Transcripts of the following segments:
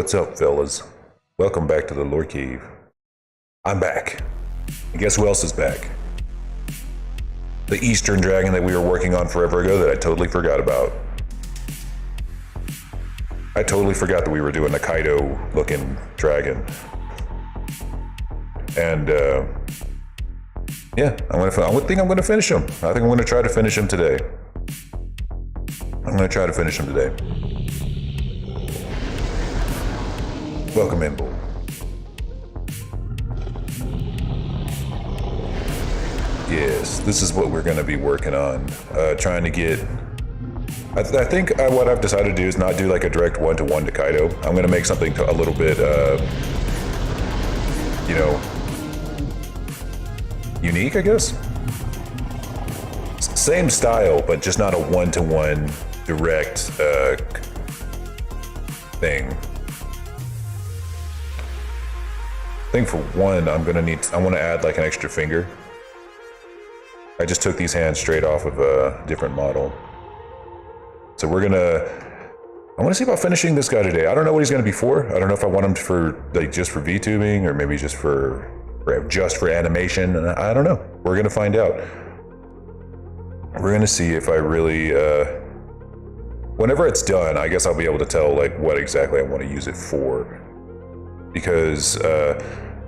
What's up, fellas? Welcome back to the Lore Cave. I'm back. And guess who else is back? The Eastern dragon that we were working on forever ago that I totally forgot about. I totally forgot that we were doing the Kaido-looking dragon. And, yeah, I think I'm gonna finish him. I think I'm gonna try to finish him today. Welcome in, Bull. Yes, this is what we're going to be working on. Trying to get... I think what I've decided to do is not do like a direct one-to-one to Kaido. I'm going to make something a little bit, you know, unique, I guess? Same style, but just not a one-to-one direct thing. I think for one, I want to add like an extra finger. I just took these hands straight off of a different model. So I want to see about finishing this guy today. I don't know what he's going to be for. I don't know if I want him for like just for VTubing or maybe just for animation. I don't know. We're going to find out. We're going to see if I really, whenever it's done, I guess I'll be able to tell like what exactly I want to use it for. Because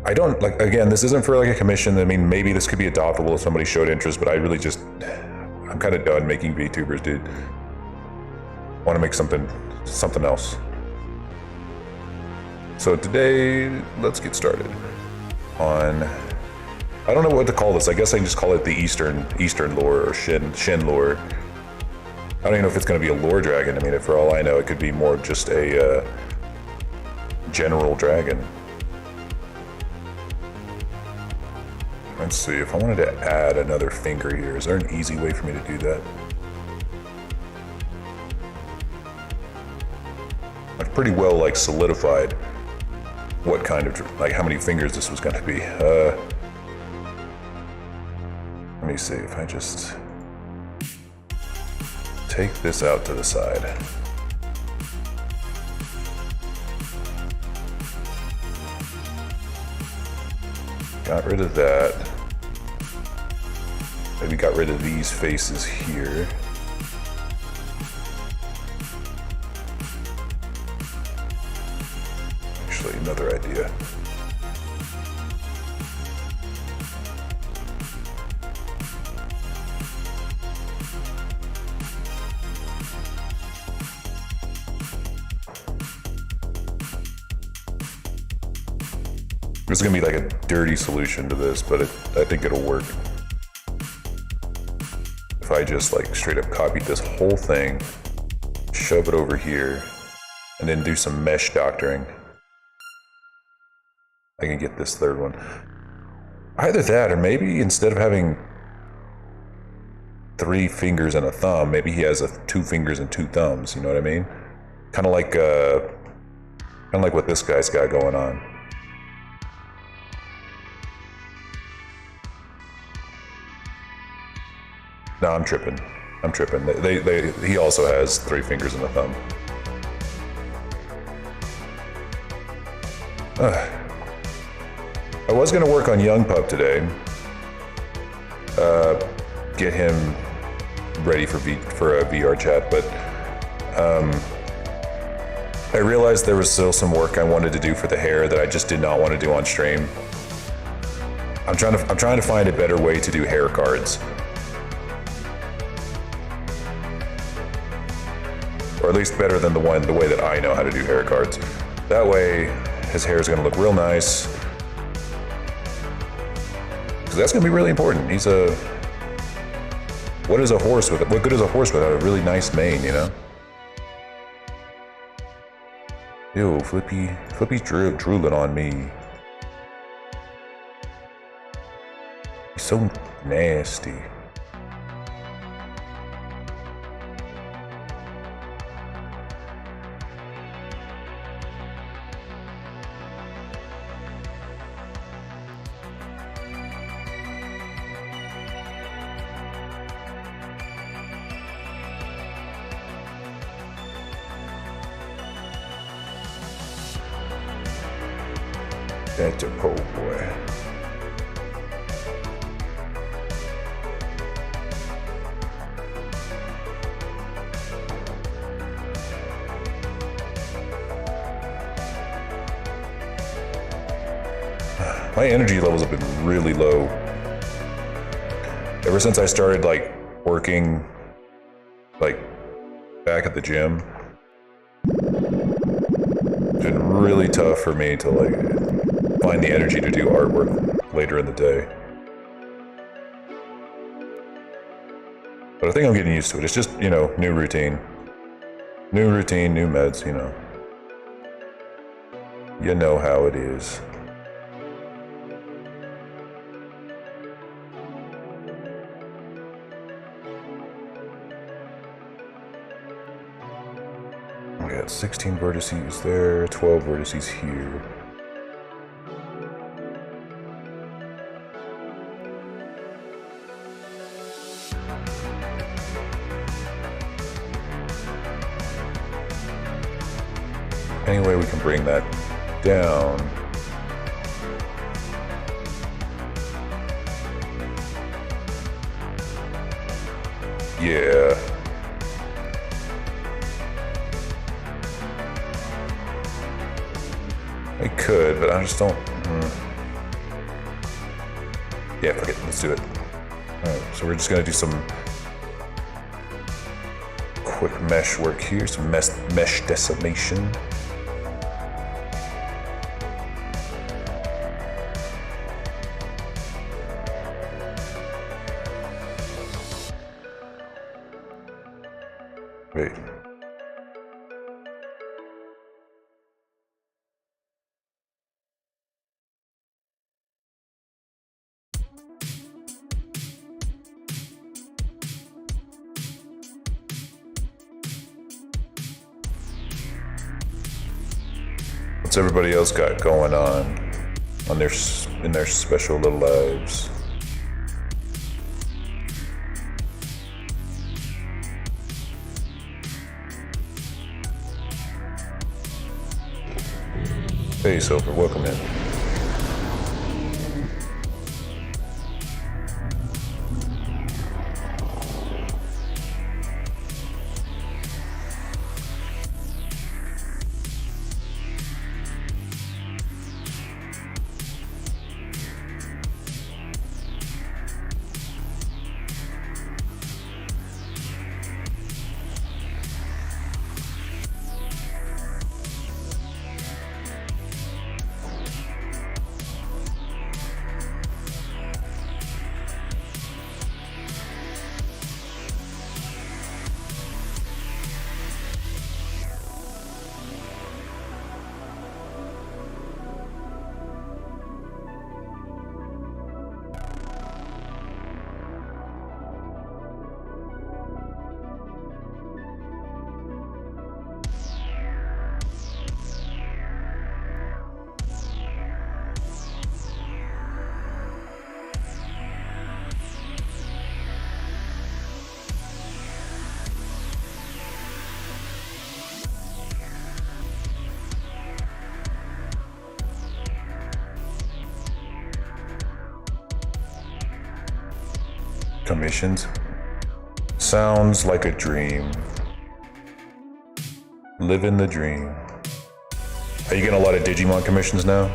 I don't, like, again, this isn't for like a commission. I mean, maybe this could be adoptable if somebody showed interest, but I really just, I'm kind of done making VTubers, dude. I want to make something else. So today, let's get started on, I don't know what to call this. I guess I can just call it the Eastern lore or Shin lore. I don't even know if it's going to be a lore dragon. I mean, for all I know, it could be more just a general dragon. Let's see, if I wanted to add another finger here, is there an easy way for me to do that? I've pretty well like solidified what kind of, like how many fingers this was going to be. Let me see if I just take this out to the side. Got rid of that. Maybe got rid of these faces here. Actually, another idea. There's gonna be like a dirty solution to this, but I think it'll work. If I just like straight up copied this whole thing, shove it over here, and then do some mesh doctoring, I can get this third one. Either that, or maybe instead of having 3 fingers and a thumb, maybe he has 2 fingers and 2 thumbs. You know what I mean? Kind of like what this guy's got going on. No, I'm tripping. He also has 3 fingers and a thumb. I was gonna work on Young Pup today. Get him ready for a VRChat, but I realized there was still some work I wanted to do for the hair that I just did not want to do on stream. I'm trying to find a better way to do hair cards. Or at least better than the way that I know how to do hair cards. That way, his hair is going to look real nice. Because that's going to be really important. What good is a horse without a really nice mane, you know? Ew, Flippy's drooling on me. He's so nasty. That's a po' boy. My energy levels have been really low. Ever since I started like working like back at the gym, it's been really tough for me to like find the energy to do artwork later in the day. But I think I'm getting used to it. It's just, you know, new routine. New routine, new meds, you know. You know how it is. We got 16 vertices there, 12 vertices here. Any way we can bring that down. Yeah. I could, but I just don't. Yeah, fuck it. Let's do it. Alright, so we're just gonna do some quick mesh work here, some mesh decimation. Wait. What's everybody else got going on in their special little lives? Hey, Silver, welcome in. Commissions. Sounds like a dream. Living the dream. Are you getting a lot of Digimon commissions now?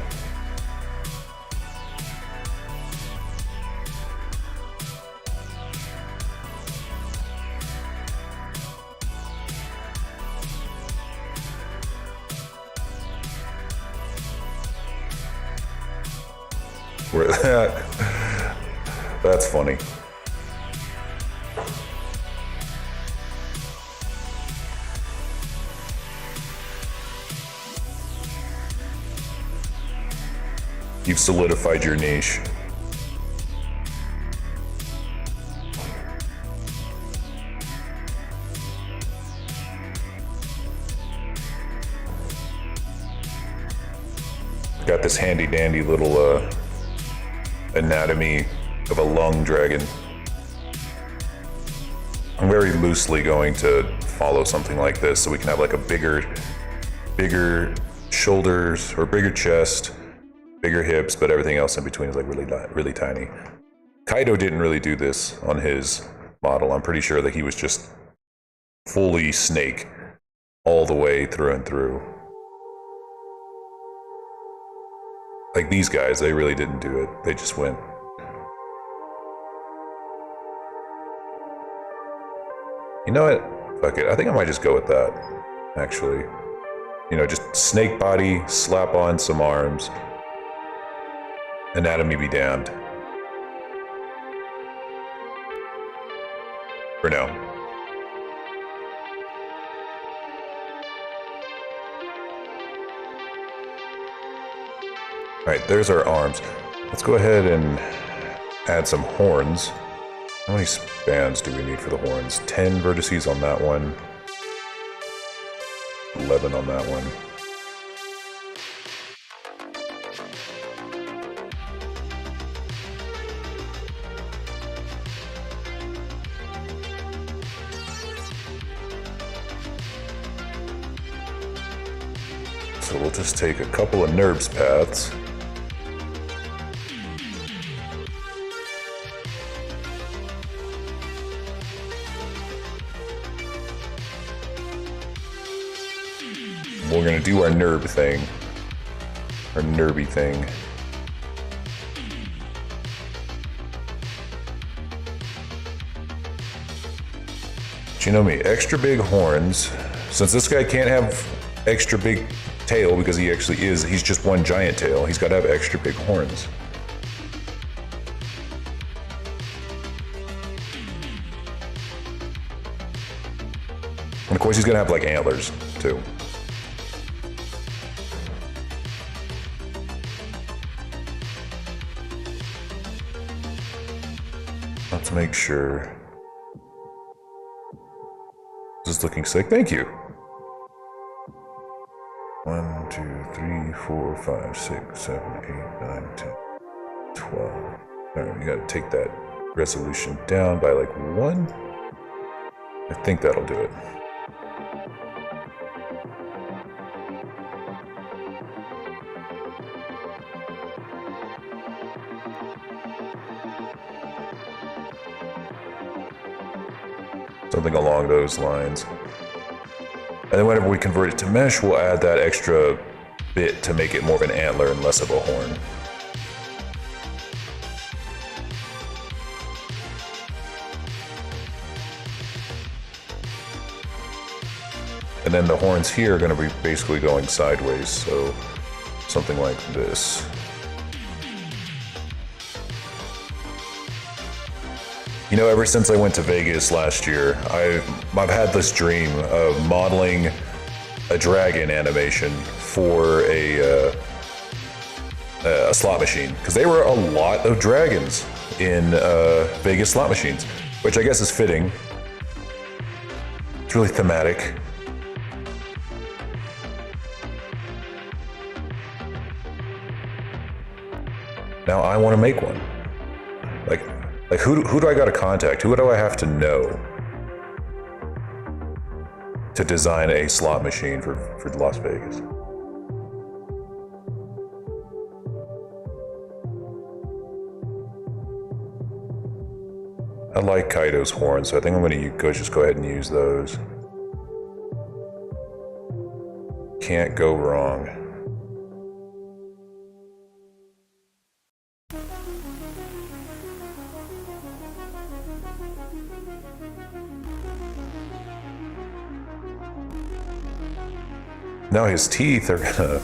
That's funny. You've solidified your niche. Got this handy dandy little anatomy of a lung dragon. I'm very loosely going to follow something like this so we can have like a bigger shoulders or bigger chest, bigger hips, but everything else in between is like really tiny. Kaido didn't really do this on his model. I'm pretty sure that he was just fully snake all the way through and through. Like these guys, they really didn't do it. They just went. You know what? Fuck it. I think I might just go with that, actually. You know, just snake body, slap on some arms. Anatomy be damned. For now. Alright, there's our arms. Let's go ahead and add some horns. How many spans do we need for the horns? 10 vertices on that one. 11 on that one. So we'll just take a couple of NURBS paths. We're gonna do our NURB thing. Our NURBY thing. But you know me, extra big horns. Since this guy can't have extra big tail because he actually is, he's just one giant tail. He's got to have extra big horns. And of course he's gonna have like antlers too. Let's make sure. This is looking sick. Thank you. 1, 2, 3, 4, 5, 6, 7, 8, 9, 10, 12. Alright, we gotta take that resolution down by like 1. I think that'll do it. Something along those lines. And then whenever we convert it to mesh, we'll add that extra bit to make it more of an antler and less of a horn. And then the horns here are going to be basically going sideways, so something like this. You know, ever since I went to Vegas last year, I've had this dream of modeling a dragon animation for a slot machine, because there were a lot of dragons in Vegas slot machines, which I guess is fitting. It's really thematic. Now I want to make one. Like who do I gotta contact? Who do I have to know to design a slot machine for Las Vegas? I like Kaido's horns, so I think I'm gonna just go ahead and use those. Can't go wrong. Now his teeth are gonna,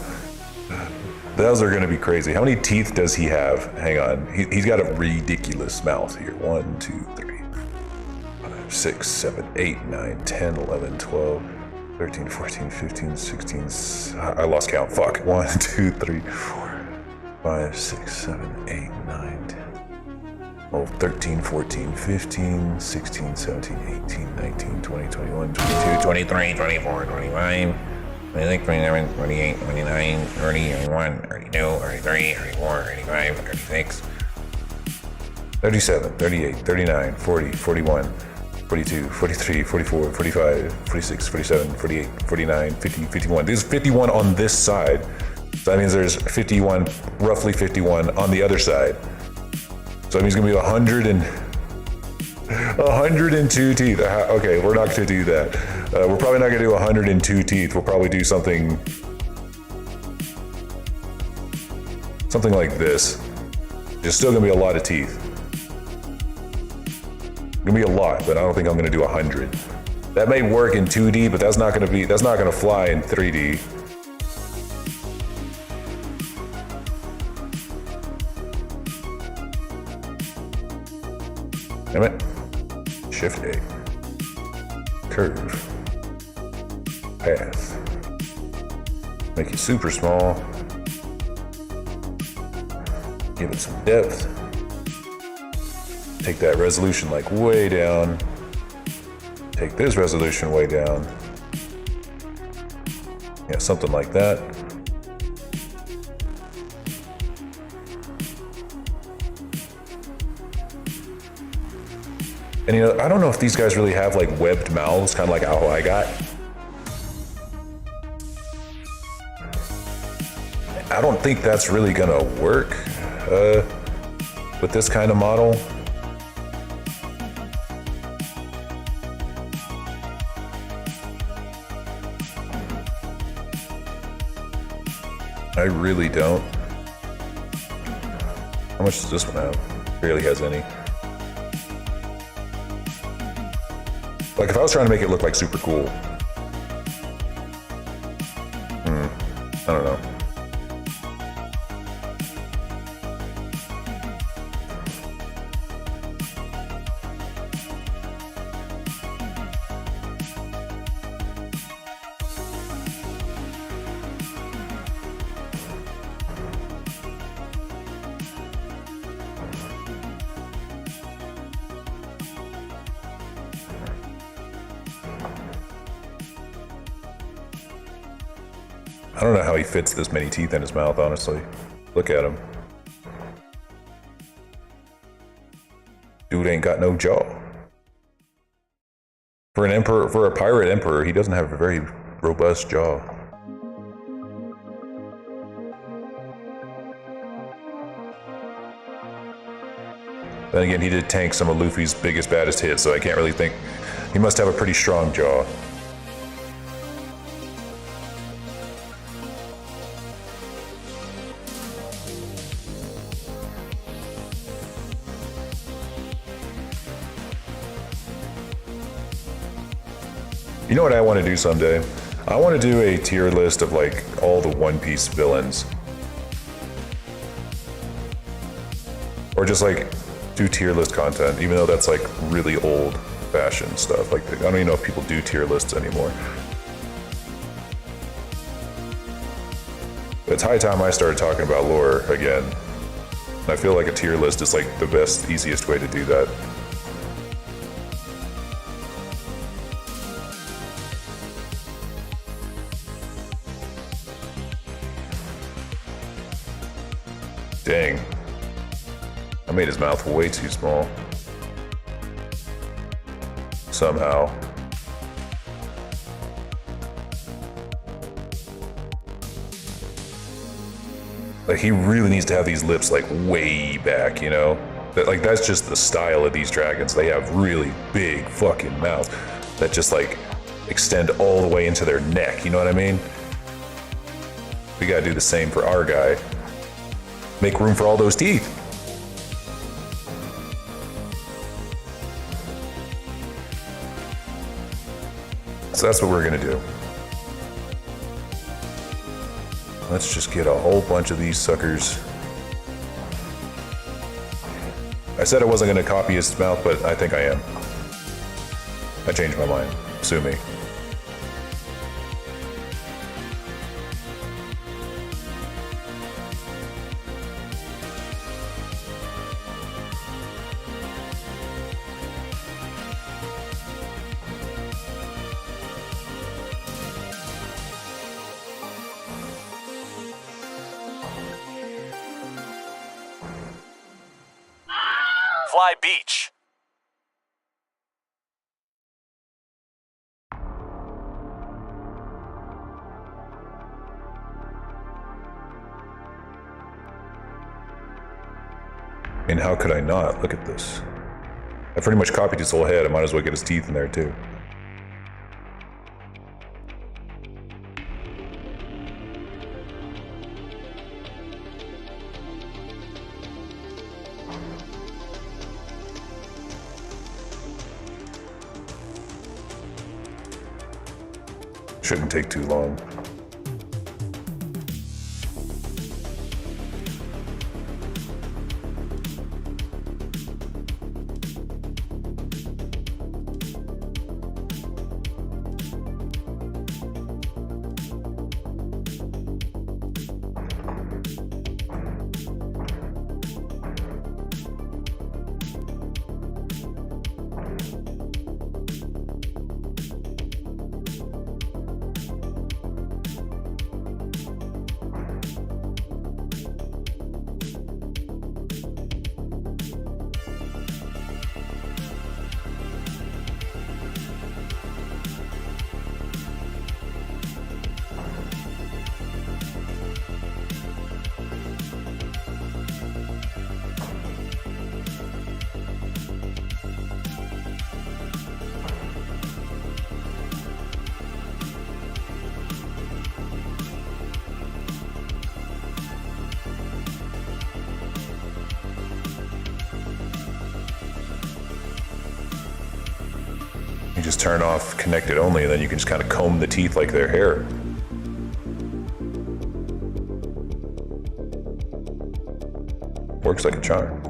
those are gonna be crazy. How many teeth does he have? Hang on, he's got a ridiculous mouth here. 1, 2, 3, 5, 6, 7, 8, 9, 10, 11, 12, 13, 14, 15, 16, I lost count, fuck. 1, 2, 3, 4, 5, 6, 7, 8, 9, 10, 12, 13, 14, 15, 16, 17, 18, 19, 20, 21, 22, 23, 24, 25, 26, 27, 28, 29, 30, 31, 32, 33, 34, 35, 36, 37, 38, 39, 40, 41, 42, 43, 44, 45, 46, 47, 48, 49, 50, 51. There's 51 on this side. So that means there's 51, roughly 51 on the other side. So that means it's gonna be 102 teeth. Okay, we're not gonna do that. We're probably not gonna do 102 teeth. We'll probably do something like this. There's still gonna be a lot of teeth. Gonna be a lot, but I don't think I'm gonna do 100. That may work in 2D, but that's not gonna fly in 3D. Damn it. Shift A. Curve. Path. Make it super small. Give it some depth. Take that resolution like way down. Take this resolution way down. Yeah, something like that. And I don't know if these guys really have like webbed mouths, kind of like how I got. I don't think that's really gonna work with this kind of model. I really don't. How much does this one have? Barely has any. Like if I was trying to make it look like super cool. I don't know. I don't know how he fits this many teeth in his mouth, honestly. Look at him. Dude ain't got no jaw. For an emperor, for a pirate emperor, he doesn't have a very robust jaw. Then again, he did tank some of Luffy's biggest, baddest hits, so I can't really think. He must have a pretty strong jaw. You know what I want to do someday? I want to do a tier list of like all the One Piece villains. Or just like do tier list content, even though that's like really old fashioned stuff. Like I don't even know if people do tier lists anymore. It's high time I started talking about lore again. And I feel like a tier list is like the best, easiest way to do that. Dang. I made his mouth way too small. Somehow. Like he really needs to have these lips like way back, you know? That's just the style of these dragons. They have really big fucking mouths that just like extend all the way into their neck, you know what I mean? We gotta do the same for our guy. Make room for all those teeth. So that's what we're gonna do. Let's just get a whole bunch of these suckers. I said I wasn't gonna copy his mouth, but I think I am. I changed my mind. Sue me. Fly Beach. I mean, how could I not? Look at this. I pretty much copied his whole head. I might as well get his teeth in there too. Shouldn't take too long. You just turn off connected only, and then you can just kind of comb the teeth like their hair. Works like a charm.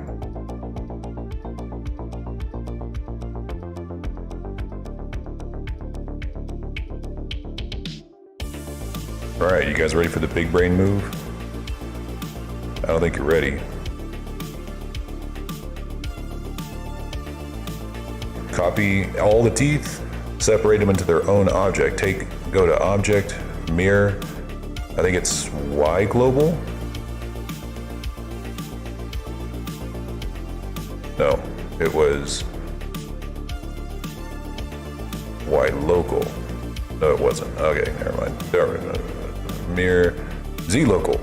All right, you guys ready for the big brain move? I don't think you're ready. Copy all the teeth, separate them into their own object. Go to object, mirror, I think it's Y global? No, it was Y local. No, it wasn't. Okay, never mind. Mirror, Z local.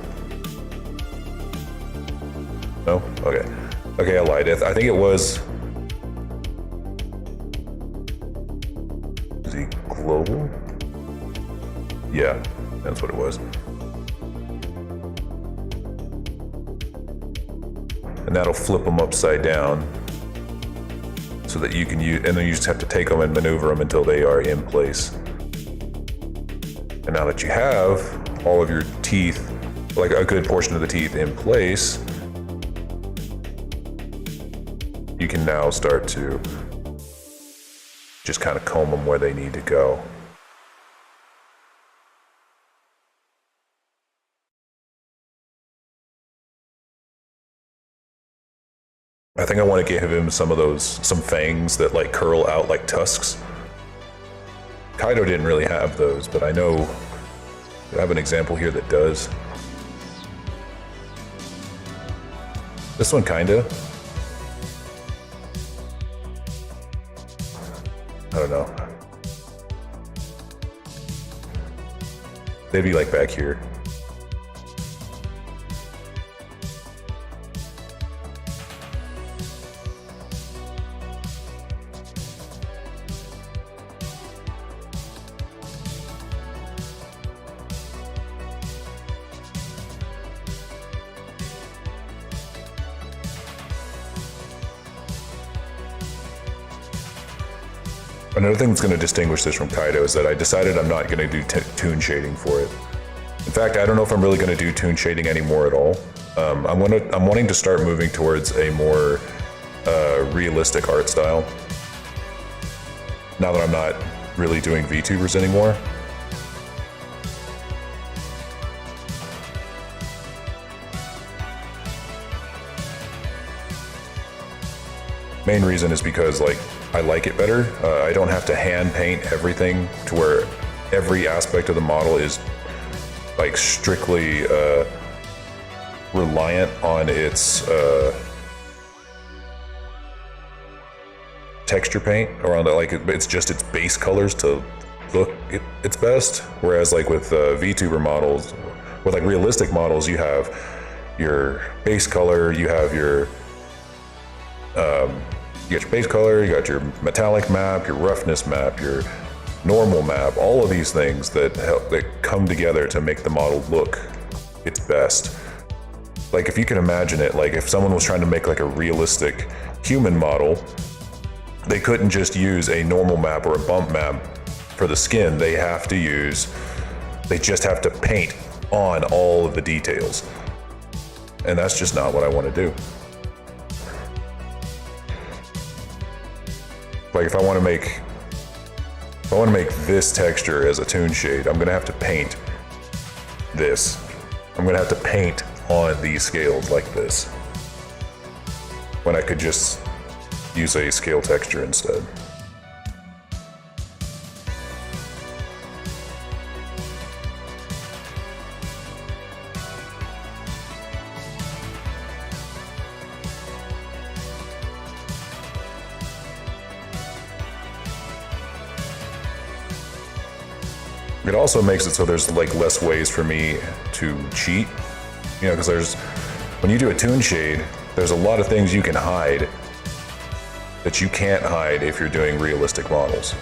No? Okay. Okay, I lied. I think it was Z global? Yeah, that's what it was. And that'll flip them upside down so that you can use, and then you just have to take them and maneuver them until they are in place. And now that you have all of your teeth, like a good portion of the teeth in place, you can now start to just kind of comb them where they need to go. I think I want to give him some fangs that like curl out like tusks. Kaido didn't really have those, but I know I have an example here that does. This one kinda. I don't know. They'd be like back here. Another thing that's going to distinguish this from Kaido is that I decided I'm not going to do toon shading for it. In fact, I don't know if I'm really going to do toon shading anymore at all. I'm wanting to start moving towards a more realistic art style. Now that I'm not really doing VTubers anymore. Main reason is because like I like it better. I don't have to hand paint everything to where every aspect of the model is like strictly reliant on its texture paint, or on the it's just its base colors to look its best. Whereas like with VTuber models, with like realistic models, you have your base color, you have your You got your base color, you got your metallic map, your roughness map, your normal map, all of these things that come together to make the model look its best. Like if you can imagine it, like if someone was trying to make like a realistic human model, they couldn't just use a normal map or a bump map for the skin. They just have to paint on all of the details. And that's just not what I want to do. Like if I want to make this texture as a toon shade, I'm gonna have to paint this. I'm gonna have to paint on these scales like this, when I could just use a scale texture instead. It also makes it so there's like less ways for me to cheat, you know, because when you do a toon shade, there's a lot of things you can hide that you can't hide if you're doing realistic models.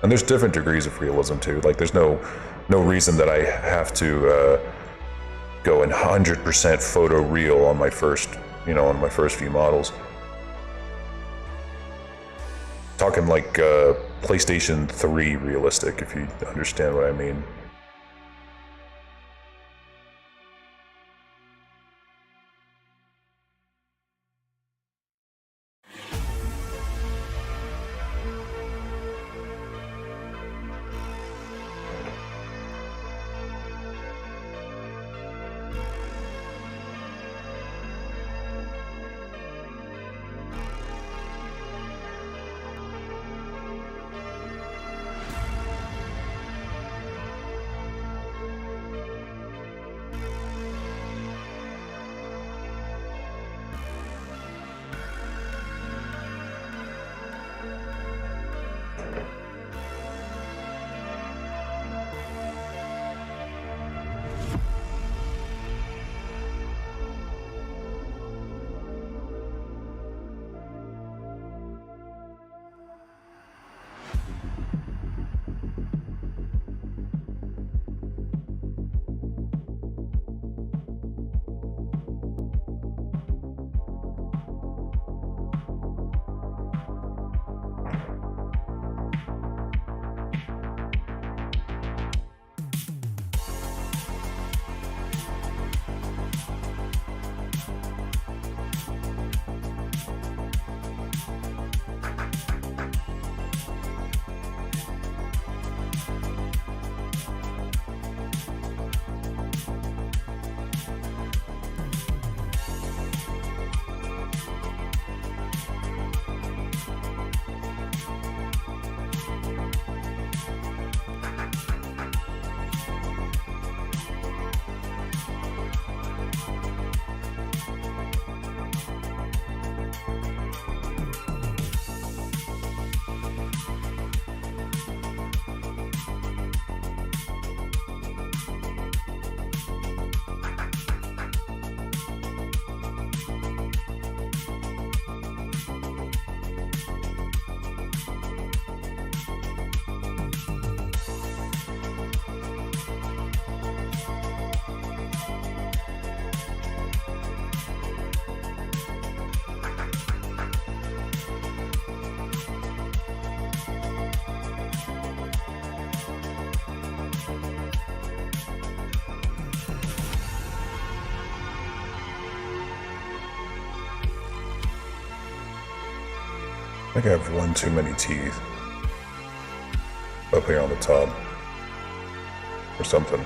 And there's different degrees of realism too. Like there's no reason that I have to go in 100% photo real on my first few models. Talking like PlayStation 3 realistic, if you understand what I mean. I think I have one too many teeth up here on the top or something.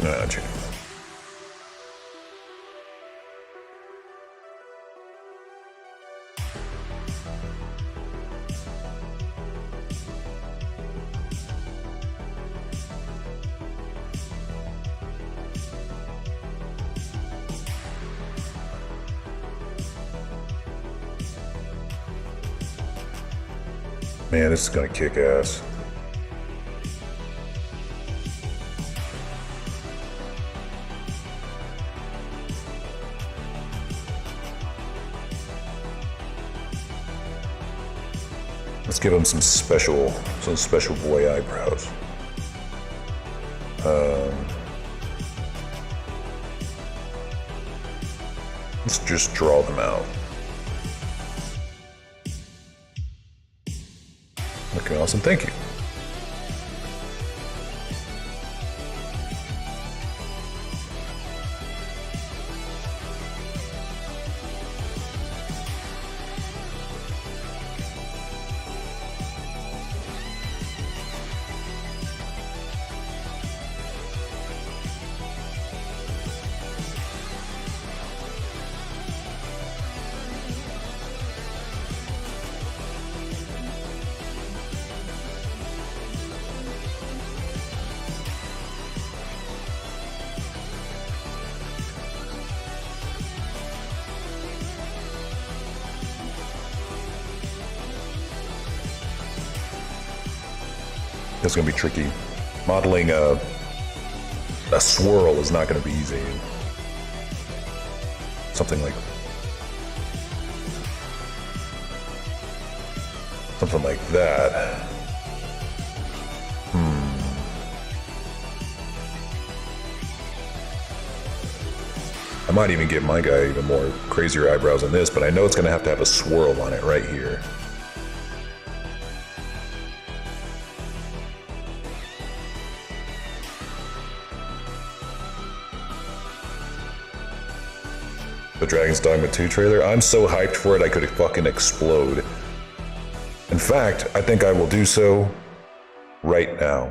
Gotcha. Man, this is gonna kick ass. Let's give him some special boy eyebrows. Let's just draw them out. Okay, awesome, thank you. It's gonna be tricky. Modeling a swirl is not gonna be easy. Something like that. I might even give my guy even more crazier eyebrows than this, but I know it's gonna have a swirl on it right here. The Dragon's Dogma 2 trailer. I'm so hyped for it I could fucking explode. In fact, I think I will do so right now.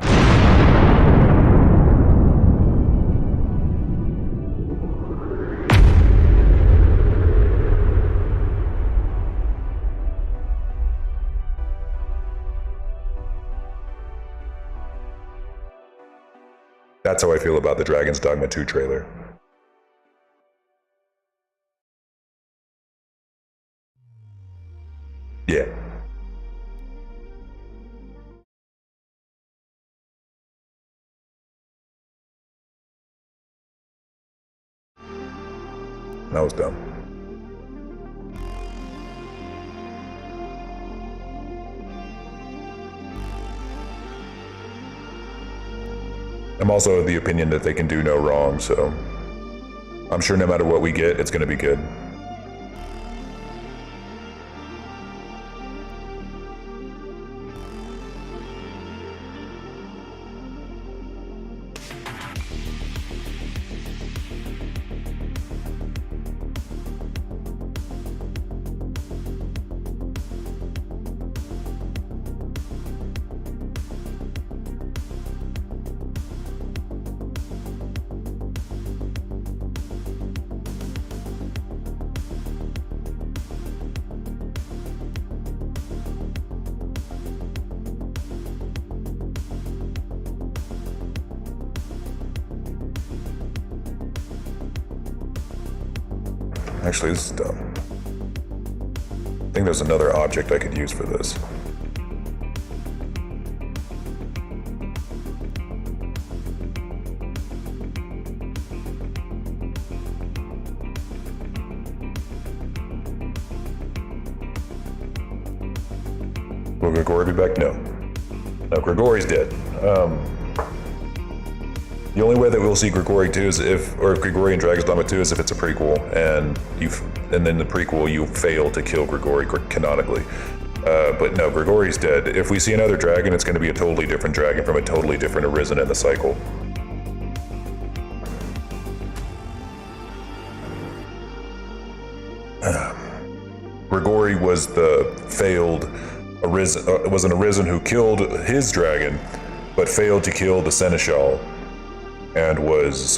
That's how I feel about the Dragon's Dogma 2 trailer. Yeah. That was dumb. I'm also of the opinion that they can do no wrong, so I'm sure no matter what we get, it's gonna be good. Actually, this is dumb. I think there's another object I could use for this. Will Grigori be back? No. No, Grigori's dead. The only way that we'll see Grigori 2 is if Grigori in Dragon's Dogma 2 is if it's a prequel, and then the prequel you fail to kill Grigori canonically. But no, Grigori's dead. If we see another dragon, it's going to be a totally different dragon from a totally different arisen in the cycle. Grigori was the failed arisen, was an arisen who killed his dragon, but failed to kill the seneschal. and was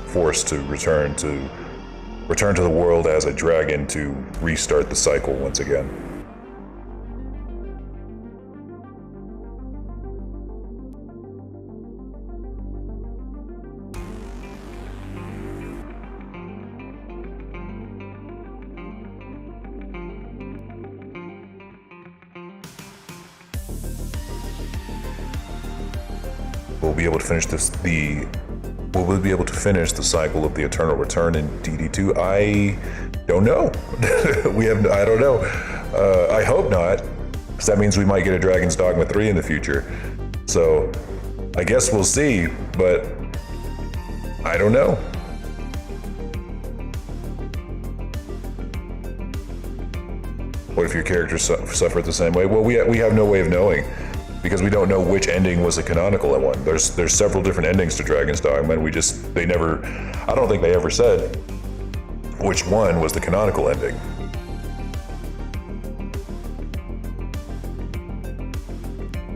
forced to return to the world as a dragon to restart the cycle once again. We'll be able to finish Will we be able to finish the cycle of the Eternal Return in DD2? I don't know. I don't know. I hope not, because that means we might get a Dragon's Dogma 3 in the future. So, I guess we'll see, but I don't know. What if your characters suffered the same way? Well, we have no way of knowing, because we don't know which ending was the canonical one. There's several different endings to Dragon's Dogma, and I don't think they ever said which one was the canonical ending.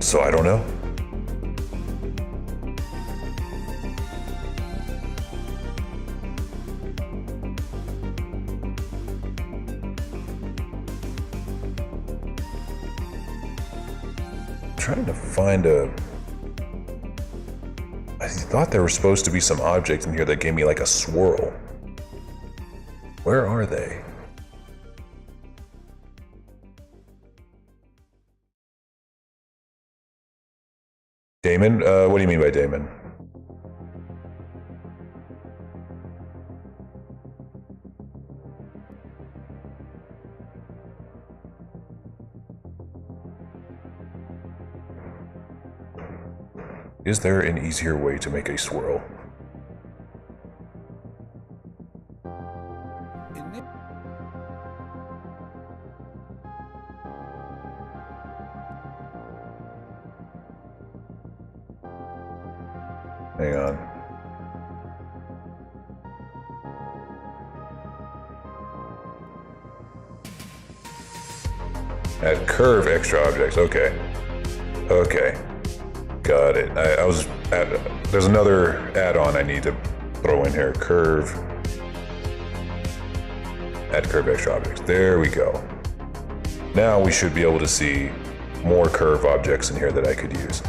So I don't know. Trying to find I thought there were supposed to be some objects in here that gave me like a swirl. Where are they? Damon? What do you mean by Damon? Is there an easier way to make a swirl? Hang on. Add curve extra objects. Okay. Okay. Got it. There's another add-on I need to throw in here. Curve. Add curve extra objects. There we go. Now we should be able to see more curve objects in here that I could use.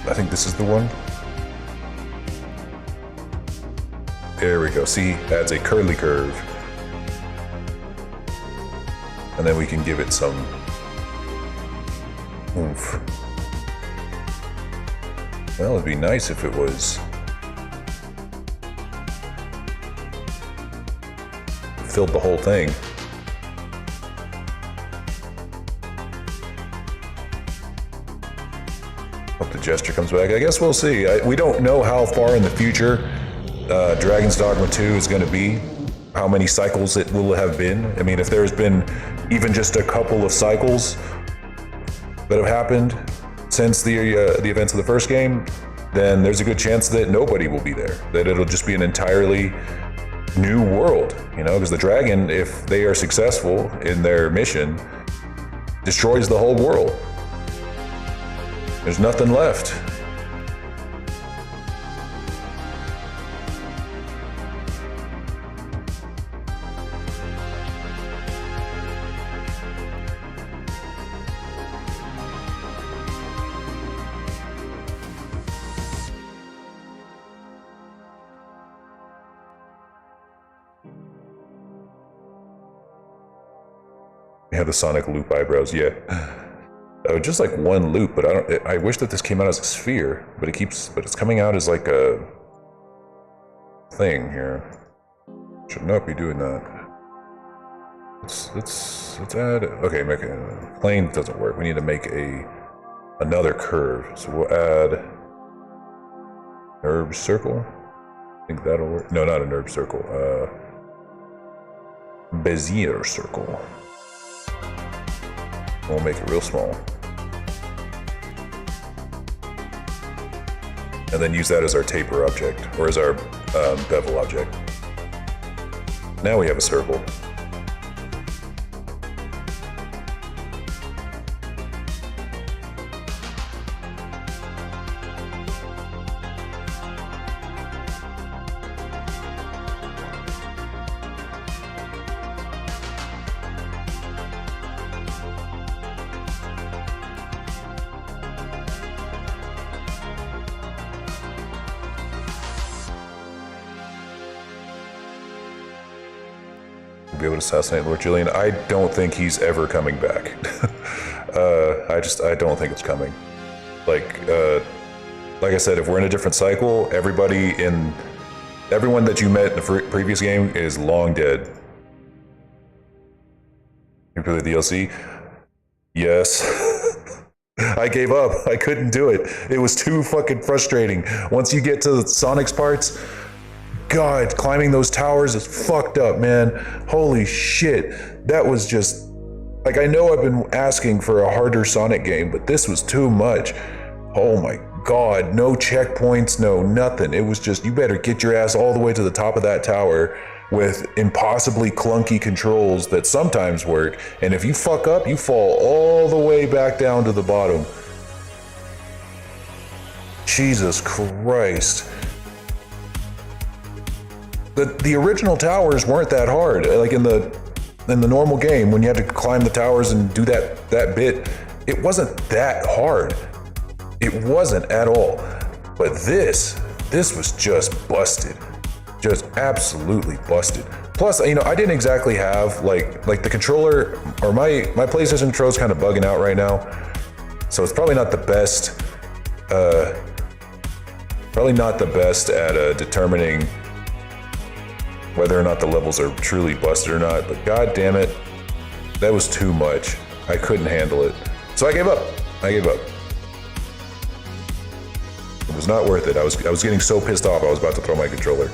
I think this is the one. There we go. See, adds a curly curve. And then we can give it some oomph. Well, it'd be nice if it was filled the whole thing. Hope the gesture comes back. I guess we'll see. We don't know how far in the future Dragon's Dogma 2 is going to be, how many cycles it will have been. I mean, if there's been even just a couple of cycles that have happened since the events of the first game, then there's a good chance that nobody will be there, that it'll just be an entirely new world, you know, because the dragon, if they are successful in their mission, destroys the whole world. There's nothing left. We have the sonic loop eyebrows, yeah. Just like one loop, but I wish that this came out as a sphere, but it's coming out as like a thing here. Should not be doing that. Let's add, okay, make a plane doesn't work. We need to make another curve. So we'll add NURB circle. I think that'll work. No, not a NURB circle. Bezier circle. We'll make it real small. And then use that as our taper object, or as our bevel object. Now we have a circle. Be able to assassinate Lord Julian. I don't think he's ever coming back. I don't think it's coming. Like I said, if we're in a different cycle, everyone that you met in the previous game is long dead. You play the DLC? Yes. I gave up. I couldn't do it. It was too fucking frustrating. Once you get to Sonic's parts, God, climbing those towers is fucked up, man. Holy shit. That was just... Like, I know I've been asking for a harder Sonic game, but this was too much. Oh my God, no checkpoints, no nothing. It was just, you better get your ass all the way to the top of that tower with impossibly clunky controls that sometimes work, and if you fuck up, you fall all the way back down to the bottom. Jesus Christ. The original towers weren't that hard. Like in the normal game, when you had to climb the towers and do that bit, it wasn't that hard. It wasn't at all. But this was just busted. Just absolutely busted. Plus, I didn't exactly have like the controller, or my PlayStation controller's kind of bugging out right now. So it's probably not the best at determining whether or not the levels are truly busted or not, but god damn it, that was too much. I couldn't handle it. So I gave up. It was not worth it. I was getting so pissed off I was about to throw my controller.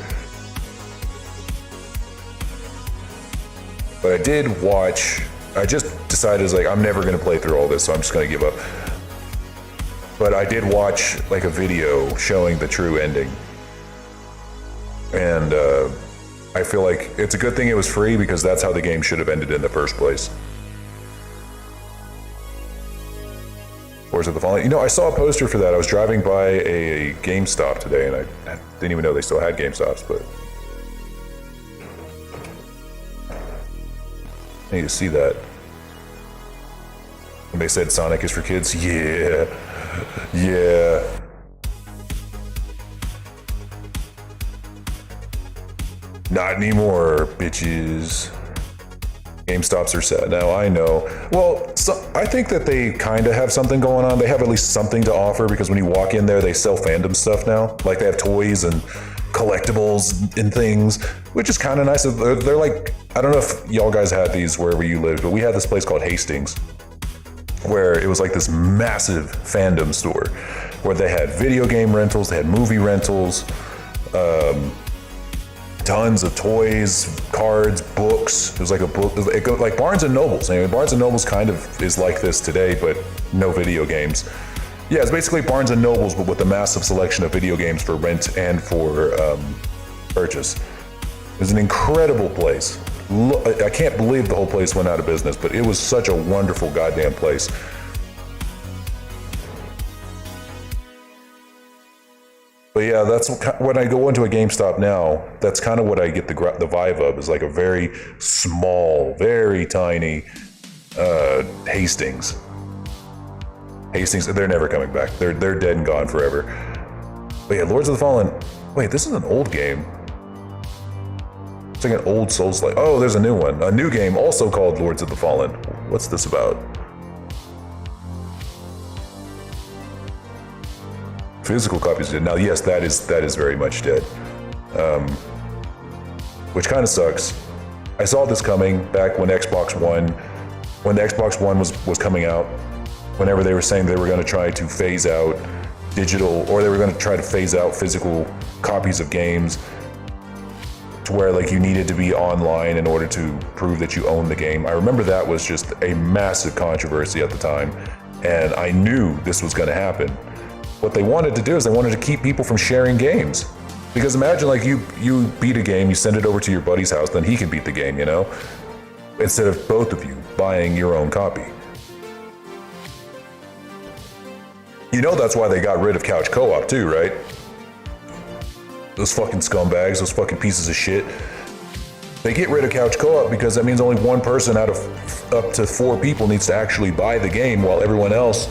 But I did watch, I just decided, I'm never gonna play through all this, so I'm just gonna give up. But I did watch like a video showing the true ending. And I feel like it's a good thing it was free, because that's how the game should have ended in the first place. Lords of the Fallen. I saw a poster for that. I was driving by a GameStop today, and I didn't even know they still had GameStops, but I need to see that. And they said Sonic is for kids. Yeah. Not anymore, bitches. GameStops are sad now, I know. Well, I think that they kind of have something going on. They have at least something to offer, because when you walk in there, they sell fandom stuff now. Like, they have toys and collectibles and things, which is kind of nice. They're like, I don't know if y'all guys had these wherever you live, but we had this place called Hastings, where it was like this massive fandom store, where they had video game rentals, they had movie rentals, tons of toys, cards, books. It was like a book, like Barnes and Nobles. Barnes and Nobles kind of is like this today, but no video games. Yeah, it's basically Barnes and Nobles, but with a massive selection of video games for rent and for purchase. It was an incredible place. I can't believe the whole place went out of business, but it was such a wonderful goddamn place. But yeah, that's when I go into a GameStop now, that's kind of what I get the vibe of, is like a very small, very tiny Hastings. Hastings, they're never coming back. They're dead and gone forever. But yeah, Lords of the Fallen. Wait, this is an old game. It's like an old Souls-like. Oh, there's a new one. A new game also called Lords of the Fallen. What's this about? Physical copies dead. Now, yes, that is very much dead. Which kind of sucks. I saw this coming back when the Xbox One was coming out. Whenever they were saying they were going to try to phase out digital, or they were going to try to phase out physical copies of games, to where like you needed to be online in order to prove that you own the game. I remember that was just a massive controversy at the time, and I knew this was going to happen. What they wanted to do is they wanted to keep people from sharing games. Because imagine like you beat a game, you send it over to your buddy's house, then he can beat the game, instead of both of you buying your own copy. That's why they got rid of couch co-op too, right? Those fucking scumbags, those fucking pieces of shit. They get rid of couch co-op because that means only one person out of up to 4 people needs to actually buy the game, while everyone else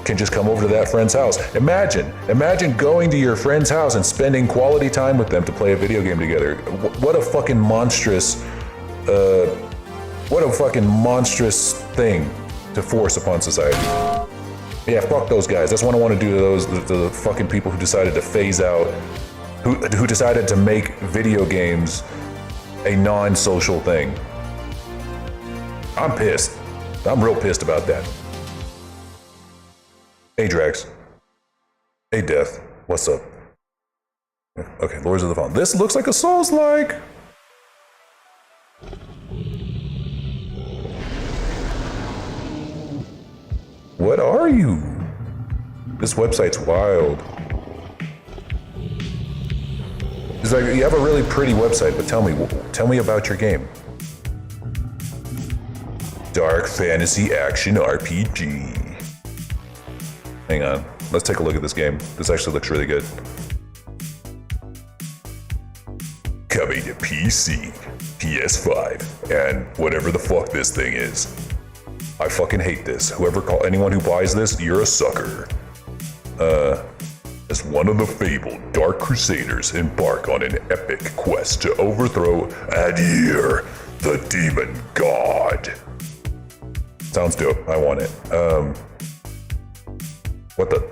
can just come over to that friend's house. Imagine going to your friend's house and spending quality time with them to play a video game together. What a fucking monstrous what a fucking monstrous thing to force upon society. Yeah, fuck those guys. That's what I want to do to those the fucking people who decided to phase out, who decided to make video games a non-social thing. I'm pissed. I'm real pissed about that. Hey Drax. Hey Death. What's up? Okay, Lords of the Fallen. This looks like a Souls-like. What are you? This website's wild. It's like, you have a really pretty website, but tell me about your game. Dark fantasy action RPG. Hang on, let's take a look at this game. This actually looks really good. Coming to PC, PS5, and whatever the fuck this thing is. I fucking hate this. Anyone who buys this, you're a sucker. As one of the fabled Dark Crusaders embark on an epic quest to overthrow Adir, the demon god. Sounds dope. I want it. What the?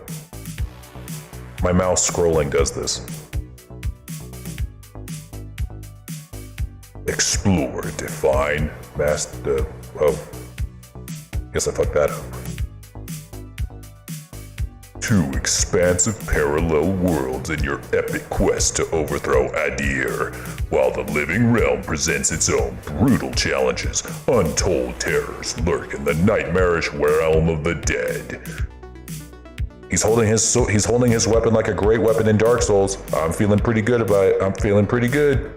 My mouse scrolling does this. Explore, define, master. Oh. Guess I fucked that up. 2 expansive parallel worlds in your epic quest to overthrow Adir, while the living realm presents its own brutal challenges. Untold terrors lurk in the nightmarish realm of the dead. He's holding his weapon like a great weapon in Dark Souls. I'm feeling pretty good about it. I'm feeling pretty good.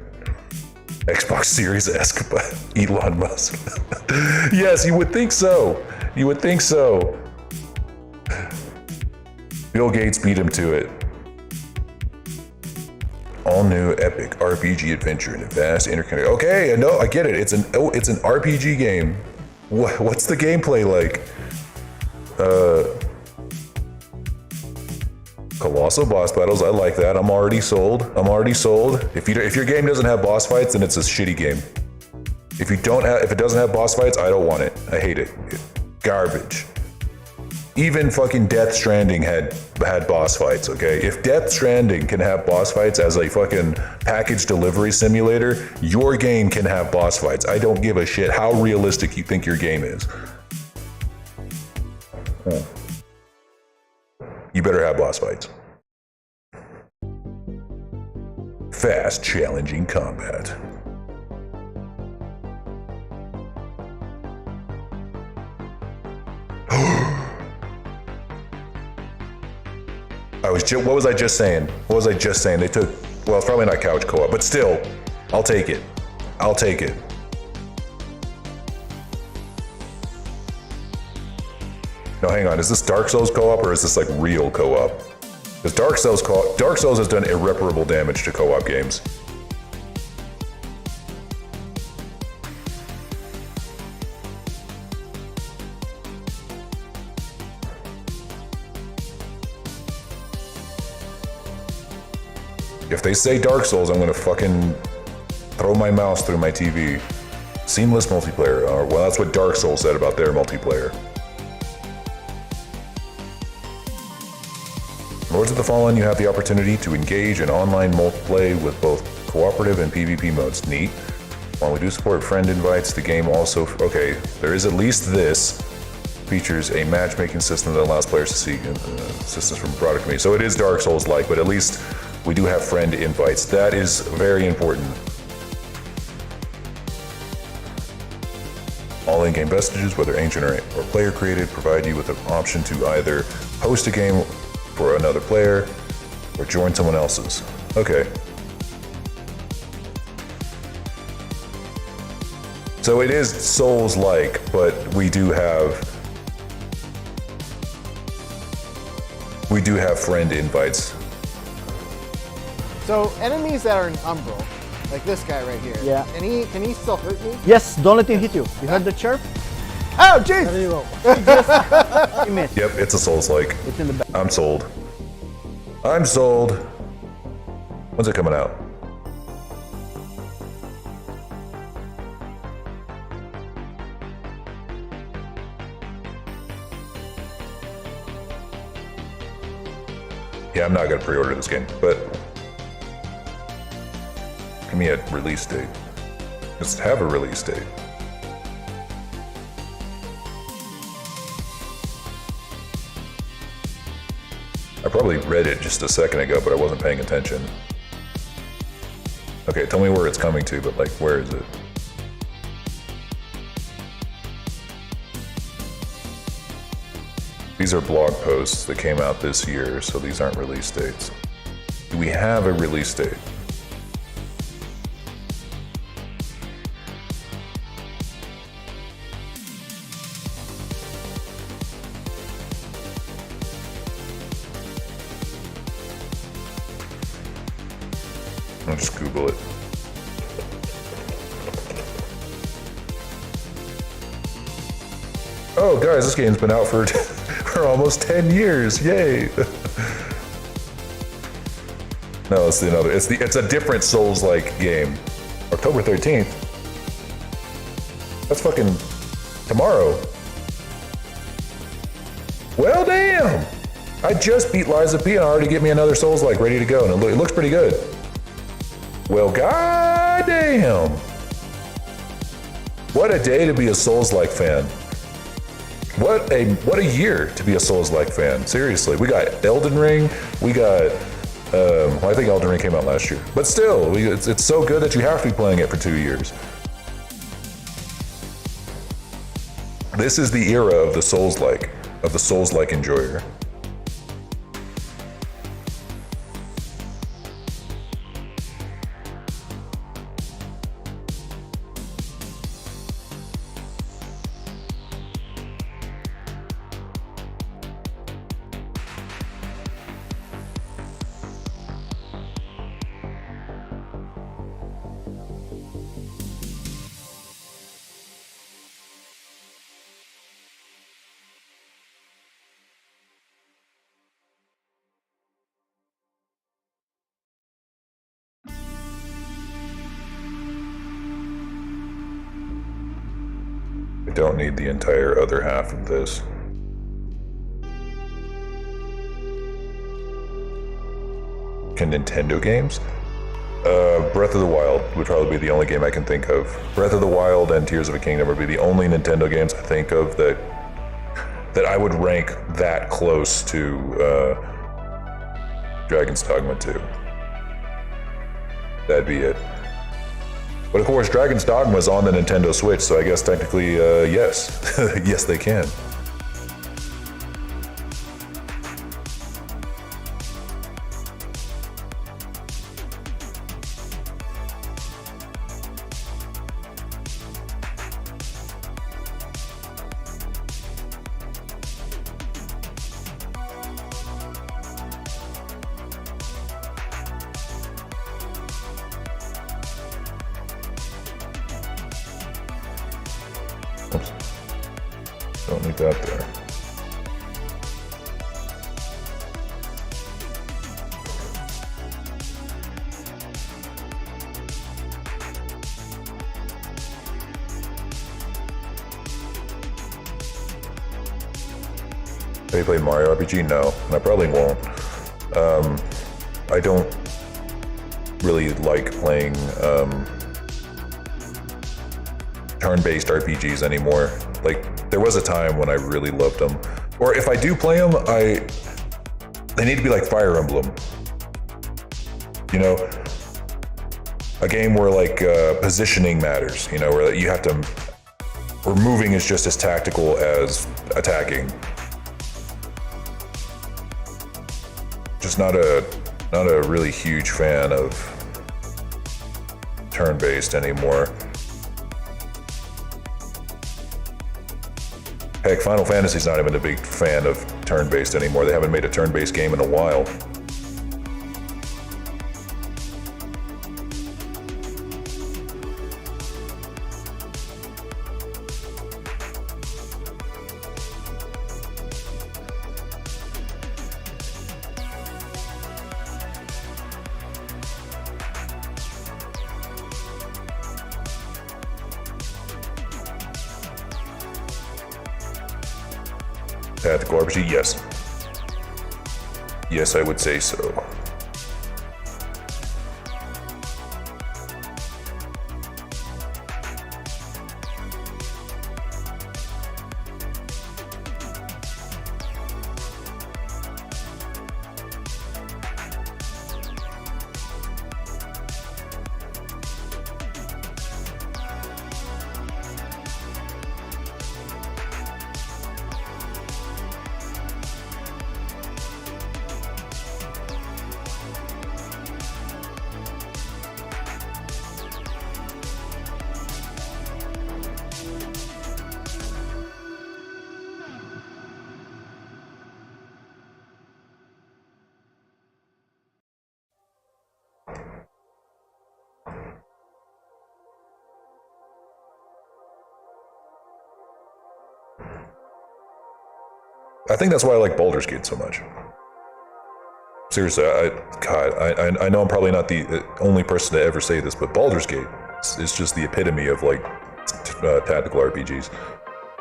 Xbox Series S by Elon Musk. Yes, you would think so. You would think so. Bill Gates beat him to it. All new epic RPG adventure in a vast interconnected. Okay, no, I get it. It's an RPG game. What's the gameplay like? Colossal boss battles. I like that. I'm already sold. If your game doesn't have boss fights, then it's a shitty game. If it doesn't have boss fights, I don't want it. I hate it. Garbage. Even fucking Death Stranding had boss fights, okay? If Death Stranding can have boss fights as a fucking package delivery simulator, your game can have boss fights. I don't give a shit how realistic you think your game is. You better have boss fights. Fast, challenging combat. What was I just saying? They took, well, it's probably not couch co-op, but still, I'll take it. No, hang on, is this Dark Souls co-op or is this like real co-op? Because Dark Souls has done irreparable damage to co-op games. If they say Dark Souls, I'm gonna fucking throw my mouse through my TV. Seamless multiplayer. Well, that's what Dark Souls said about their multiplayer. Lords of the Fallen, you have the opportunity to engage in online multiplayer with both cooperative and PvP modes. Neat. While we do support friend invites, the game also... Okay, there is at least this. Features a matchmaking system that allows players to seek assistance from a broader community. So it is Dark Souls-like, but at least we do have friend invites. That is very important. All in-game vestiges, whether ancient or player-created, provide you with an option to either host a game for another player or join someone else's. Okay. So it is Souls-like, but we do have friend invites. So enemies that are in Umbral, like this guy right here. Yeah. Can he still hurt me? Yes, don't let him hit you. You heard the chirp? Oh, jeez! There you go. You missed. Yep, it's a Souls-like. It's in the back. I'm sold. When's it coming out? Yeah, I'm not gonna pre-order this game, but give me a release date. Just have a release date. I probably read it just a second ago, but I wasn't paying attention. Okay, tell me where it's coming to, but like, where is it? These are blog posts that came out this year, so these aren't release dates. Do we have a release date? I'll just Google it. Oh, guys, this game's been out for for almost 10 years. Yay! No, it's another. It's a different Souls-like game. October 13th. That's fucking tomorrow. Well, damn! I just beat Lies of P and already get me another Souls-like ready to go, and it looks pretty good. Well, goddamn! What a day to be a Souls-like fan. What a year to be a Souls-like fan. Seriously, we got Elden Ring. We got. Well, I think Elden Ring came out last year, but still, it's so good that you have to be playing it for 2 years. This is the era of the Souls-like enjoyer. I don't need the entire other half of this. Can Nintendo games? Breath of the Wild would probably be the only game I can think of. Breath of the Wild and Tears of a Kingdom would be the only Nintendo games I think of that I would rank that close to Dragon's Dogma 2. That'd be it. But of course, Dragon's Dogma is on the Nintendo Switch, so I guess technically, yes. Yes, they can. Oops. Don't need that there. Have you played Mario RPG? No, and I probably won't. I don't really like playing turn-based RPGs anymore. Like, there was a time when I really loved them. Or if I do play them, they need to be like Fire Emblem. You know? A game where like positioning matters, you know, where you have to, where moving is just as tactical as attacking. Just not a really huge fan of turn-based anymore. Heck, Final Fantasy's not even a big fan of turn-based anymore. They haven't made a turn-based game in a while. Tactical RPG, yes. Yes, I would say so. I think that's why I like Baldur's Gate so much. Seriously, I know I'm probably not the only person to ever say this, but Baldur's Gate is just the epitome of like tactical RPGs.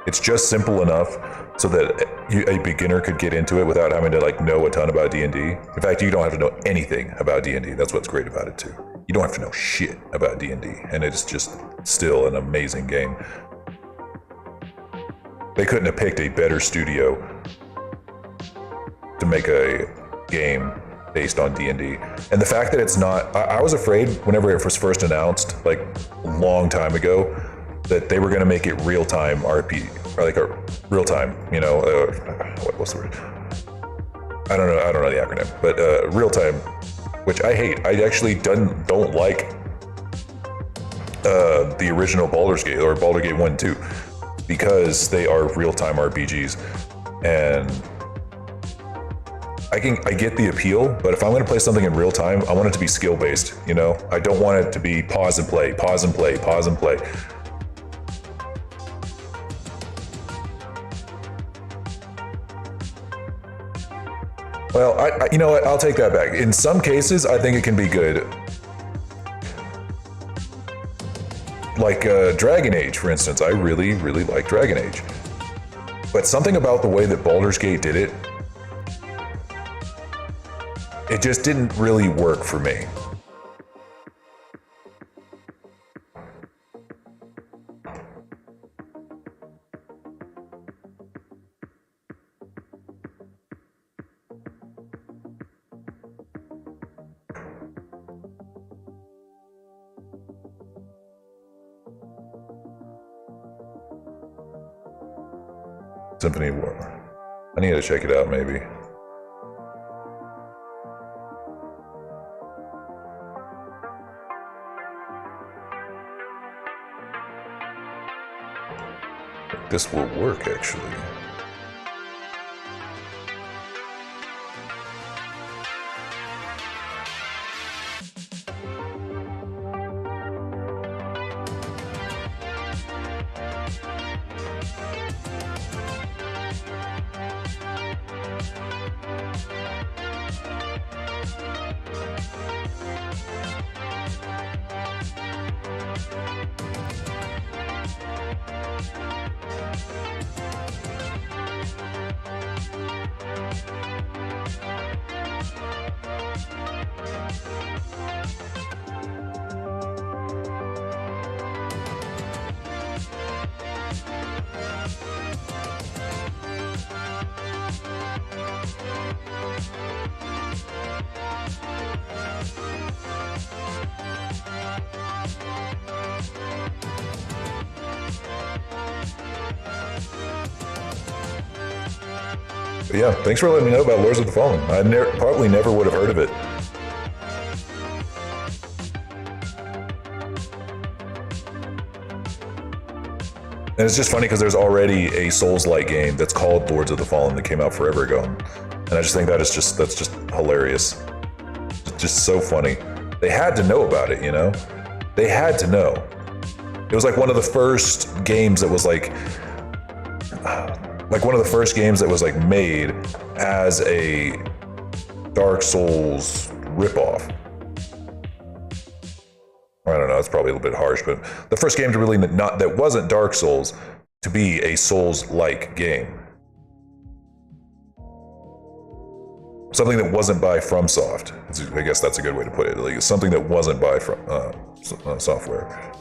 It's just simple enough so that a beginner could get into it without having to like know a ton about D&D. In fact, you don't have to know anything about D&D. That's what's great about it too. You don't have to know shit about D&D, and it's just still an amazing game. They couldn't have picked a better studio to make a game based on D&D. And the fact that it's not, I was afraid whenever it was first announced, like a long time ago, that they were going to make it real-time RP, or like a real-time, you know, what's the word? I don't know the acronym, but real-time, which I hate. I actually don't like the original Baldur's Gate, or Baldur's Gate 1 and 2, because they are real-time RPGs, and I get the appeal, but if I'm going to play something in real time, I want it to be skill-based, you know? I don't want it to be pause and play, pause and play, pause and play. Well, you know what? I'll take that back. In some cases, I think it can be good. Like Dragon Age, for instance. I really, really like Dragon Age. But something about the way that Baldur's Gate did it, it just didn't really work for me. Symphony of War. I need to check it out, maybe. This will work, actually. But yeah, thanks for letting me know about Lords of the Fallen. I probably never would have heard of it. And it's just funny because there's already a Souls-like game that's called Lords of the Fallen that came out forever ago. And I just think that's just hilarious. It's just so funny. They had to know about it, you know? They had to know. It was like one of the first games that was like one of the first games that was like made as a Dark Souls ripoff. I don't know, it's probably a little bit harsh, but the first game to really that wasn't Dark Souls to be a Souls-like game. something that wasn't by FromSoft. I guess that's a good way to put it. Like something that wasn't by software.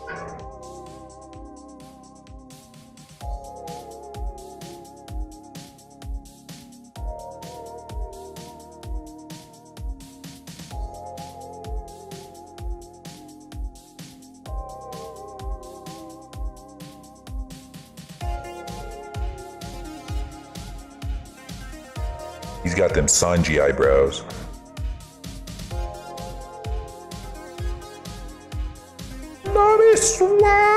He's got them Sanji eyebrows. Nami Swan!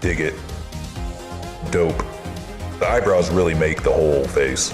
Dig it. Dope. The eyebrows really make the whole face.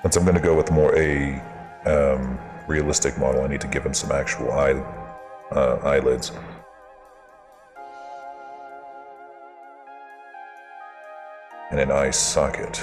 Since I'm going to go with more a realistic model, I need to give him some actual eyelids. And an eye socket.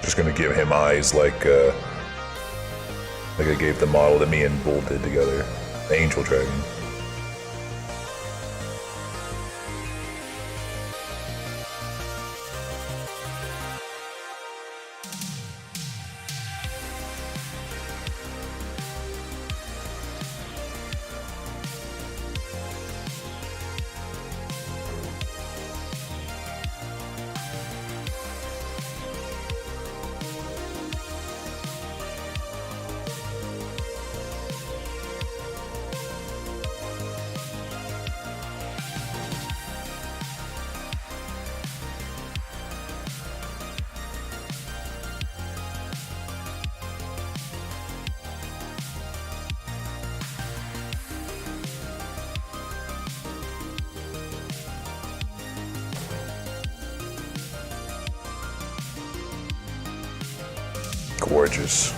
Just gonna give him eyes like I gave the model that me and Bull did together. The Angel Dragon. Gorgeous.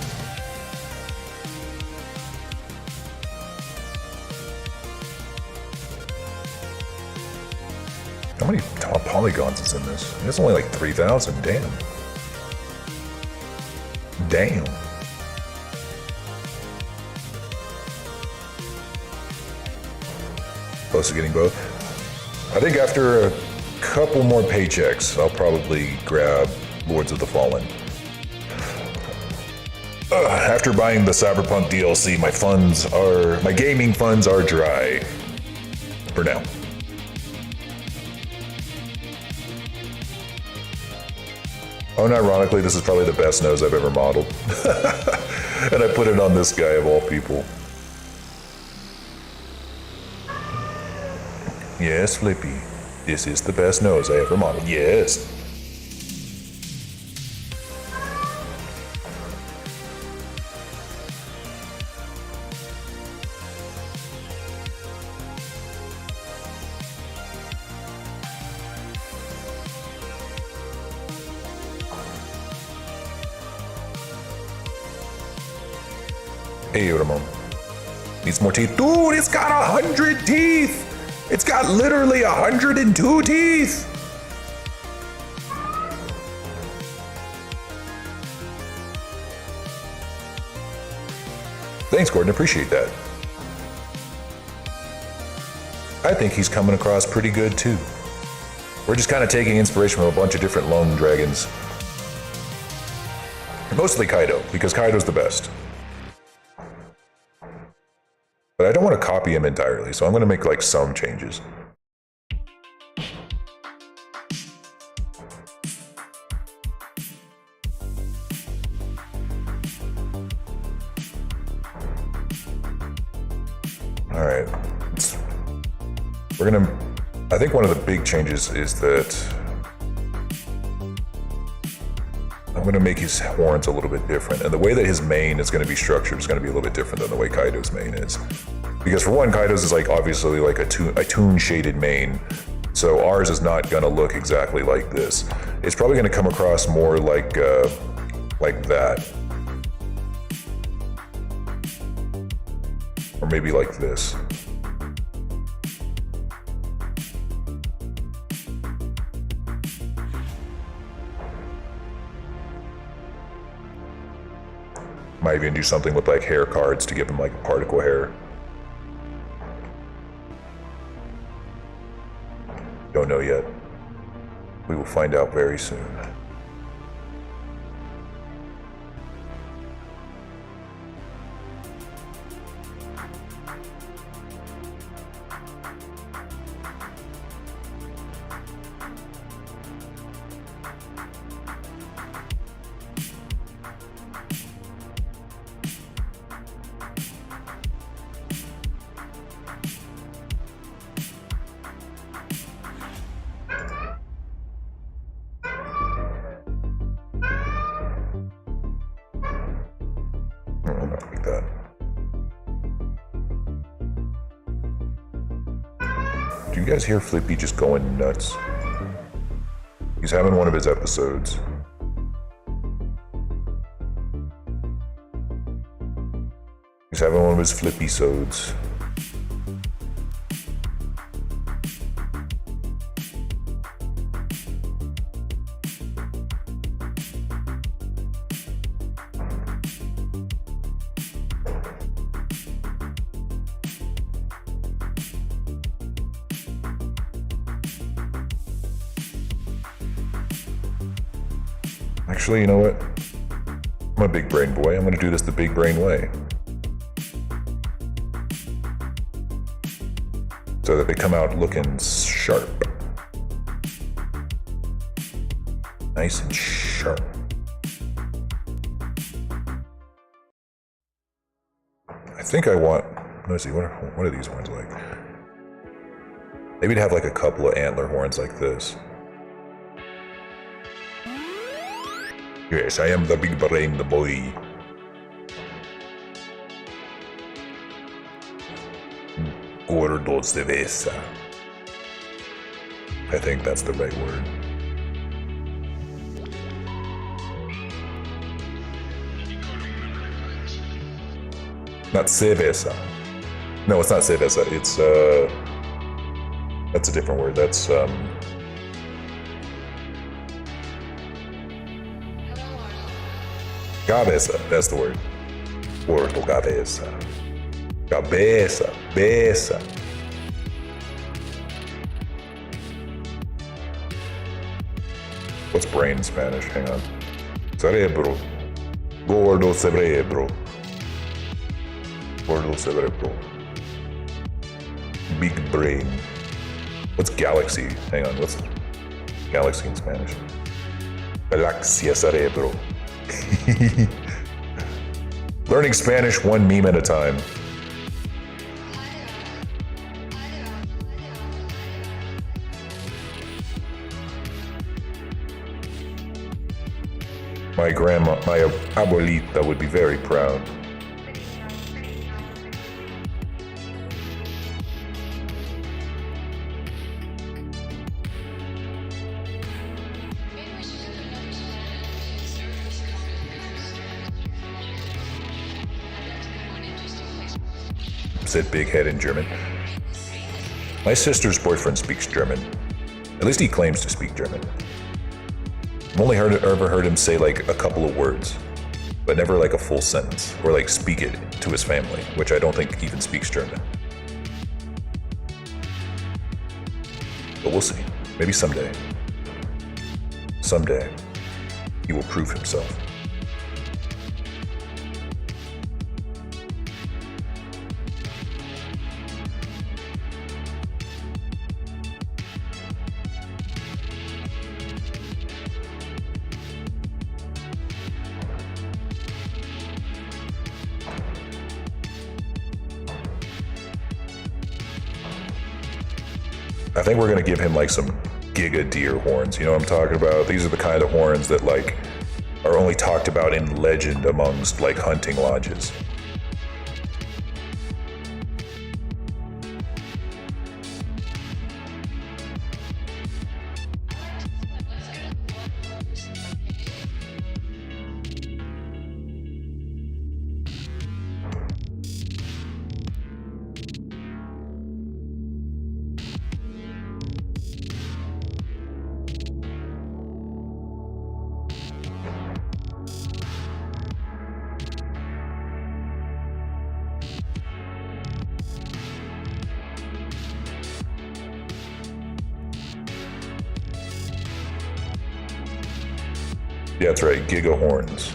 How many polygons is in this? It's only like 3,000. Damn. Damn. Close to getting both. I think after a couple more paychecks, I'll probably grab Lords of the Fallen. After buying the Cyberpunk DLC, my gaming funds are dry. For now. Unironically, this is probably the best nose I've ever modeled. And I put it on this guy of all people. Yes, Flippy. This is the best nose I ever modeled. Yes. Hey, Ramon. Needs more teeth. Dude, it's got 100 teeth! It's got literally 102 teeth! Thanks, Gordon. Appreciate that. I think he's coming across pretty good, too. We're just kind of taking inspiration from a bunch of different lone dragons. Mostly Kaido, because Kaido's the best. But I don't want to copy him entirely, so I'm going to make like some changes. All right. I think one of the big changes is that I'm going to make his horns a little bit different, and the way that his mane is going to be structured is going to be a little bit different than the way Kaido's mane is. Because for one, Kaido's is like obviously like a toon-shaded mane, so ours is not going to look exactly like this. It's probably going to come across more like that, or maybe like this. Might even do something with like hair cards to give him like particle hair. Don't know yet. We will find out very soon. Like that. Do you guys hear Flippy just going nuts? He's having one of his episodes. He's having one of his Flippy-sodes. Actually, you know what? I'm a big brain boy. I'm going to do this the big brain way. So that they come out looking sharp. Nice and sharp. I think I want, let me see, what are these horns like? Maybe to have like a couple of antler horns like this. Yes, I am the big brain, the boy. Gordos de Vesa. I think that's the right word. Not cerveza. No, it's not cerveza. It's that's a different word. That's cabeza. That's the word. Puerto cabeza. Cabeza. Besa. What's brain in Spanish? Hang on. Cerebro. Gordo cerebro. Gordo cerebro. Big brain. What's galaxy? Hang on. What's galaxy in Spanish? Galaxia cerebro. Learning Spanish one meme at a time. My grandma, my abuelita would be very proud. Said big head in German. My sister's boyfriend speaks German. At least he claims to speak German. I've only ever heard him say like a couple of words, but never like a full sentence, or like speak it to his family, which I don't think even speaks German. But we'll see. Maybe someday. Someday, he will prove himself. I think we're gonna give him like some giga deer horns. You know what I'm talking about? These are the kind of horns that like are only talked about in legend amongst like hunting lodges. Yeah, that's right, giga horns.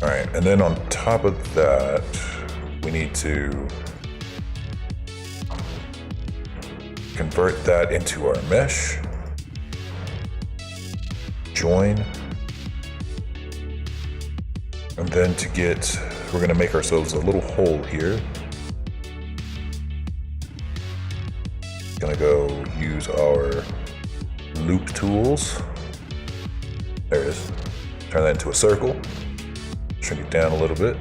All right, and then on top of that, we need to convert that into our mesh. Join, and then to get, we're going to make ourselves a little hole here. Going to go use our loop tools. There it is. Turn that into a circle. Shrink it down a little bit.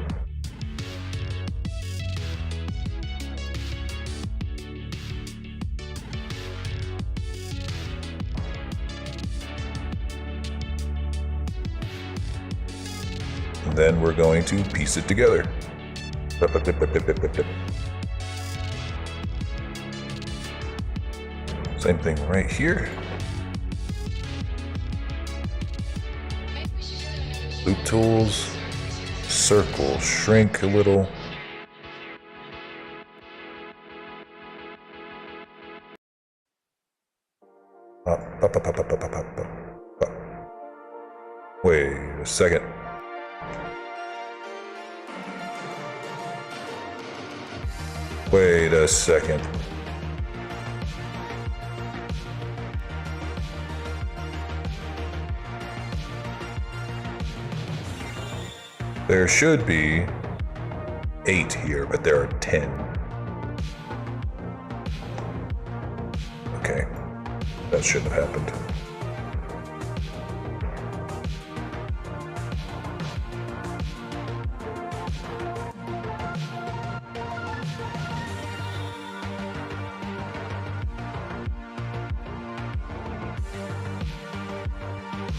Then we're going to piece it together. Same thing right here. Loop tools, circle, shrink a little. Wait a second. Wait a second. There should be 8 here, but there are 10. Okay, that shouldn't have happened.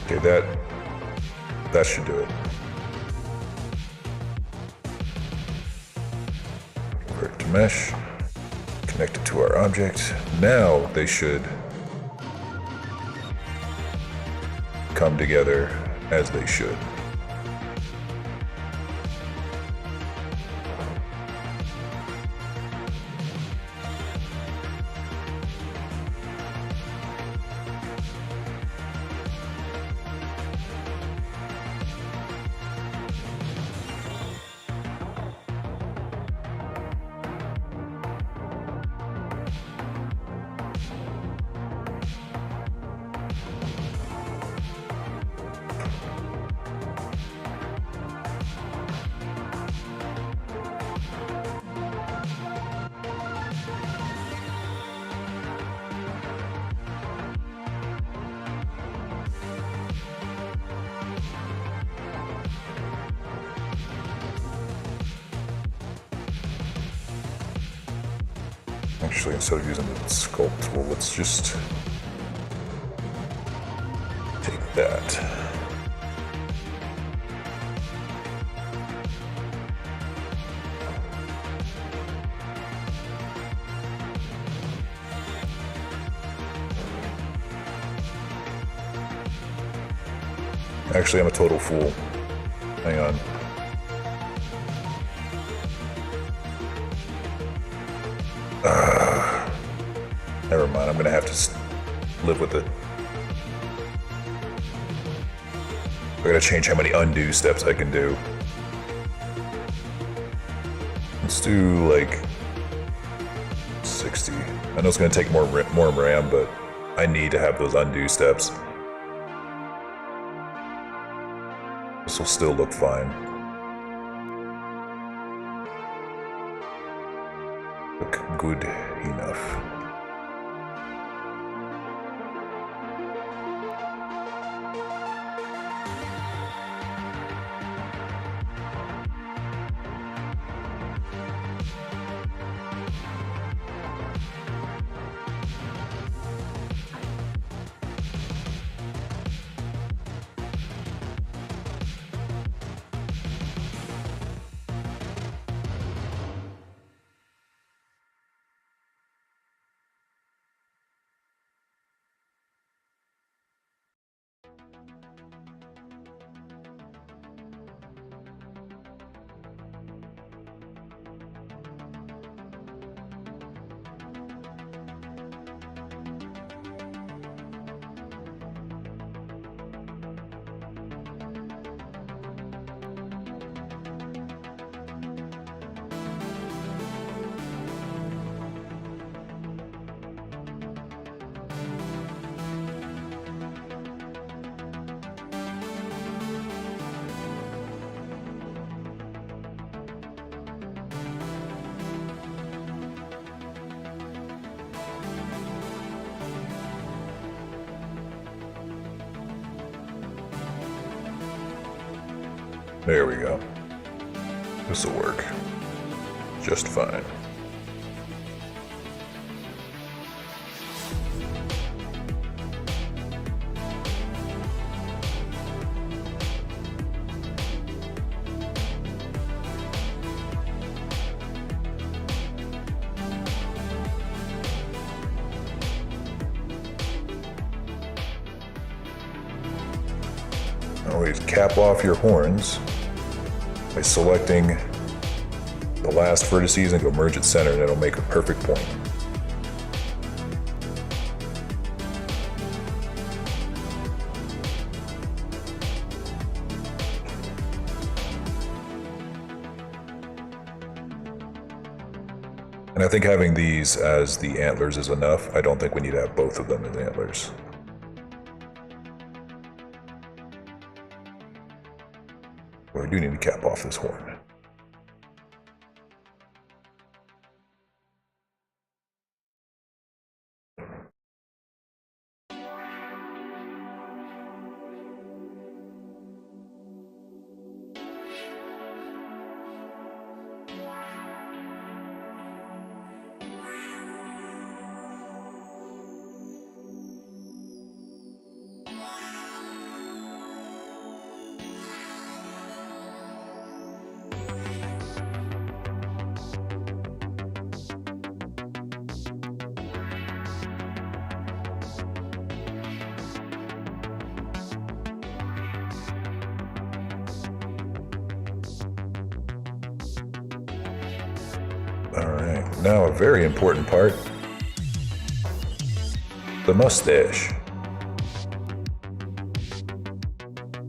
Okay, that should do it. Convert to mesh. Connect it to our object. Now they should come together as they should. Actually, instead of using the sculpt tool, let's just take that. Actually, I'm a total fool. Hang on. Never mind, I'm gonna have to live with it. I gotta change how many undo steps I can do. Let's do like 60. I know it's gonna take more RAM, but I need to have those undo steps. This will still look fine. Look good enough. There we go. This'll work just fine. Always cap off your horns by selecting the last vertices and go merge at center, and it'll make a perfect point. And I think having these as the antlers is enough. I don't think we need to have both of them as antlers. But I do need to cap off this horn. All right, now a very important part. The mustache.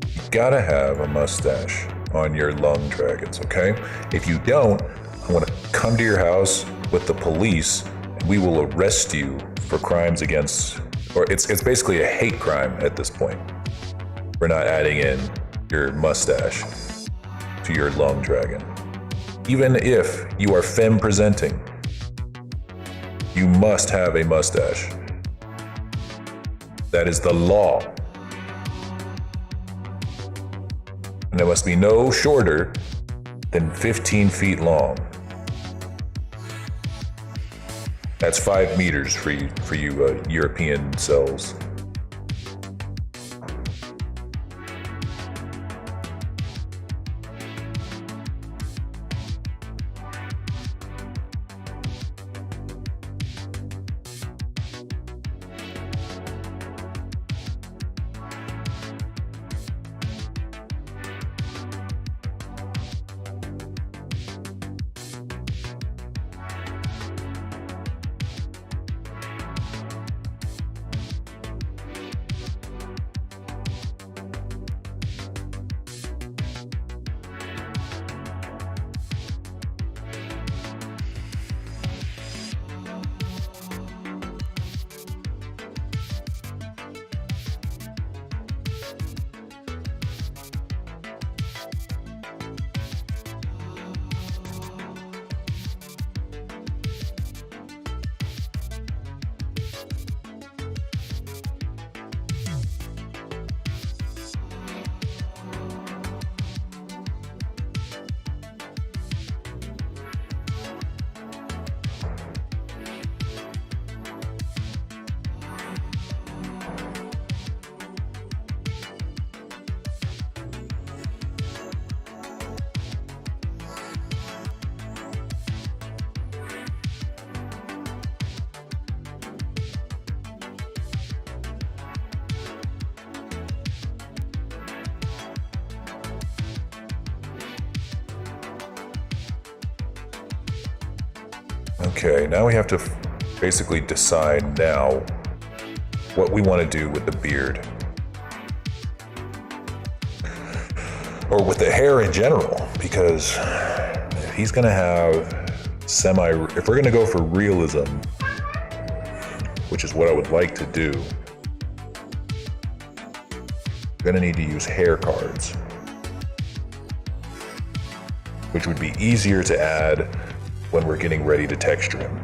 You gotta have a mustache on your lung dragons, okay? If you don't, I wanna come to your house with the police and we will arrest you for crimes against, or it's basically a hate crime at this point. We're not adding in your mustache to your lung dragon. Even if you are femme presenting, you must have a mustache. That is the law. And it must be no shorter than 15 feet long. That's 5 meters for you European cells. Okay, now we have to basically decide now what we want to do with the beard. Or with the hair in general, because if he's gonna have if we're gonna go for realism, which is what I would like to do, we're gonna need to use hair cards, which would be easier to add when we're getting ready to texture him.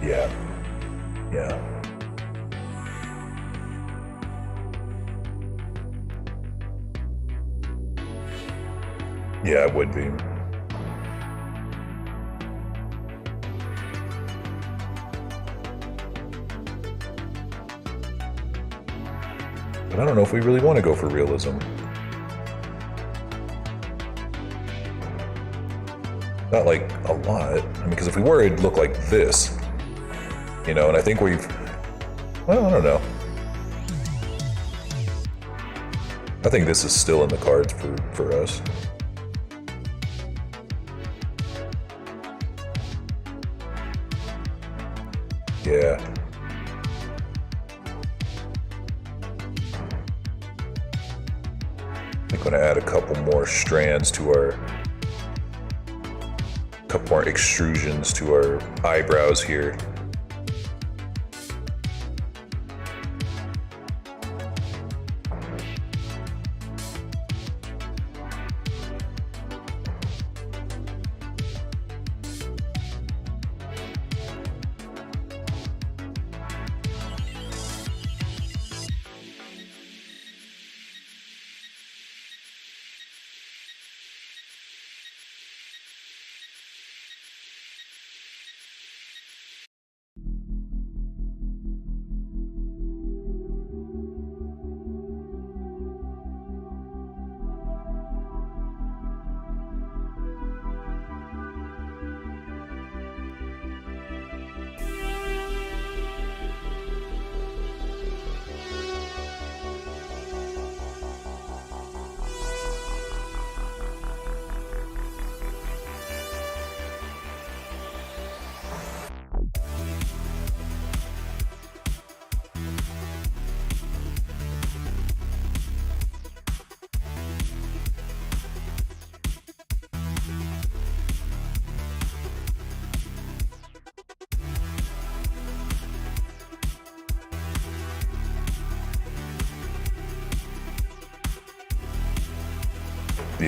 Yeah. Yeah, it would be. But I don't know if we really want to go for realism. Not like a lot. I mean, because if we were, it'd look like this. You know, and I think well, I don't know. I think this is still in the cards for us. Yeah. I'm gonna add a couple more strands to couple more extrusions to our eyebrows here.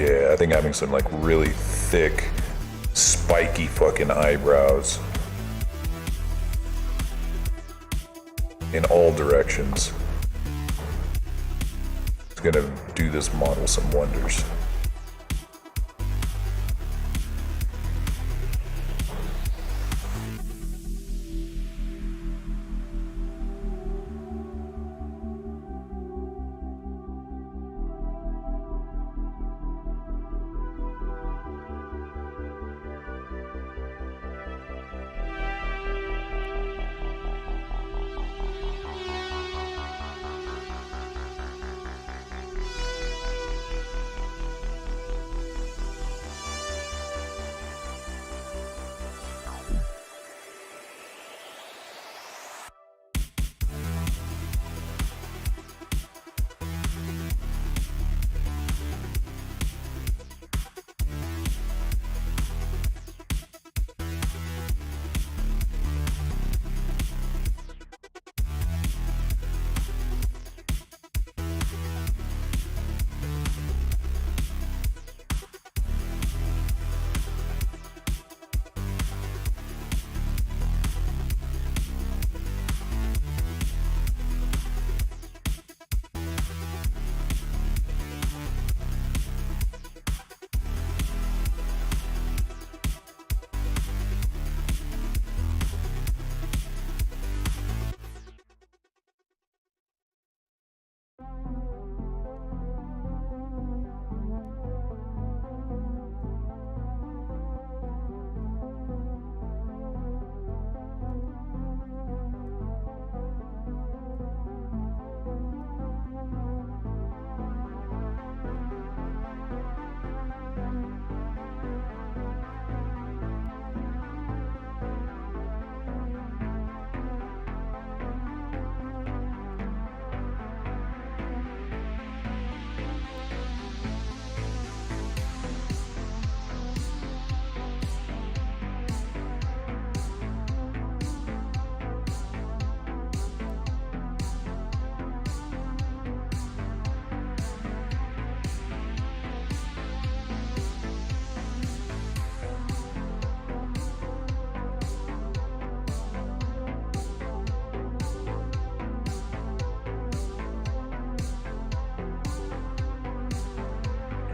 Yeah, I think having some like really thick, spiky fucking eyebrows in all directions is gonna do this model some wonders.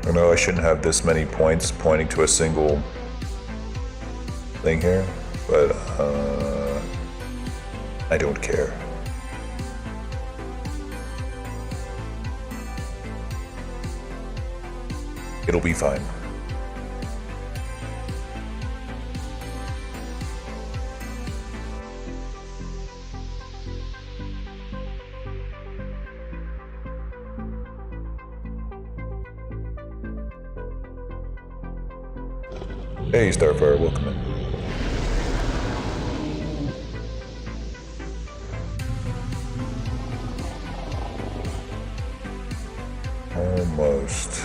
I know I shouldn't have this many points pointing to a single thing here, but I don't care. It'll be fine. Hey, Starfire, welcome in. Almost.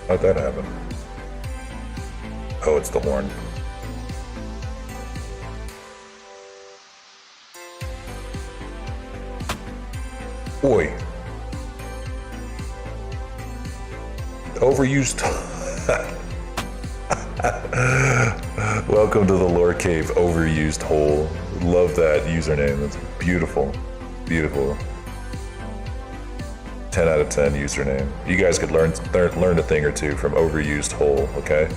How'd that happen? Oh, it's the horn. Boy. Overused. Welcome to the lore cave, overused hole. Love that username. That's beautiful. Beautiful. 10 out of 10 username. You guys could learn a thing or two from overused hole, okay?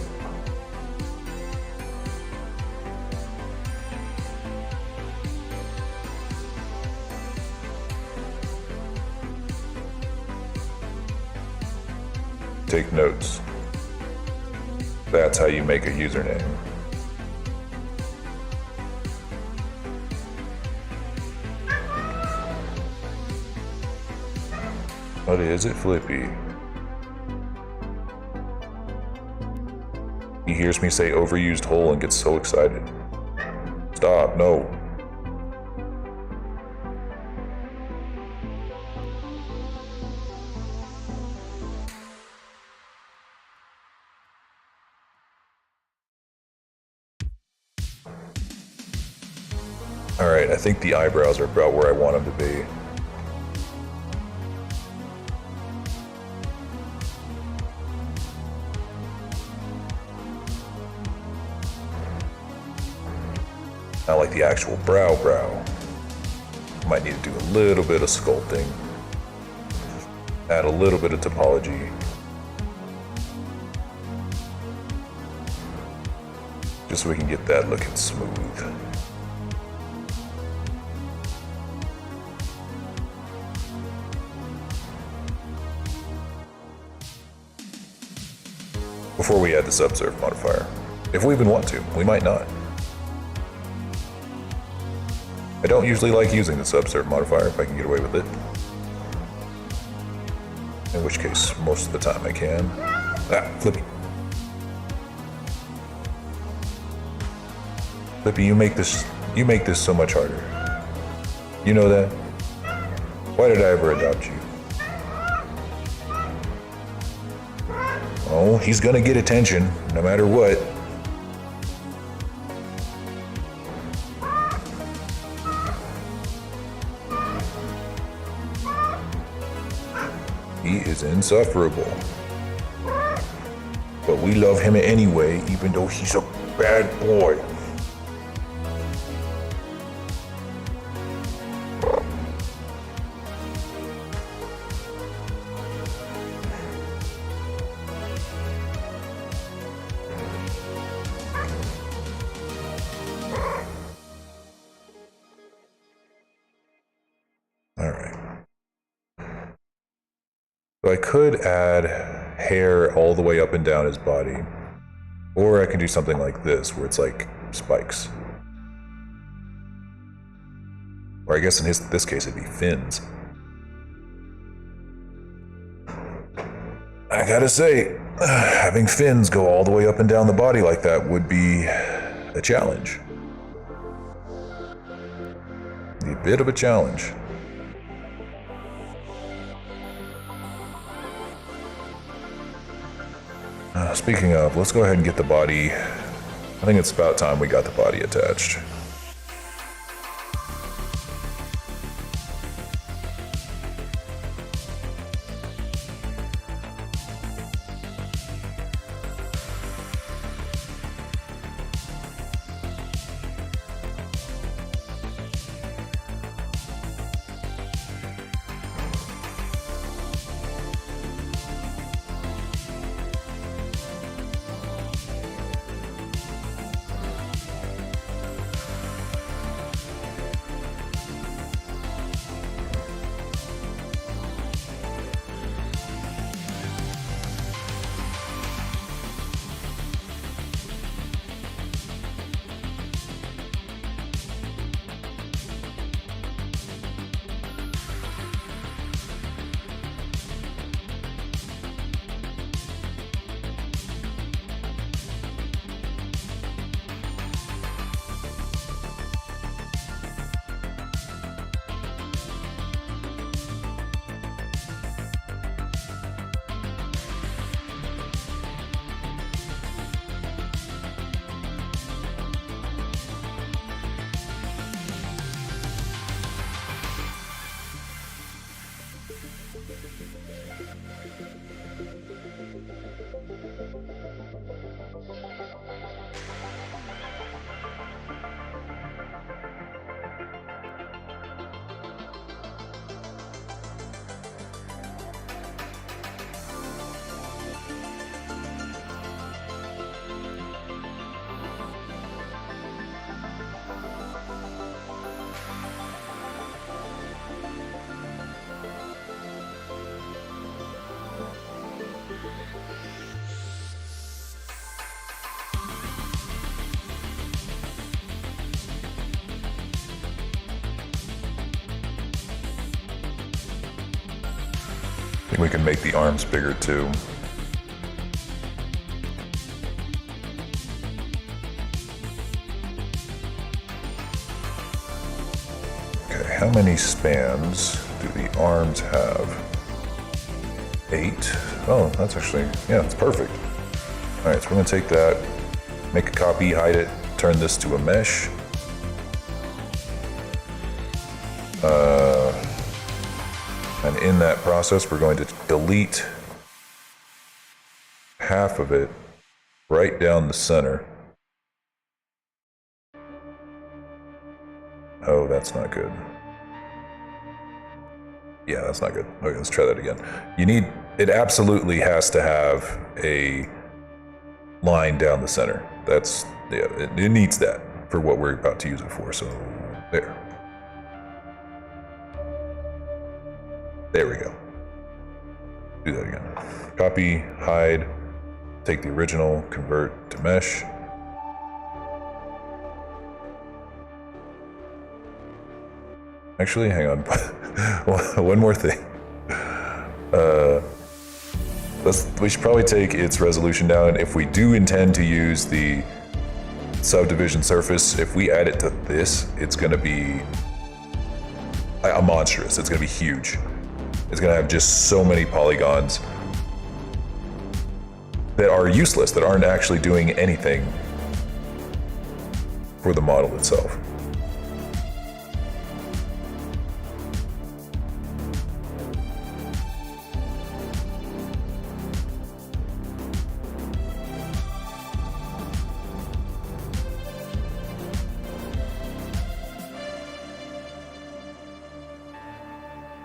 Take notes. That's how you make a username. What is it, Flippy? He hears me say overused hole and gets so excited. Stop, no. All right, I think the eyebrows are about where I want them to be. Not like the actual brow. Might need to do a little bit of sculpting. Add a little bit of topology. Just so we can get that looking smooth. Before we add the subsurf modifier. If we even want to, we might not. I don't usually like using the subsurf modifier if I can get away with it. In which case, most of the time I can. Flippy. Flippy, you make this so much harder. You know that? Why did I ever adopt you? Oh, he's gonna get attention, no matter what. He is insufferable. But we love him anyway, even though he's a bad boy. So I could add hair all the way up and down his body. Or I can do something like this, where it's like spikes. Or I guess in this case it'd be fins. I gotta say, having fins go all the way up and down the body like that would be a challenge. A bit of a challenge. Speaking of, let's go ahead and get the body. I think it's about time we got the body attached. I think we can make the arms bigger too. Okay, how many spans do the arms have? 8. Oh, that's actually, yeah, it's perfect. All right, so we're gonna take that, make a copy, hide it, turn this to a mesh. And in that process, we're going to delete half of it right down the center. Oh, that's not good. Yeah, that's not good. Okay, let's try that again. It absolutely has to have a line down the center. It needs that for what we're about to use it for, so there. There we go. Do that again. Copy, hide, take the original, convert to mesh. Actually, hang on. One more thing. We should probably take its resolution down. If we do intend to use the subdivision surface, if we add it to this, it's going to be a monstrous. It's going to be huge. It's going to have just so many polygons that are useless, that aren't actually doing anything for the model itself.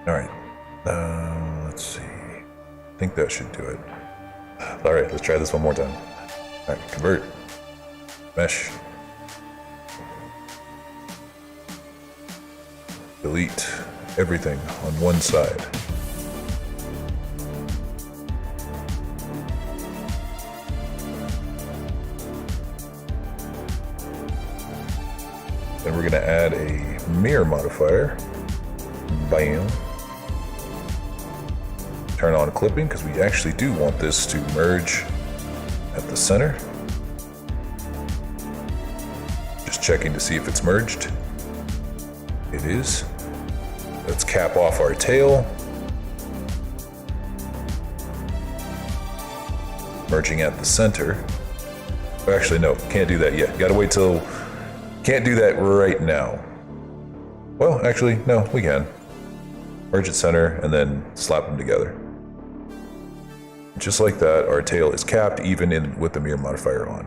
All right, let's see. I think that should do it. All right, let's try this one more time. All right, convert, mesh, delete everything on one side. Then we're gonna add a mirror modifier. Bam. Turn on clipping because we actually do want this to merge at the center. Just checking to see if it's merged. It is. Let's cap off our tail. Merging at the center. Actually, no, can't do that yet. Gotta wait till. Can't do that right now. Well, actually, no, we can. Merge at center and then slap them together. Just like that, our tail is capped even with the mirror modifier on.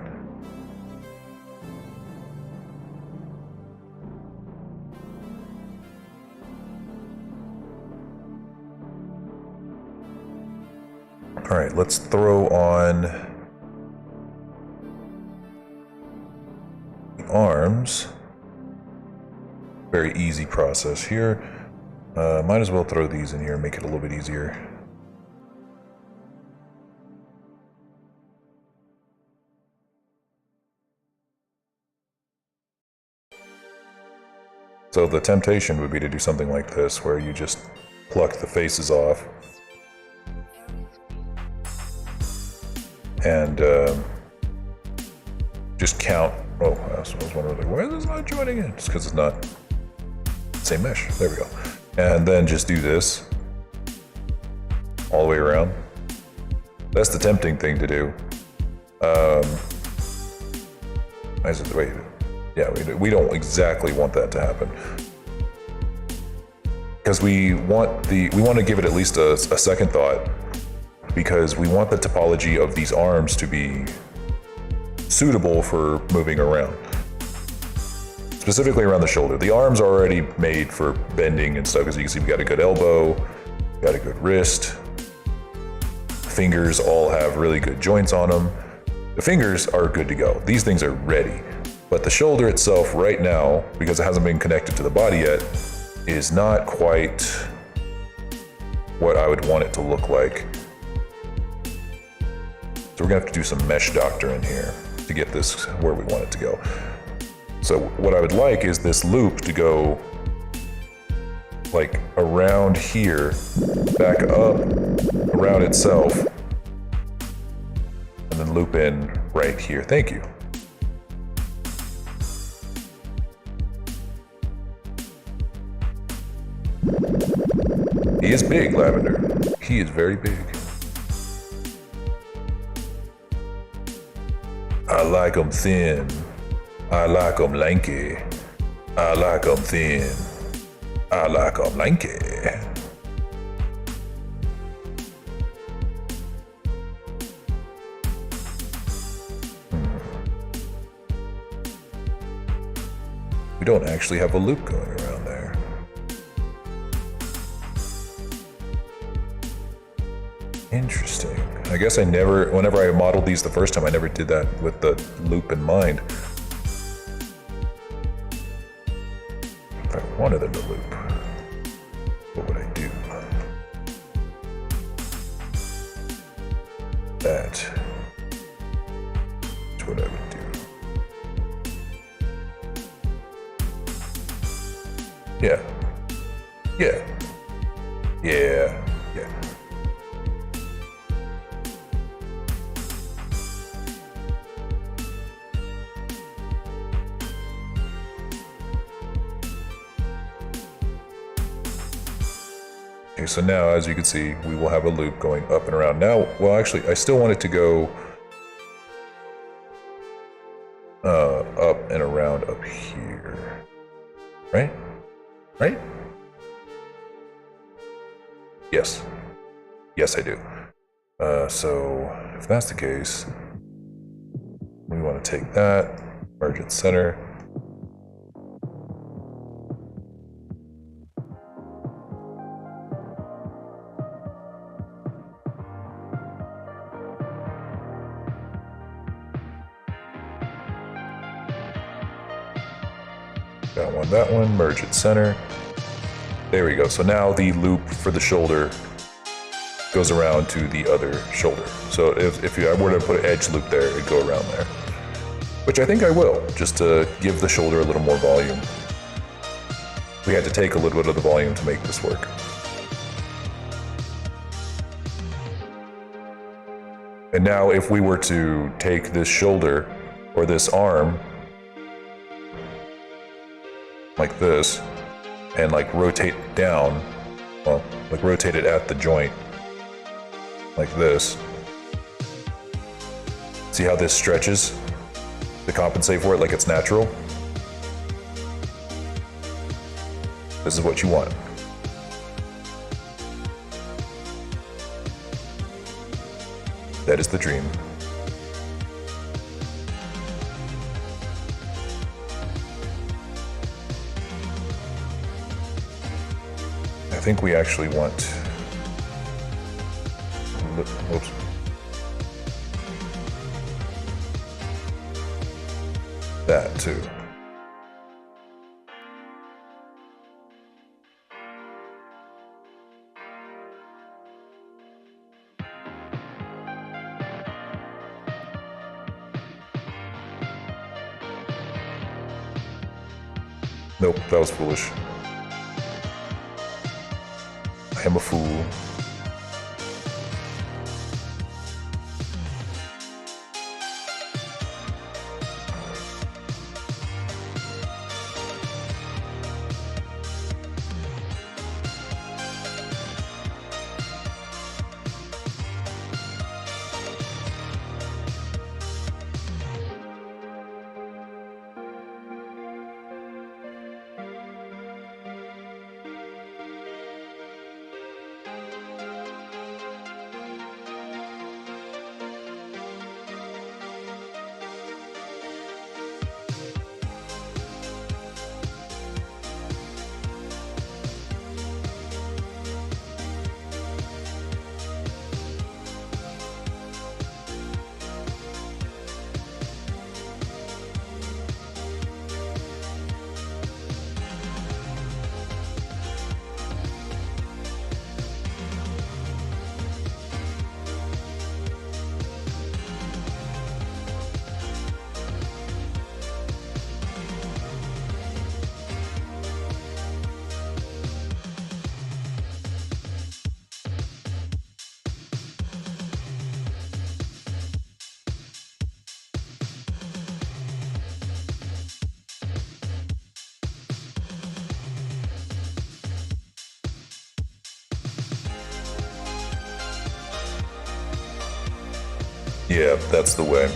All right, let's throw on the arms. Very easy process here. Might as well throw these in here and make it a little bit easier. So the temptation would be to do something like this, where you just pluck the faces off and just count. Oh, I was wondering, like, why is this not joining in? Just because it's not the same mesh. There we go. And then just do this all the way around. That's the tempting thing to do. Wait. Yeah, we don't exactly want that to happen, because we want to give it at least a second thought, because we want the topology of these arms to be suitable for moving around, specifically around the shoulder. The arms are already made for bending and stuff, because you can see we got a good elbow, got a good wrist. Fingers all have really good joints on them. The fingers are good to go. These things are ready. But the shoulder itself right now, because it hasn't been connected to the body yet, is not quite what I would want it to look like. So we're gonna have to do some mesh doctor in here to get this where we want it to go. So what I would like is this loop to go like around here, back up, around itself, and then loop in right here. Thank you. He is big, Lavender. He is very big. I like him thin. I like him lanky. I like him thin. I like him lanky. don't actually have a loop going around there. Interesting. I guess whenever I modeled these the first time, I never did that with the loop in mind. If I wanted them to loop, what would I do? That's what I would do. Yeah. Yeah. Yeah. Yeah. Okay, so now, as you can see, we will have a loop going up and around. Now, well, actually, I still want it to go up and around up here. Right? Right? Yes. Yes, I do. So, if that's the case, we want to take that, merge it center. That one, merge it center. There we go. So now the loop for the shoulder goes around to the other shoulder. So if I were to put an edge loop there, it'd go around there. Which I think I will, just to give the shoulder a little more volume. We had to take a little bit of the volume to make this work. And now if we were to take this shoulder or this arm like this, and like rotate it down, well, like rotate it at the joint, like this. See how this stretches to compensate for it like it's natural? This is what you want. That is the dream. I think we actually want, oops. That too. Nope, that was foolish. I am a fool. Yeah, that's the way.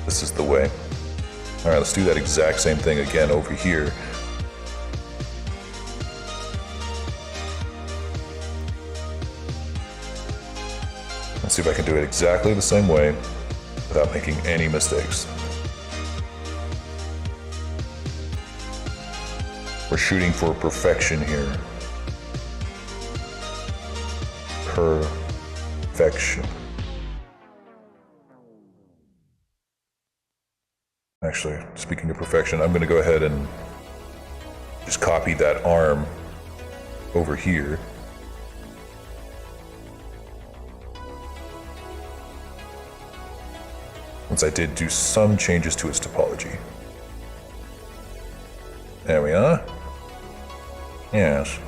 This is the way. All right, let's do that exact same thing again over here. Let's see if I can do it exactly the same way without making any mistakes. We're shooting for perfection here. Perfection. Actually, speaking of perfection, I'm going to go ahead and just copy that arm over here. Once I did do some changes to its topology. There we are. Yes.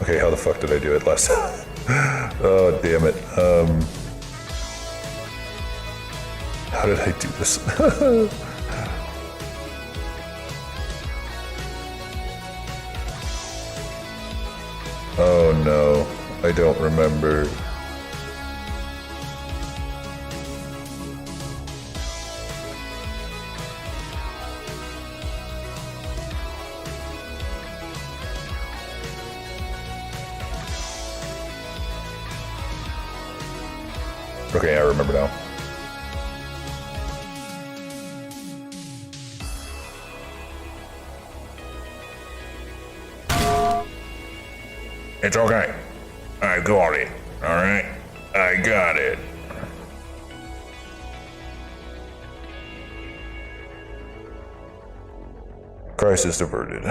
Okay, how the fuck did I do it last time? Oh, damn it. How did I do this? Oh no, I don't remember. Okay, I remember now. It's okay. I got it. Alright? I got it. Crisis averted.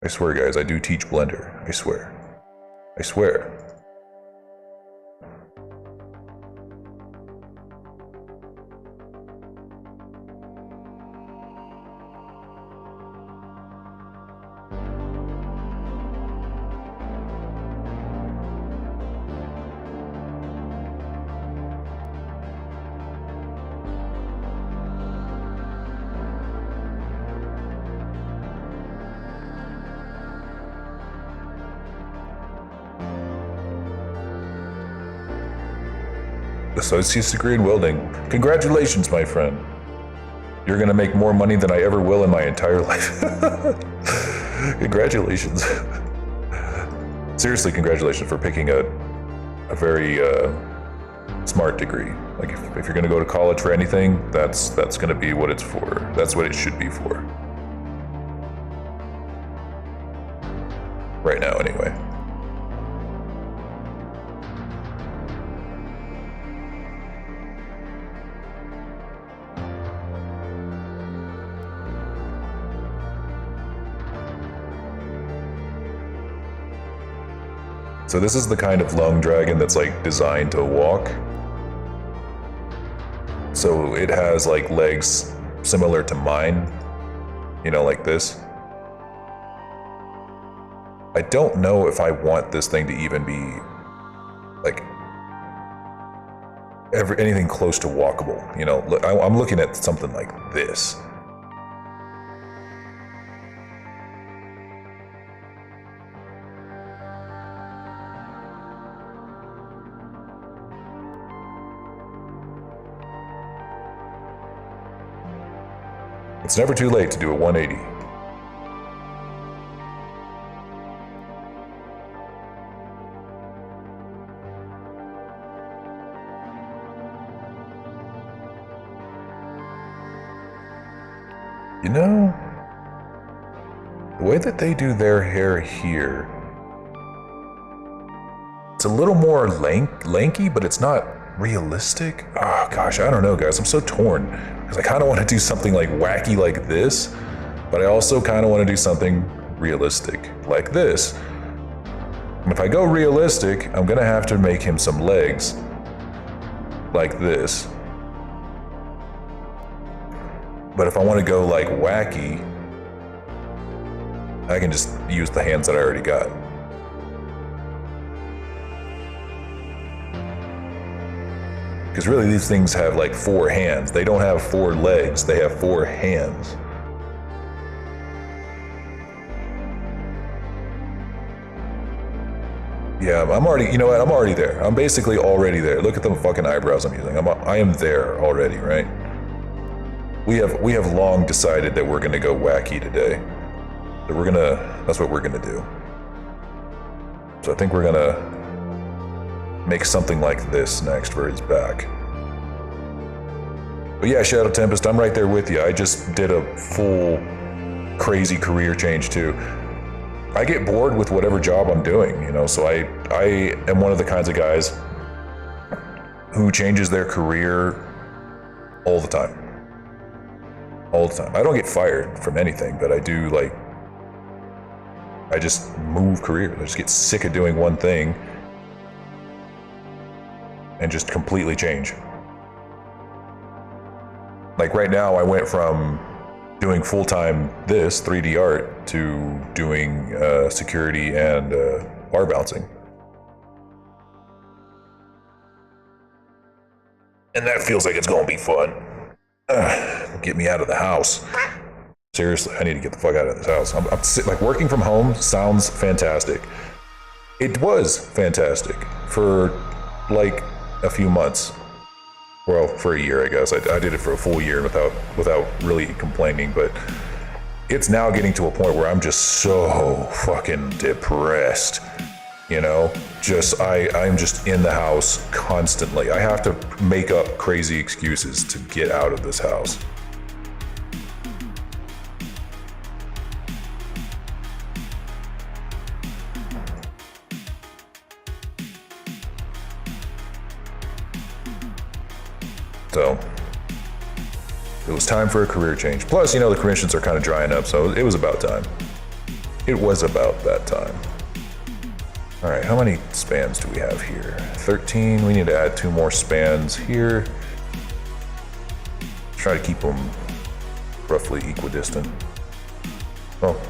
I swear, guys, I do teach Blender. I swear. I swear. Associate's degree in welding. Congratulations, my friend. You're gonna make more money than I ever will in my entire life. Congratulations. Seriously, congratulations for picking a very smart degree. Like if you're gonna go to college for anything, that's gonna be what it's for. That's what it should be for. Right now, anyway. So this is the kind of lung dragon that's like designed to walk. So it has like legs similar to mine, you know, like this. I don't know if I want this thing to even be like anything close to walkable, you know. I'm looking at something like this. It's never too late to do a 180. You know, the way that they do their hair here, it's a little more lanky, but it's not realistic. Oh gosh, I don't know, guys. I'm so torn because I kind of want to do something like wacky like this, but I also kind of want to do something realistic like this. And if I go realistic, I'm gonna have to make him some legs. like this. But if I want to go like wacky, I can just use the hands that I already got. Because really these things have like 4 hands. They don't have 4 legs, they have 4 hands. Yeah, I'm already, you know what, I'm already there. I'm basically already there. Look at the fucking eyebrows I'm using. I am there already, right? We have long decided that we're gonna go wacky today. That's what we're gonna do. So I think we're gonna make something like this next for his back. But yeah, Shadow Tempest, I'm right there with you. I just did a full crazy career change too. I get bored with whatever job I'm doing, you know, so I am one of the kinds of guys who changes their career all the time. All the time. I don't get fired from anything, but I do, like, I just move careers. I just get sick of doing one thing and just completely change. Like right now, I went from doing full-time this 3D art to doing security and bar bouncing. And that feels like it's gonna be fun. Get me out of the house. Seriously, I need to get the fuck out of this house. I'm like, working from home sounds fantastic. It was fantastic for like a few months. Well, for a year, I guess. I did it for a full year without really complaining, but it's now getting to a point where I'm just so fucking depressed. You know, I'm just in the house constantly. I have to make up crazy excuses to get out of this house. So it was time for a career change. Plus, you know, the commissions are kind of drying up, so it was about time. It was about that time. All right, how many spans do we have here? 13, we need to add 2 more spans here. Try to keep them roughly equidistant. Oh.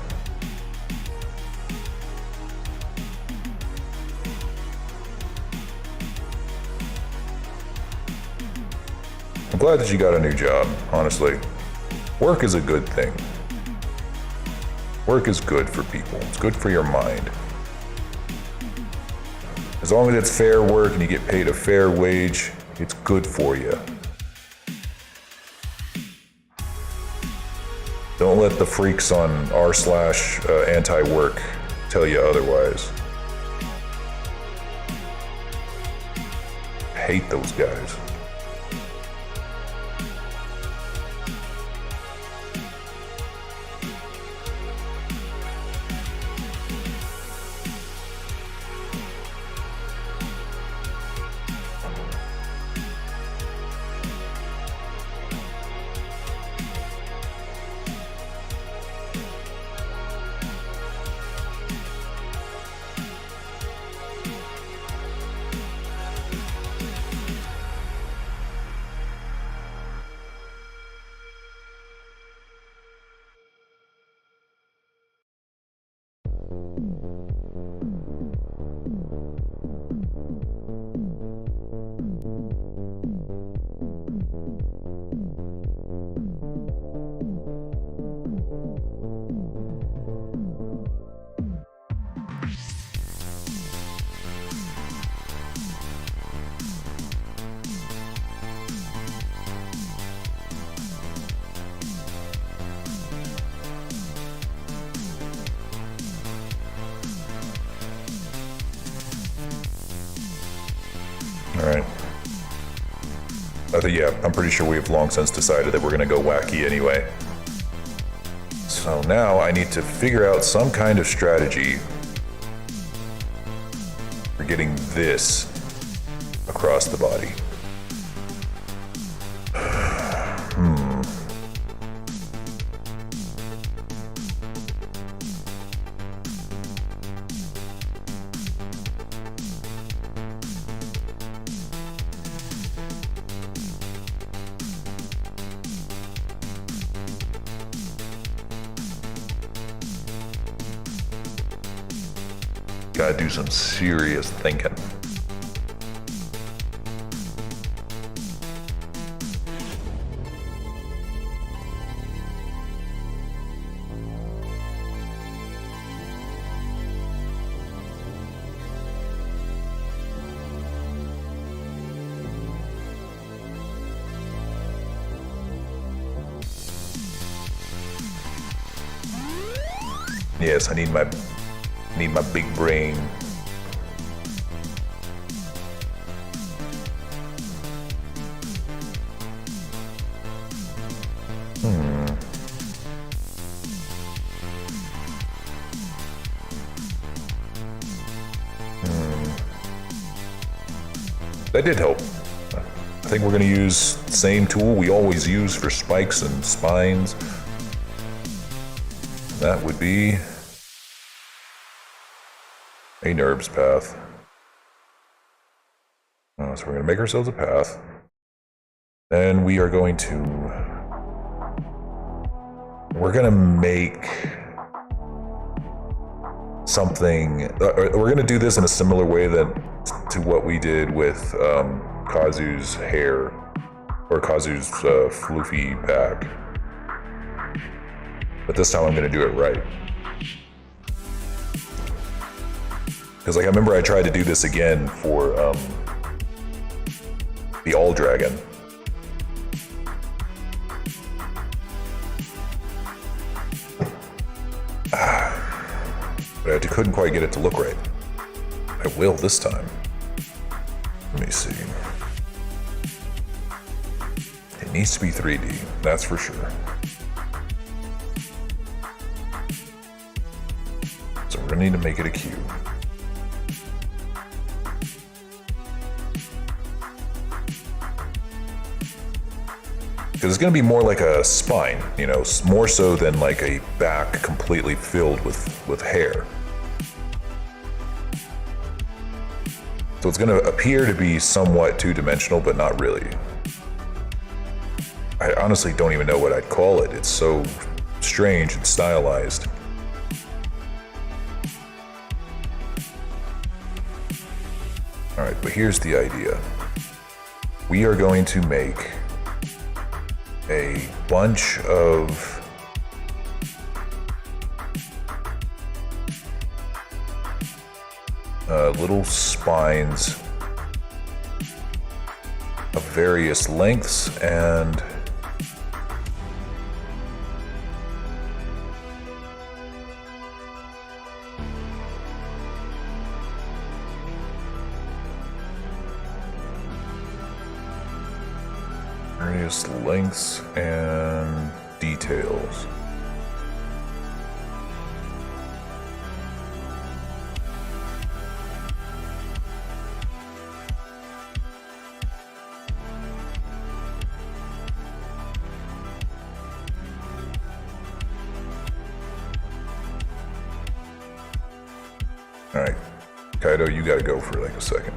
I'm glad that you got a new job, honestly. Work is a good thing. Work is good for people. It's good for your mind. As long as it's fair work and you get paid a fair wage, it's good for you. Don't let the freaks on r/anti-work tell you otherwise. I hate those guys. Alright. Yeah, I'm pretty sure we've long since decided that we're gonna go wacky anyway. So now I need to figure out some kind of strategy for getting this across the body. gotta do some serious thinking. Yes, I need my big brain. That did help. I think we're gonna use the same tool we always use for spikes and spines. That would be a NURBS path. So we're going to make ourselves a path. Then we are going to... We're going to make something... we're going to do this in a similar way to what we did with Kazu's hair, or Kazu's floofy pack. But this time I'm going to do it right. Because like I remember I tried to do this again for the All Dragon. But I couldn't quite get it to look right. I will this time. Let me see. It needs to be 3D, that's for sure. So we're gonna need to make it a cube. Because it's going to be more like a spine, you know, more so than like a back completely filled with hair. So it's going to appear to be somewhat two-dimensional, but not really. I honestly don't even know what I'd call it. It's so strange and stylized. All right, but here's the idea. We are going to make a bunch of little spines of various lengths and various lengths and details. All right, Kaido, you gotta go for like a second.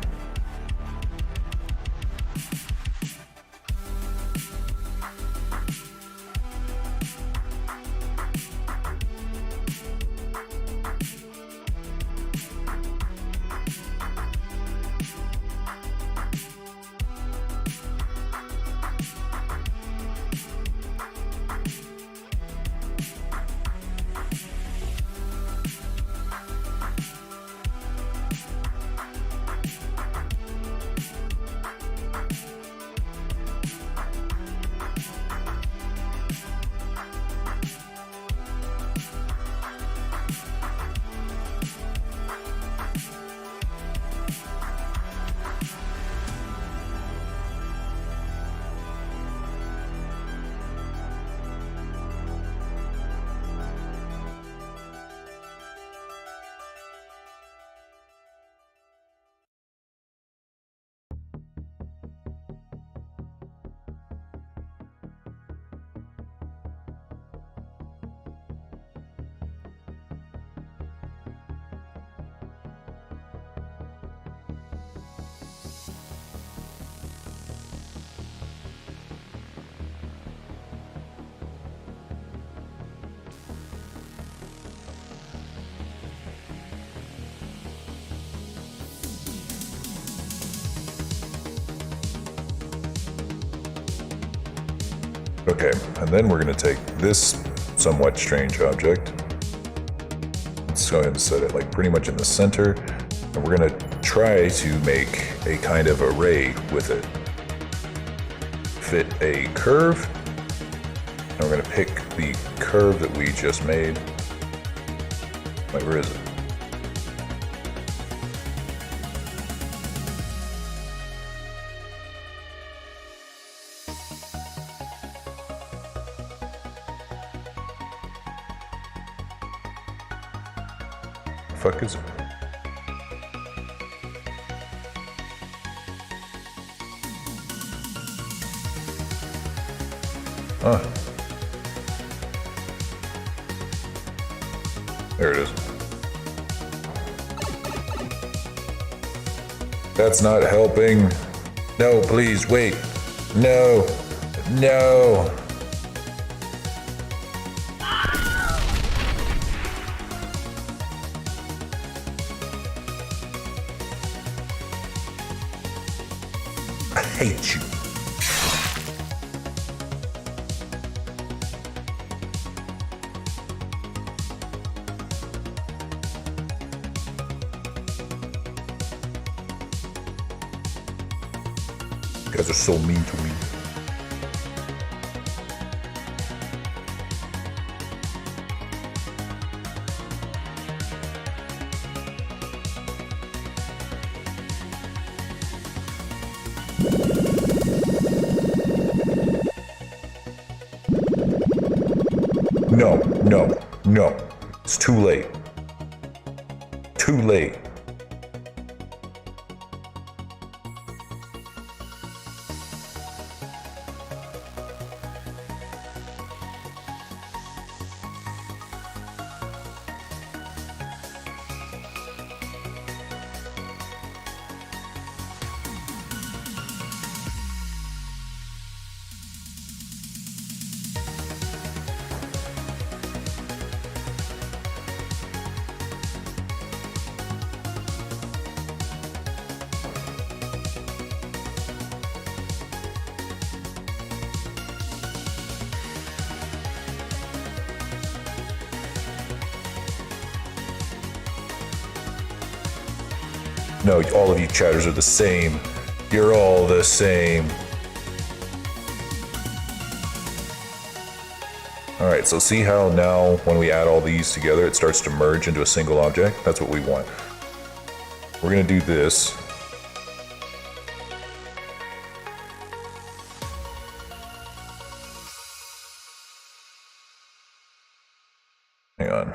Okay, and then we're going to take this somewhat strange object. Let's go ahead and set it like pretty much in the center. And we're going to try to make a kind of array with it. Fit a curve. And we're going to pick the curve that we just made. Wait, where is it? Fuck is it? Huh. There it is. That's not helping. No, please, wait. No. No. I hate you. You guys are so mean to me. No, no, no. It's too late. Too late. No, all of you chatters are the same. You're all the same. All right, so see how now when we add all these together, it starts to merge into a single object? That's what we want. We're gonna do this. Hang on.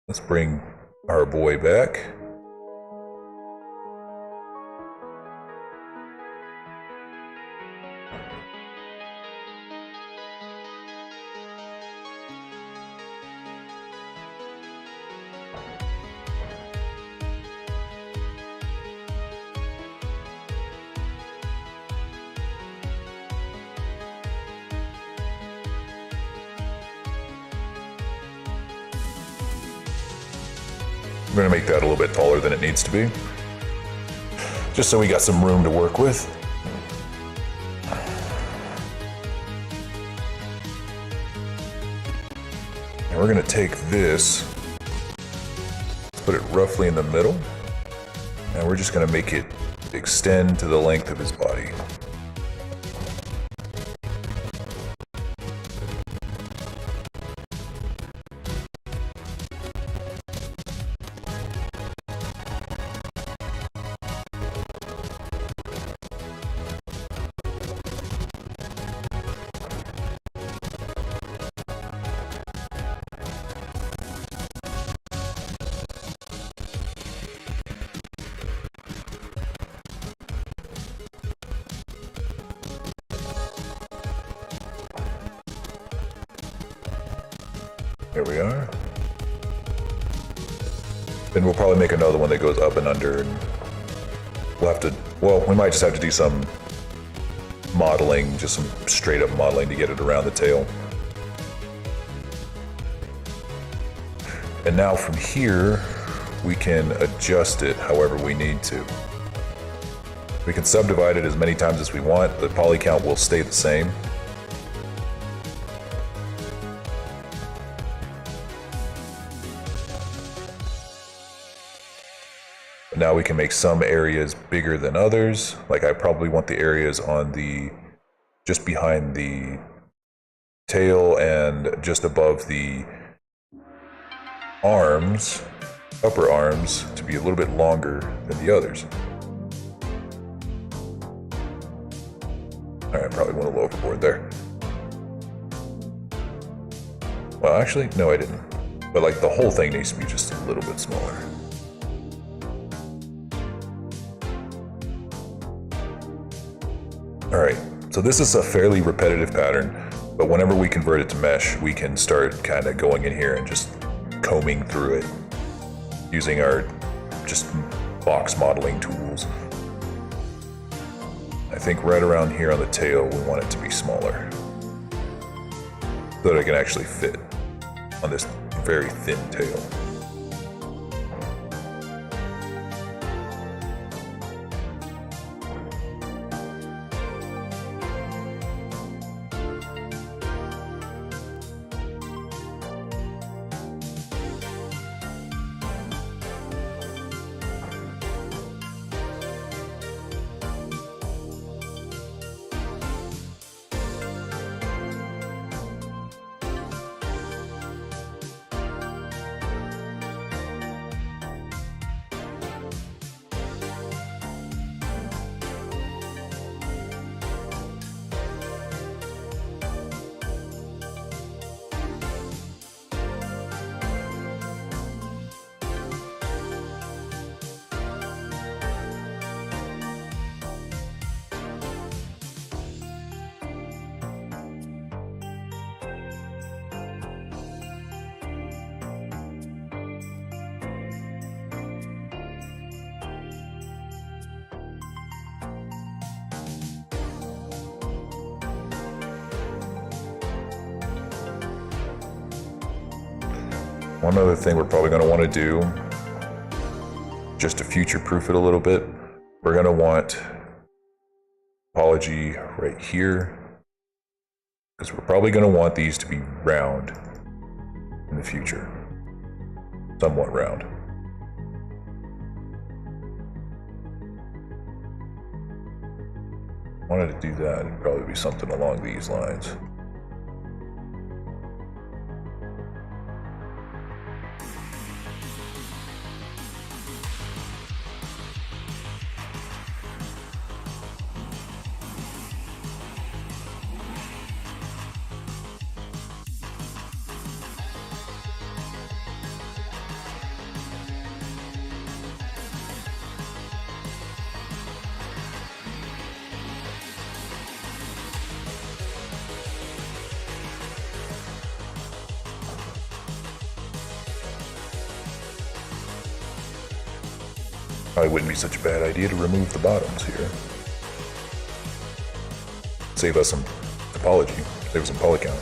Let's bring our boy back. We're gonna make that a little bit taller than it needs to be, just so we got some room to work with. And we're gonna take this, put it roughly in the middle, and we're just gonna make it extend to the length of his body. There we are. Then we'll probably make another one that goes up and under, and we'll have to, well, we might just have to do some modeling, just some straight up modeling to get it around the tail. And now from here, we can adjust it however we need to. We can subdivide it as many times as we want. The poly count will stay the same. Now we can make some areas bigger than others. Like I probably want the areas on the, just behind the tail and just above the arms, upper arms, to be a little bit longer than the others. All right, probably went a little overboard there. Well, actually, no, I didn't. But like the whole thing needs to be just a little bit smaller. All right, so this is a fairly repetitive pattern, but whenever we convert it to mesh, we can start kind of going in here and just combing through it using our just box modeling tools. I think right around here on the tail, we want it to be smaller so that it can actually fit on this very thin tail. One other thing we're probably going to want to do, just to future-proof it a little bit, we're going to want topology right here, because we're probably going to want these to be round in the future, somewhat round. Wanted to do that, it'd probably be something along these lines. Probably wouldn't be such a bad idea to remove the bottoms here. Save us some topology, save us some poly count.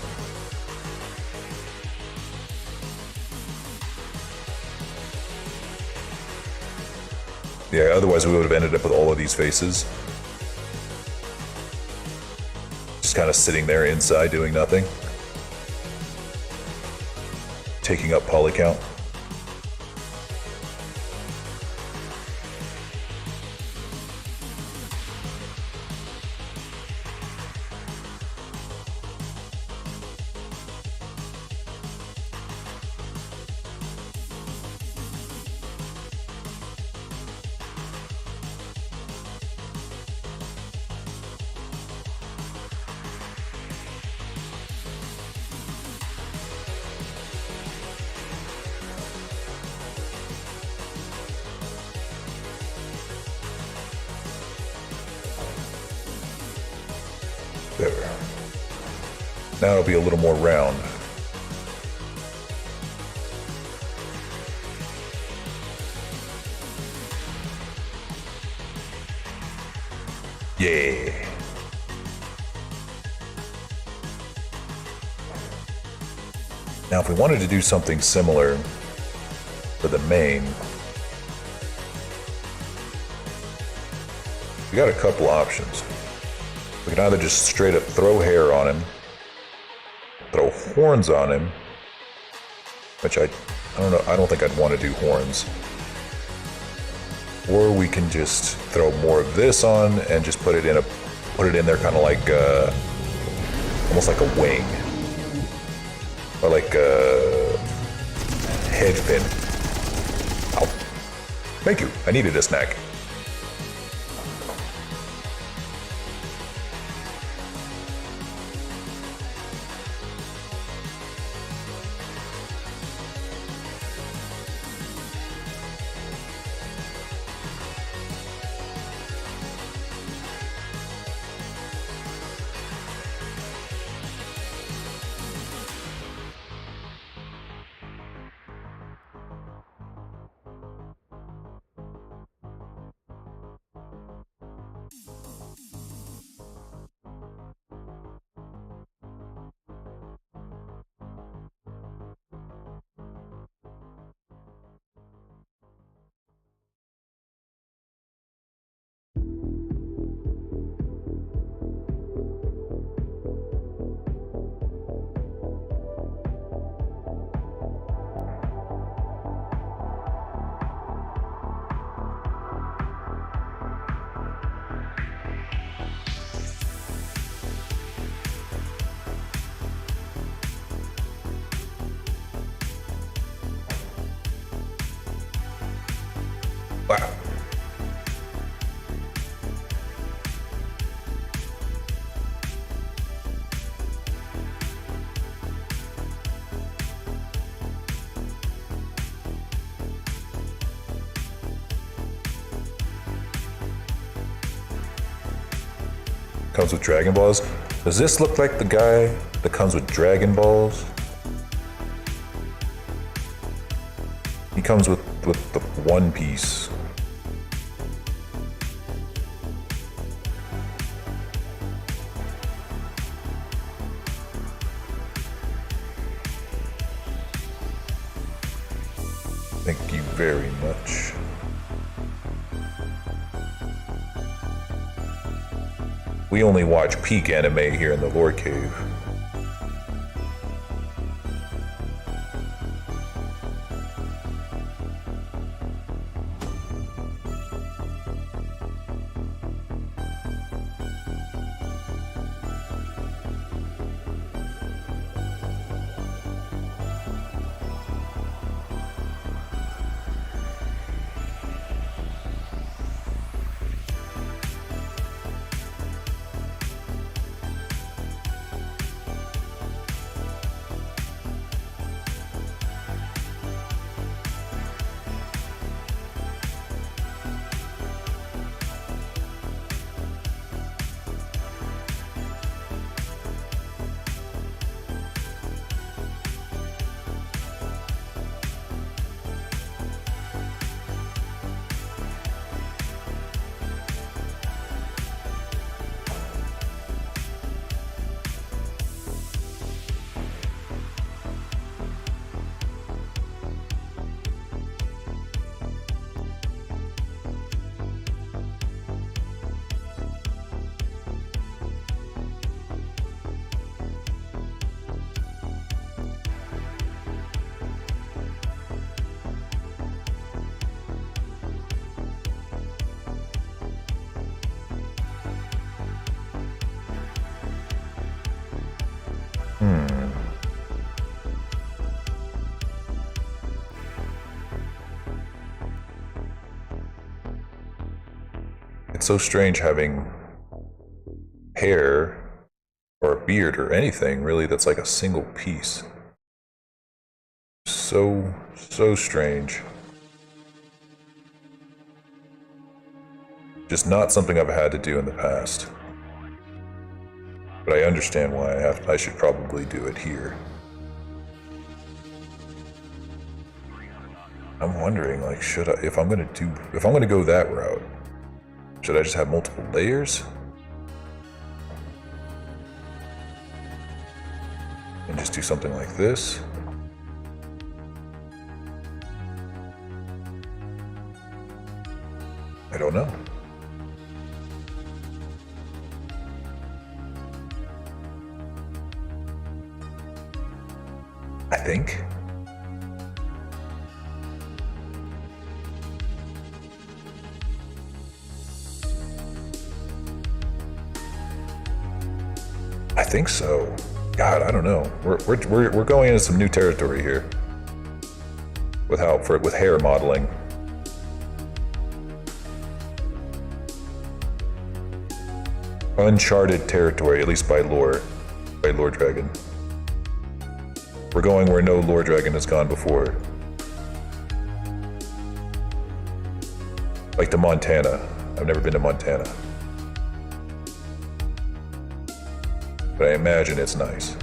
Yeah, otherwise we would have ended up with all of these faces. Just kind of sitting there inside doing nothing. Taking up poly count. There. Now it'll be a little more round. Yeah. Now if we wanted to do something similar for the main, we got a couple options. We can either just straight up throw hair on him, throw horns on him, which I don't know, I don't think I'd want to do horns. Or we can just throw more of this on and just put it in there kind of like almost like a wing. Or like a head fin. Ow. Thank you. I needed a snack. Wow. Comes with Dragon Balls. Does this look like the guy that comes with Dragon Balls? He comes with the One Piece. Thank you very much. We only watch peak anime here in the Lore Cave. It's so strange having hair or a beard or anything really that's like a single piece. So strange. Just not something I've had to do in the past. But I understand why I should probably do it here. I'm wondering, like, if I'm gonna go that route, should I just have multiple layers? And just do something like this? I don't know. I think. think so. God, I don't know. We're going into some new territory here with hair modeling. Uncharted territory, at least by lore dragon. We're going where no lore dragon has gone before. Like to Montana. I've never been to Montana. But I imagine it's nice.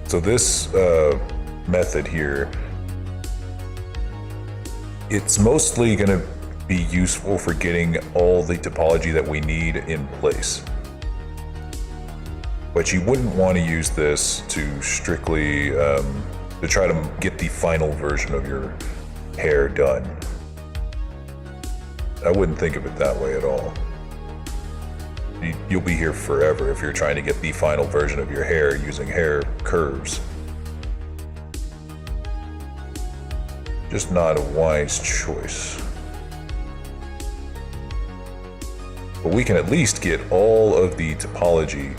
So this method here, it's mostly going to be useful for getting all the topology that we need in place. But you wouldn't want to use this to strictly, to try to get the final version of your hair done. I wouldn't think of it that way at all. You'll be here forever if you're trying to get the final version of your hair using hair curves. Just not a wise choice. But we can at least get all of the topology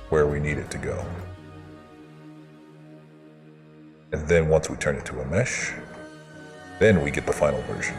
where we need it to go. And then once we turn it to a mesh, then we get the final version.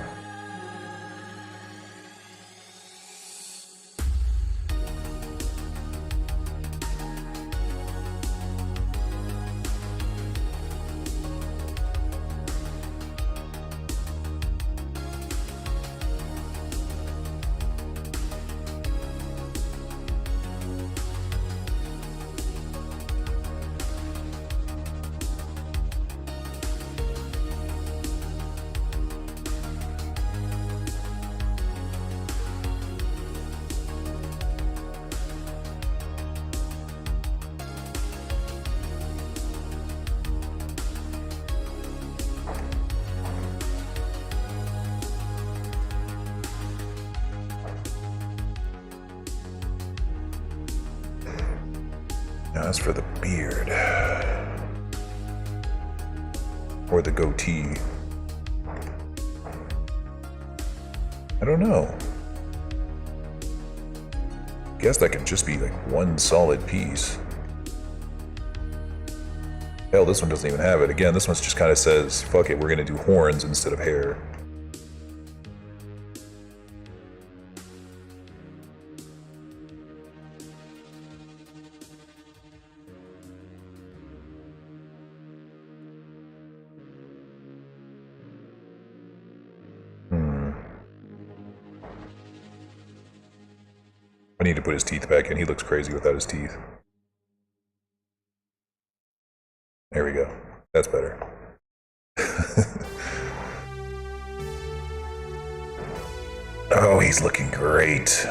Now as for the beard, or the goatee, I don't know. Guess that could just be like one solid piece. Hell, this one doesn't even have it. Again, this one just kind of says, fuck it, we're gonna do horns instead of hair. I need to put his teeth back in. He looks crazy without his teeth. There we go. That's better. Oh, he's looking great.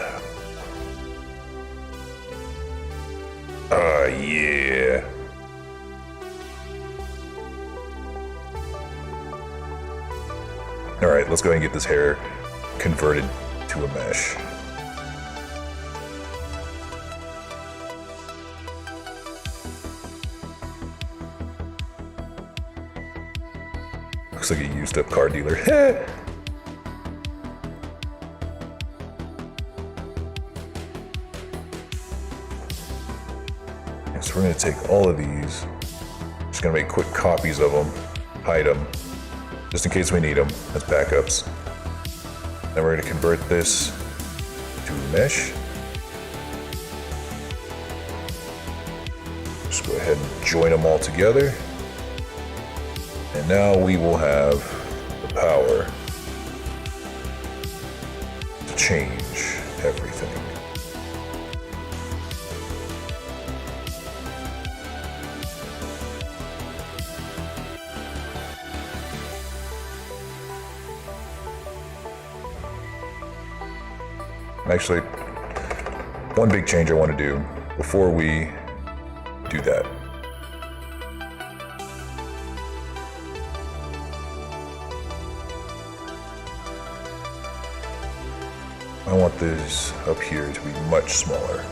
Yeah. All right, let's go ahead and get this hair converted to a mesh. Looks like a used up car dealer. So we're going to take all of these, just going to make quick copies of them, hide them, just in case we need them as backups. Then we're going to convert this to mesh. Just go ahead and join them all together. And now we will have the power to change everything. Actually, one big change I want to do before we do that. I want this up here to be much smaller.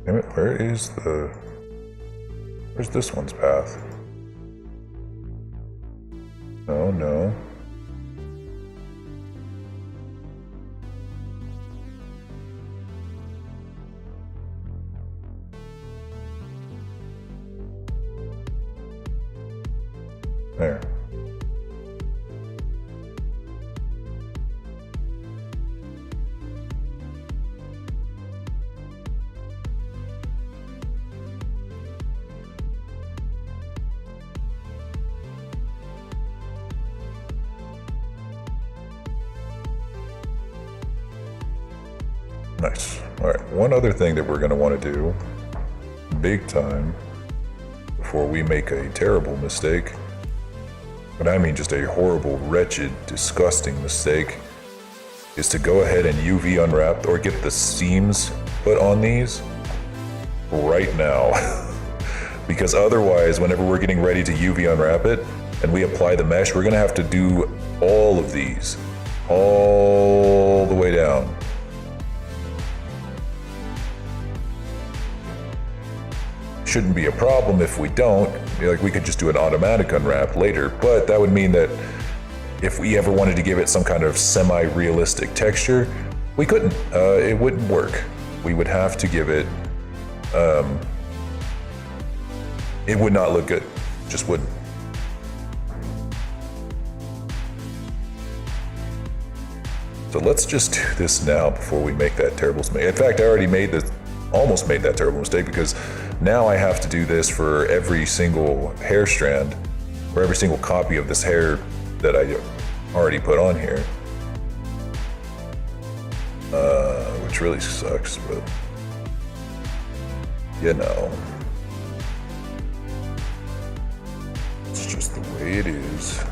Damn it, where's this one's path? Oh no. There. Nice. All right, one other thing that we're going to want to do, big time, before we make a terrible mistake, and I mean just a horrible, wretched, disgusting mistake, is to go ahead and UV unwrap or get the seams put on these right now. Because otherwise, whenever we're getting ready to UV unwrap it and we apply the mesh, we're going to have to do all of these, all the way down. Shouldn't be a problem if we don't. Like, we could just do an automatic unwrap later, but that would mean that if we ever wanted to give it some kind of semi-realistic texture, we couldn't. It wouldn't work. We would have to give it, it would not look good. Just wouldn't. So let's just do this now before we make that terrible mistake. In fact, I already almost made that terrible mistake, because now I have to do this for every single hair strand, or every single copy of this hair that I already put on here. Which really sucks, but you know, it's just the way it is.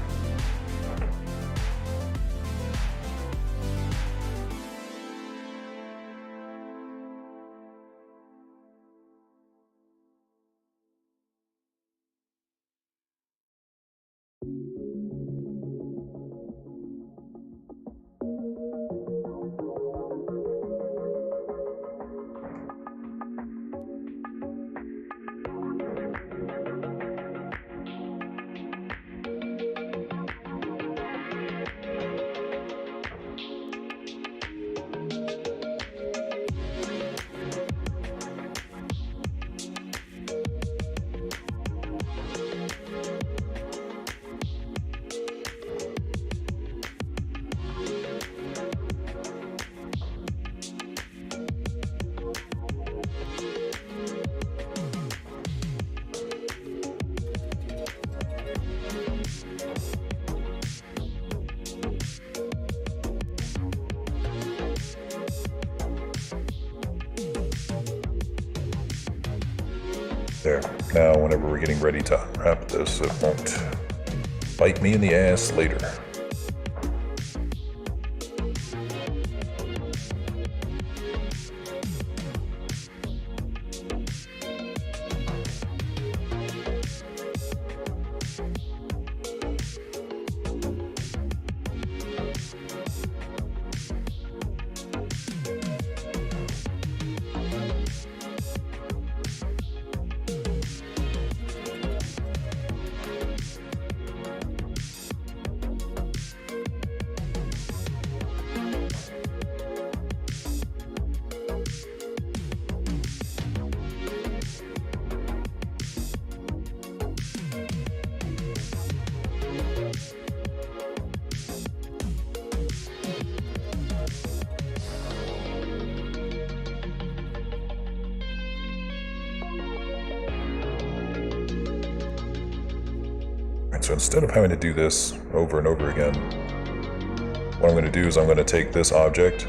now whenever we're getting ready to unwrap this, it won't bite me in the ass later. So instead of having to do this over and over again, what I'm going to do is I'm going to take this object,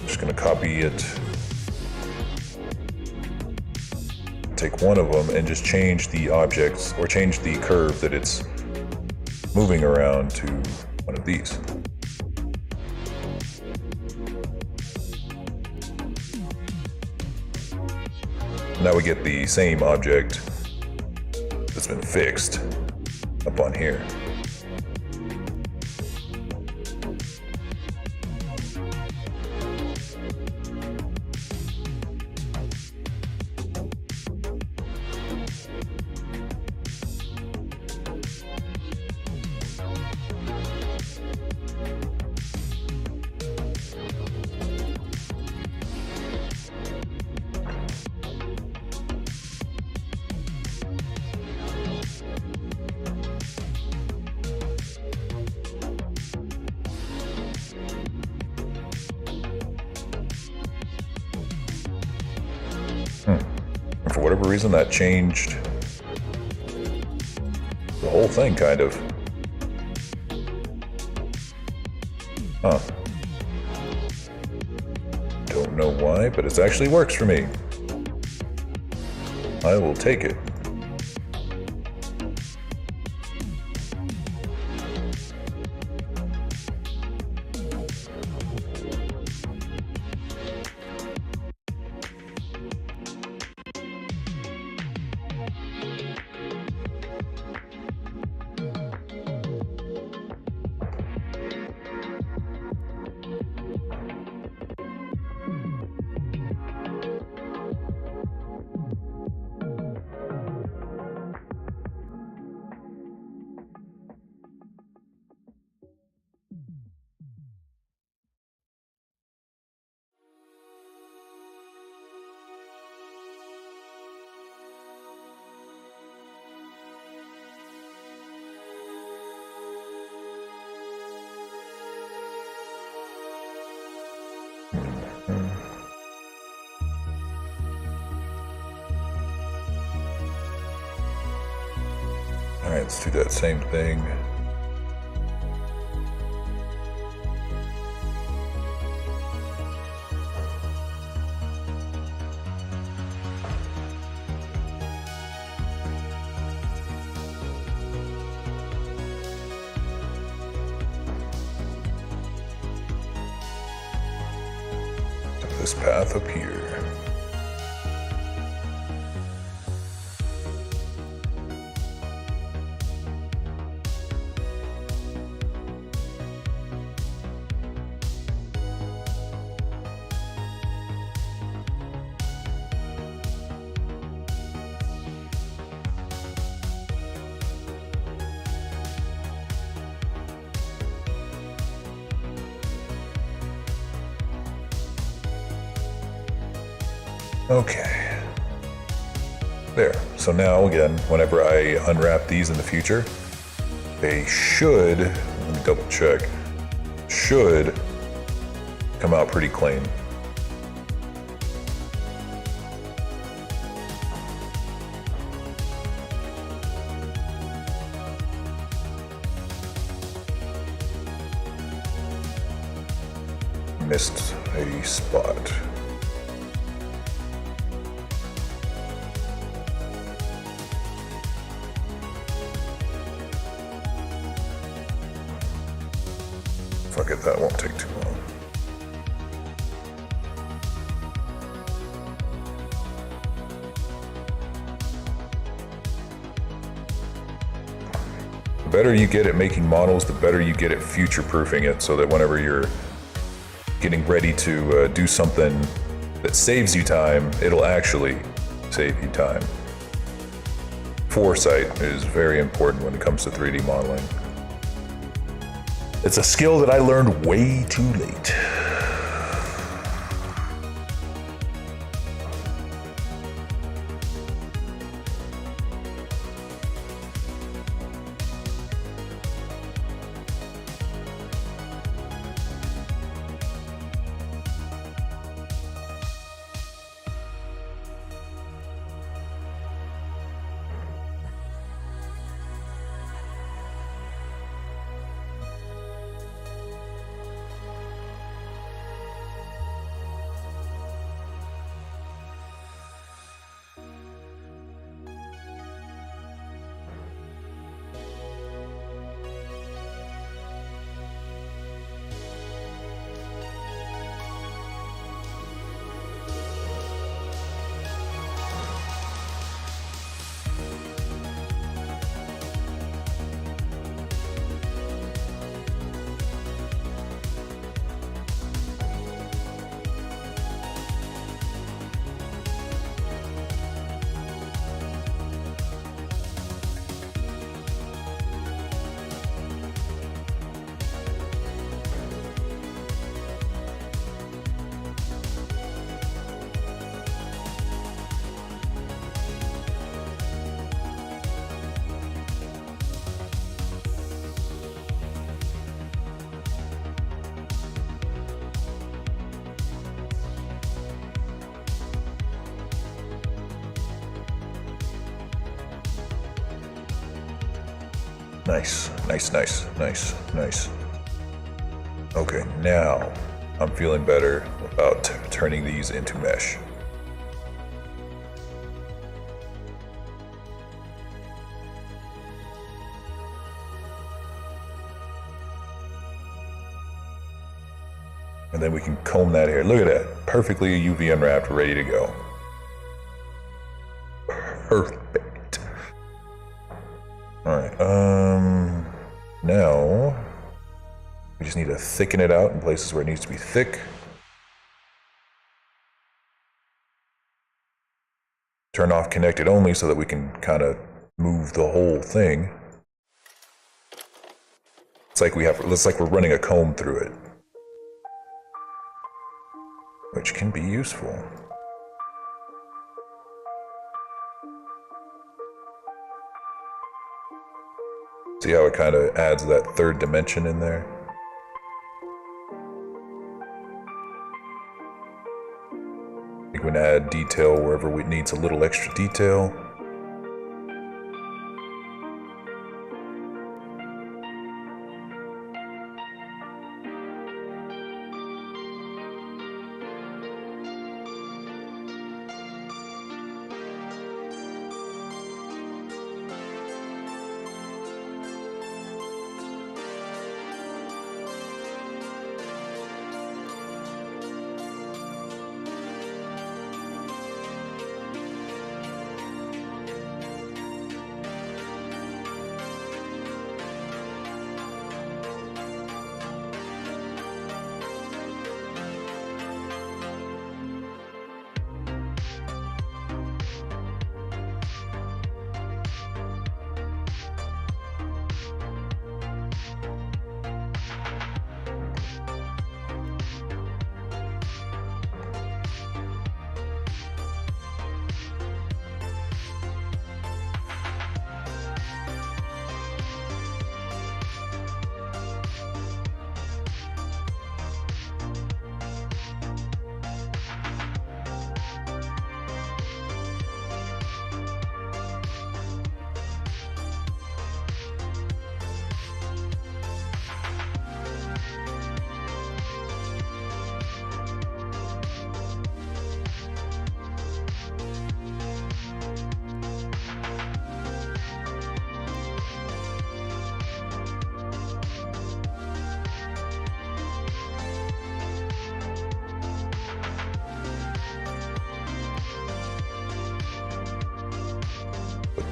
just going to copy it, take one of them and just change the objects or change the curve that it's moving around to one of these. Now we get the same object that's been fixed up on here. And for whatever reason, that changed the whole thing, kind of. Huh. Don't know why, but it actually works for me. I will take it. Alright, let's do that same thing. This path up here. Okay. There. So now, again, whenever I unwrap these in the future, they should, let me double check, should come out pretty clean. Missed a spot. Fuck it, that won't take too long. The better you get at making models, the better you get at future-proofing it, so that whenever you're getting ready to do something that saves you time, it'll actually save you time. Foresight is very important when it comes to 3D modeling. It's a skill that I learned way too late. Nice, nice, nice, nice, nice. Okay, now I'm feeling better about turning these into mesh. And then we can comb that hair. Look at that, perfectly UV unwrapped, ready to go. Perfect. All right, now we just need to thicken it out in places where it needs to be thick. Turn off connected only so that we can kind of move the whole thing. It's like we're running a comb through it, which can be useful. See how it kind of adds that third dimension in there? You can add detail wherever it needs a little extra detail.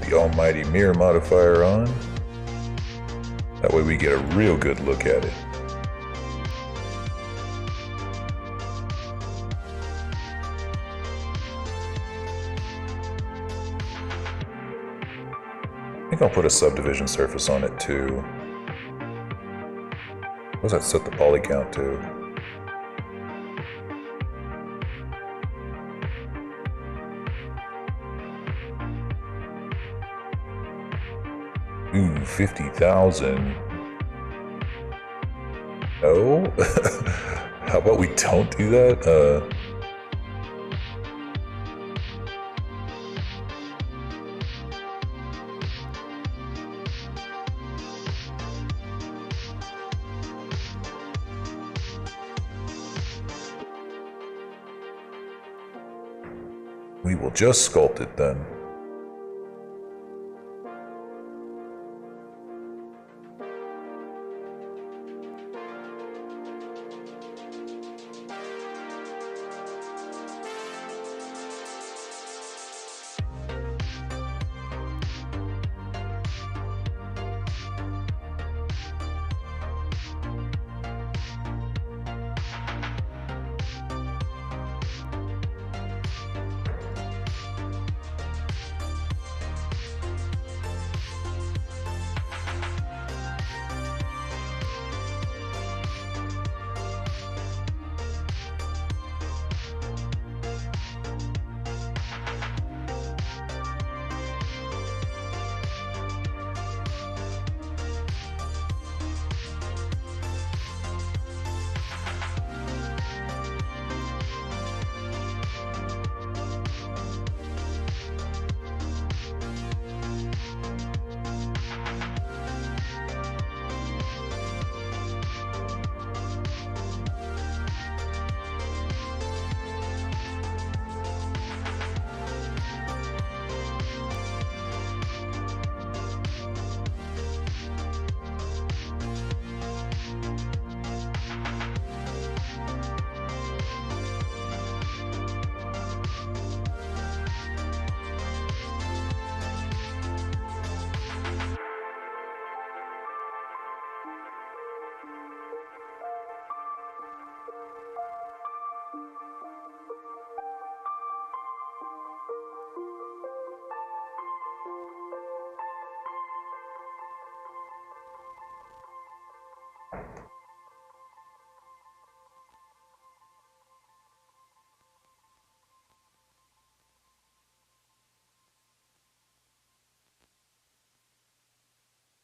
the almighty mirror modifier on. That way we get a real good look at it. I think I'll put a subdivision surface on it too. What does that set the poly count to? Ooh, 50,000. No? How about we don't do that? We will just sculpt it then.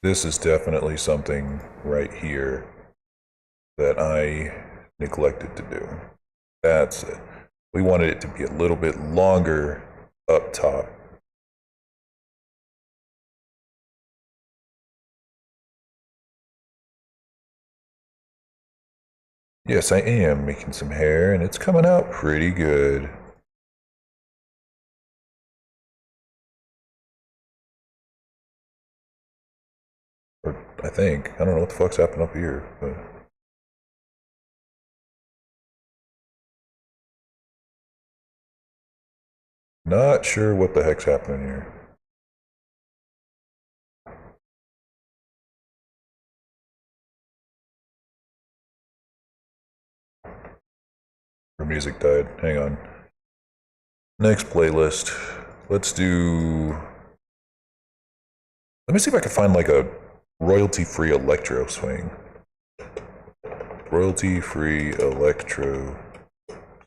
This is definitely something right here that I neglected to do. That's it. We wanted it to be a little bit longer up top. Yes, I am making some hair, and it's coming out pretty good. Or I think. I don't know what the fuck's happening up here, but... Not sure what the heck's happening here. Our music died. Hang on. Next playlist. Let's do... Let me see if I can find like a royalty-free electro swing. Royalty-free electro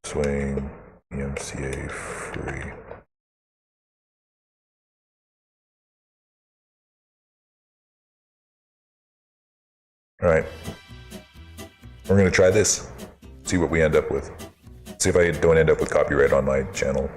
swing. EMCA free. All right. We're going to try this. See what we end up with. See if I don't end up with copyright on my channel.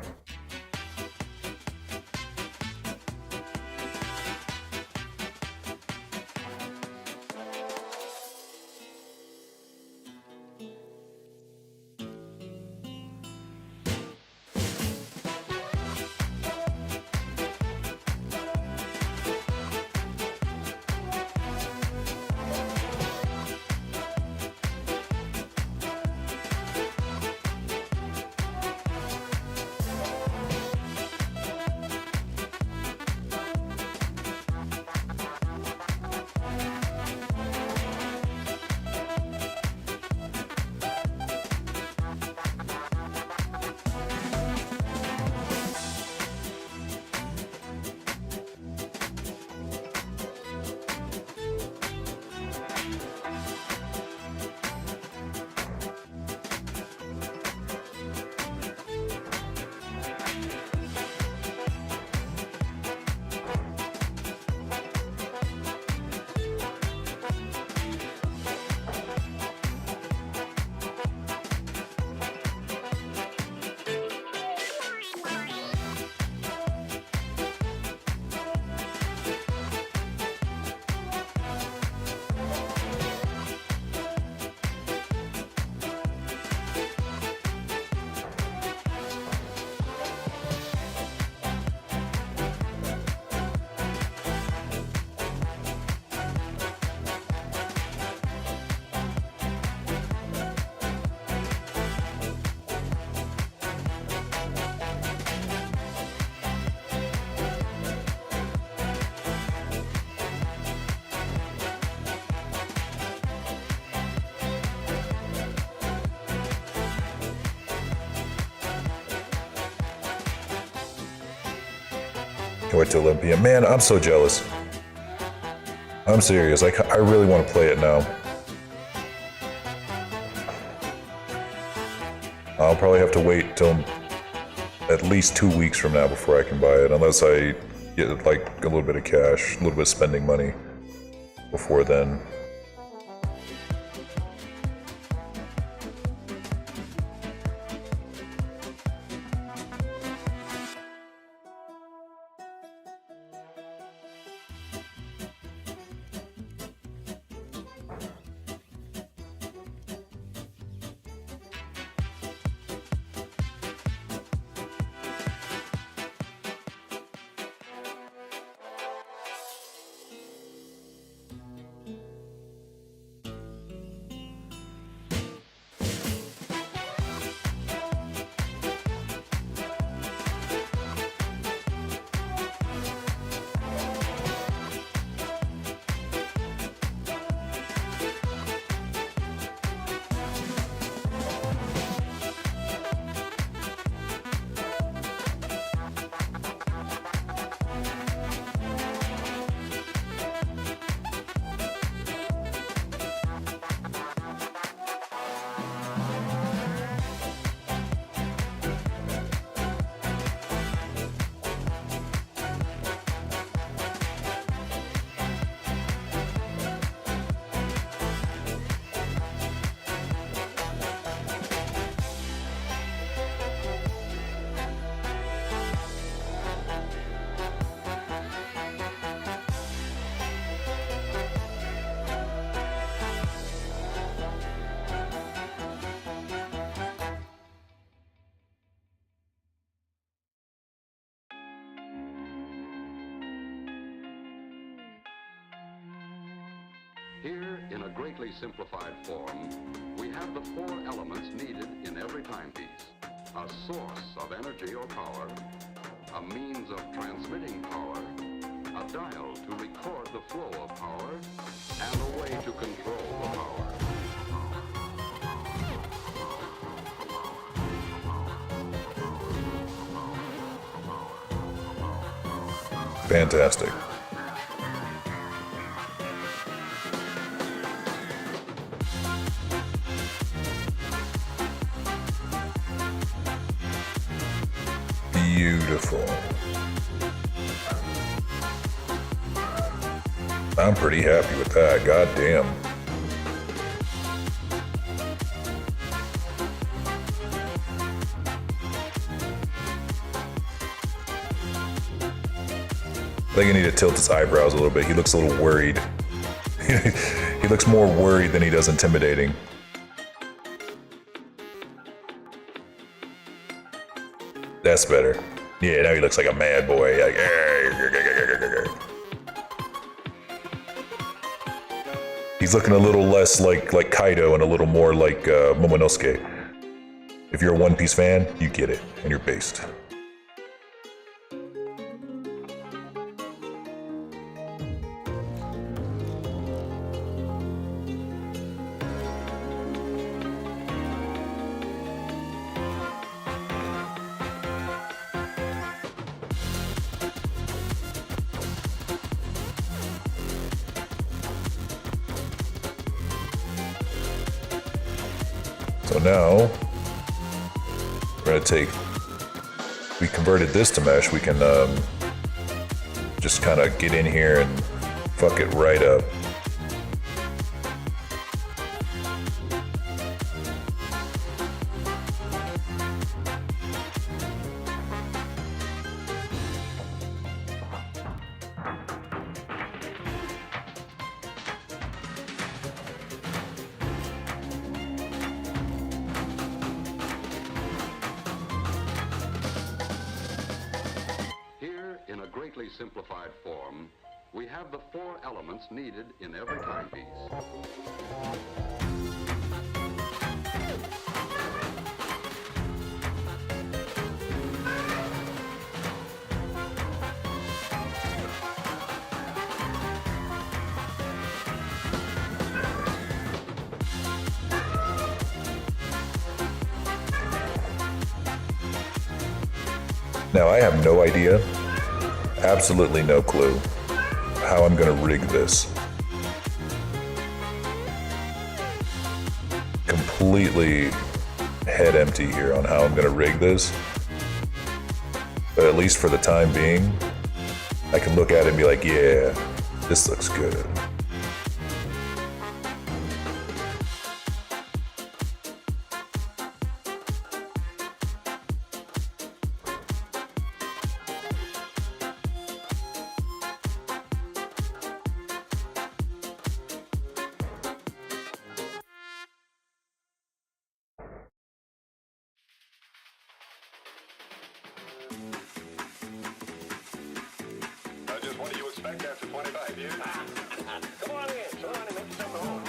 Can't wait till 11 p.m. Man, I'm so jealous. I'm serious. Like, I really want to play it now. I'll probably have to wait till at least 2 weeks from now before I can buy it, unless I get like a little bit of cash, a little bit of spending money before then. Here, in a greatly simplified form, we have the 4 elements needed in every timepiece. A source of energy or power, a means of transmitting power, a dial to record the flow of power, and a way to control the power. Fantastic. Beautiful. I'm pretty happy with that. God damn. I think I need to tilt his eyebrows a little bit. He looks a little worried. He looks more worried than he does intimidating. That's better. Yeah, now he looks like a mad boy. Like, he's looking a little less like Kaido and a little more like Momonosuke. If you're a One Piece fan, you get it, and you're based. So now, we're gonna take, we converted this to mesh, we can just kind of get in here and fuck it right up. In a greatly simplified form, we have the 4 elements needed in every timepiece. Now I have no idea absolutely no clue how I'm gonna rig this. Completely head empty here on how I'm gonna rig this. But at least for the time being, I can look at it and be like, yeah, this looks good. Just what do you expect after 25 years? Come on in, and make yourself at home.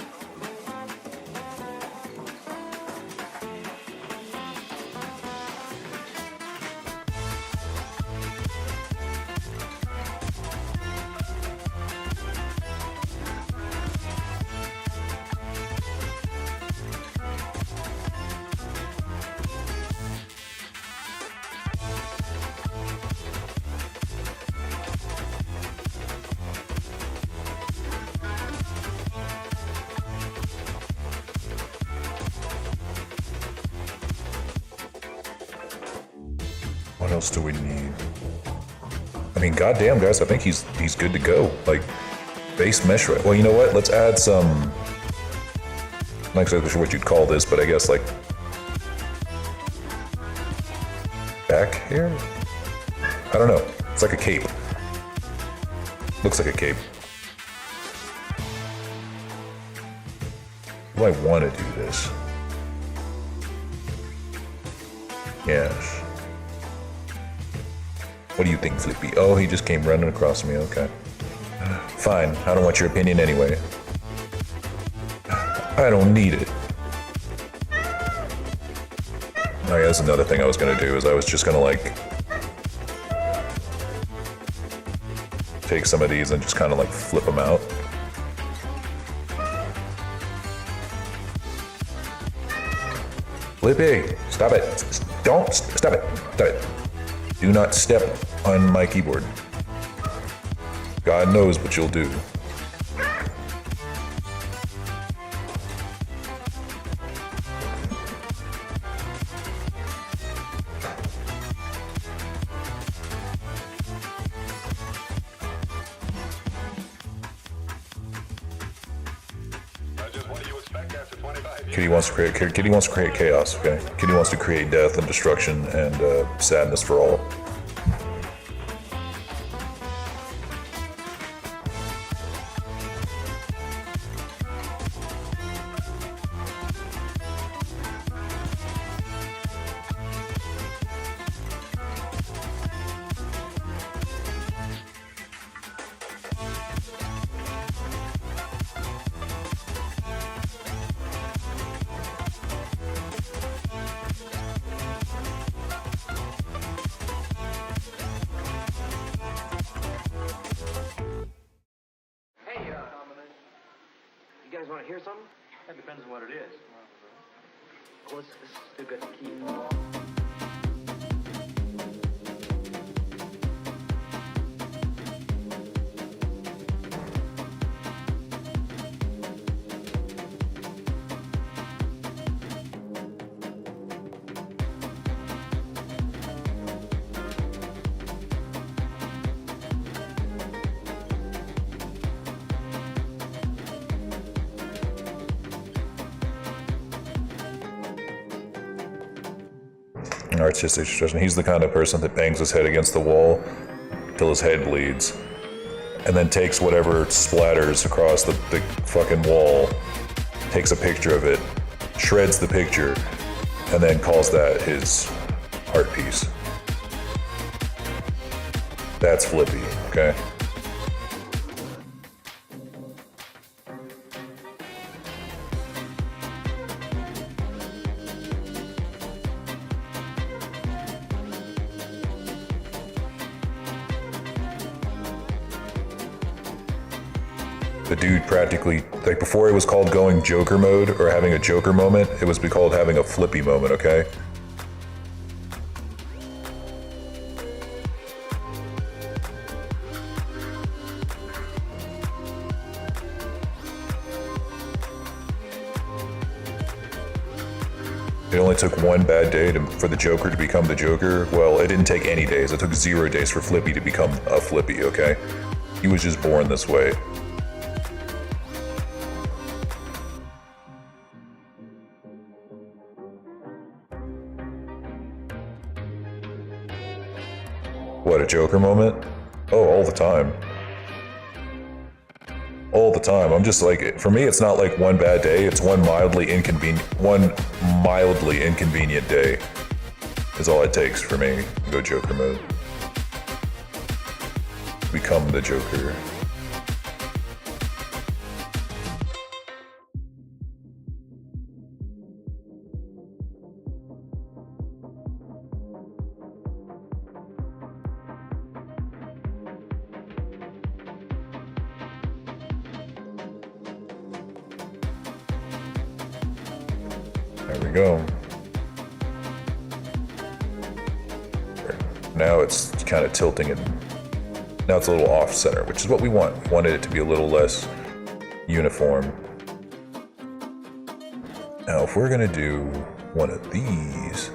What else do we need? I mean, goddamn, guys, I think he's good to go. Like, base mesh. Well, you know what? Let's add some. I'm not exactly sure what you'd call this, but I guess like back here. I don't know. It's like a cape. Looks like a cape. Do I want to do this? Yes. What do you think, Flippy? Oh, he just came running across me. Okay. Fine. I don't want your opinion anyway. I don't need it. Oh yeah, that's another thing I was gonna do, is I was just gonna like take some of these and just kind of like flip them out. Flippy, stop it. Don't, stop it. Stop it. Do not step on my keyboard. God knows what you'll do. Kitty wants to create chaos, okay? Kitty wants to create death and destruction and sadness for all. You guys want to hear something? That depends on what it is. Let's do good. Key. Artistic expression. He's the kind of person that bangs his head against the wall till his head bleeds, and then takes whatever splatters across the fucking wall, takes a picture of it, shreds the picture, and then calls that his art piece. That's Flippy, okay? The dude practically, like before it was called going Joker mode or having a Joker moment, it was called having a Flippy moment, okay? It only took one bad day for the Joker to become the Joker. Well, it didn't take any days. It took 0 days for Flippy to become a Flippy, okay? He was just born this way. What, a Joker moment? Oh, all the time. All the time. I'm just like, for me, it's not like one bad day. It's one mildly inconvenient day is all it takes for me to go Joker mode. Become the Joker. There we go. Now it's kind of tilting and now it's a little off center, which is what we want. Wanted it to be a little less uniform. Now, if we're gonna do one of these,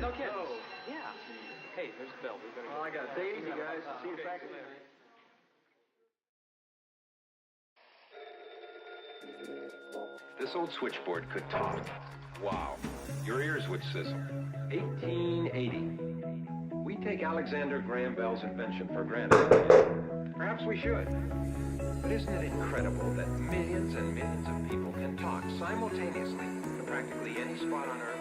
No kidding. Yeah. Hey, there's the bell. We better I got it. Take it easy, guys. See you back later. This old switchboard could talk. Wow. Your ears would sizzle. 1880. We take Alexander Graham Bell's invention for granted. Perhaps we should. But isn't it incredible that millions and millions of people can talk simultaneously to practically any spot on Earth?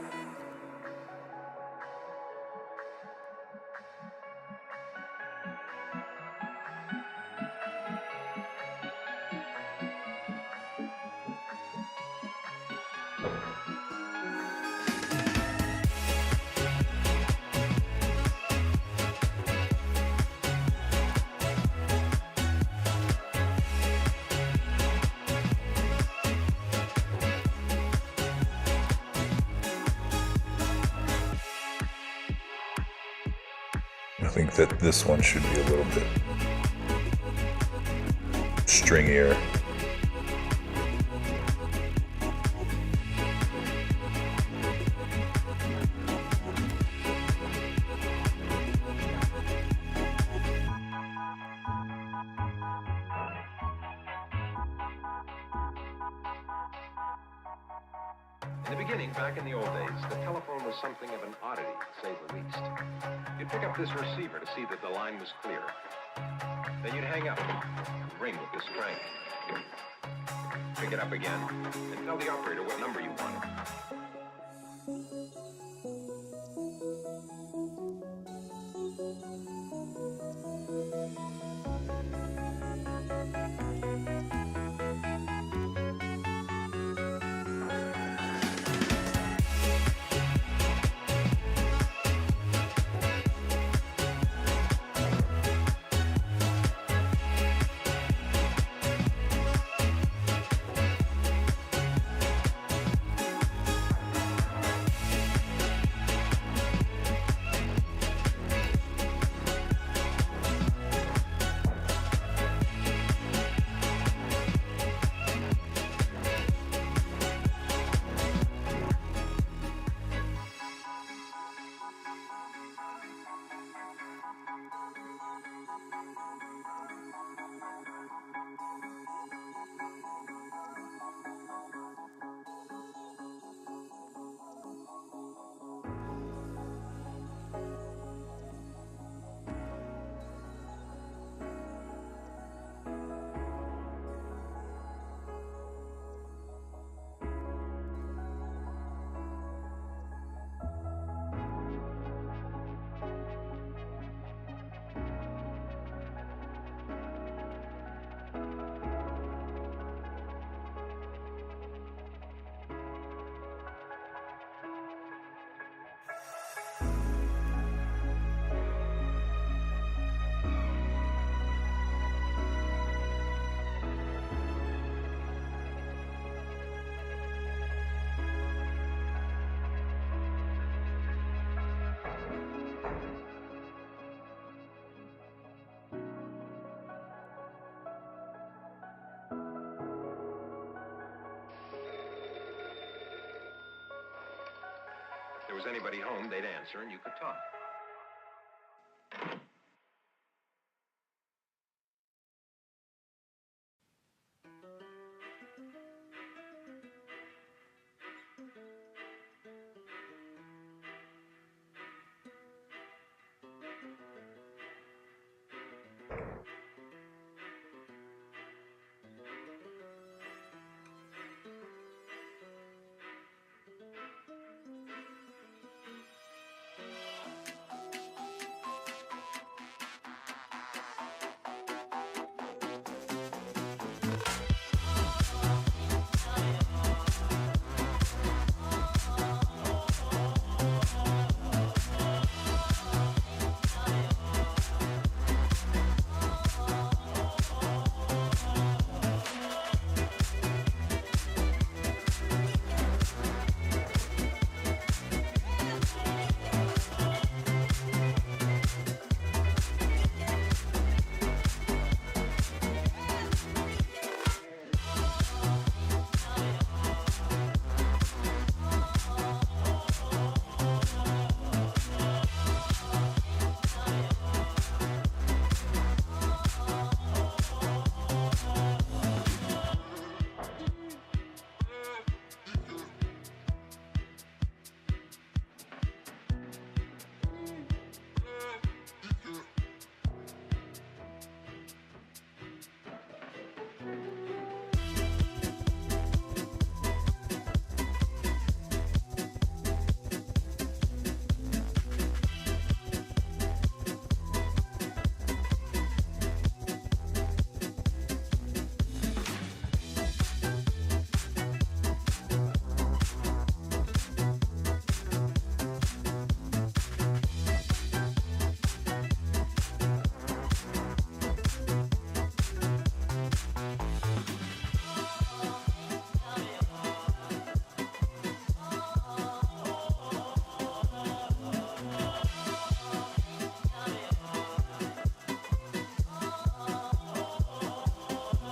I think that this one should be a little bit stringier. In the beginning, back in the old days, the telephone was something of an oddity, to say the least. You'd pick up this receiver to see that the line was clear. Then you'd hang up and ring with this crank. Pick it up again and tell the operator what number you wanted. was anybody home, they'd answer and you could talk.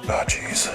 Ah, jeez.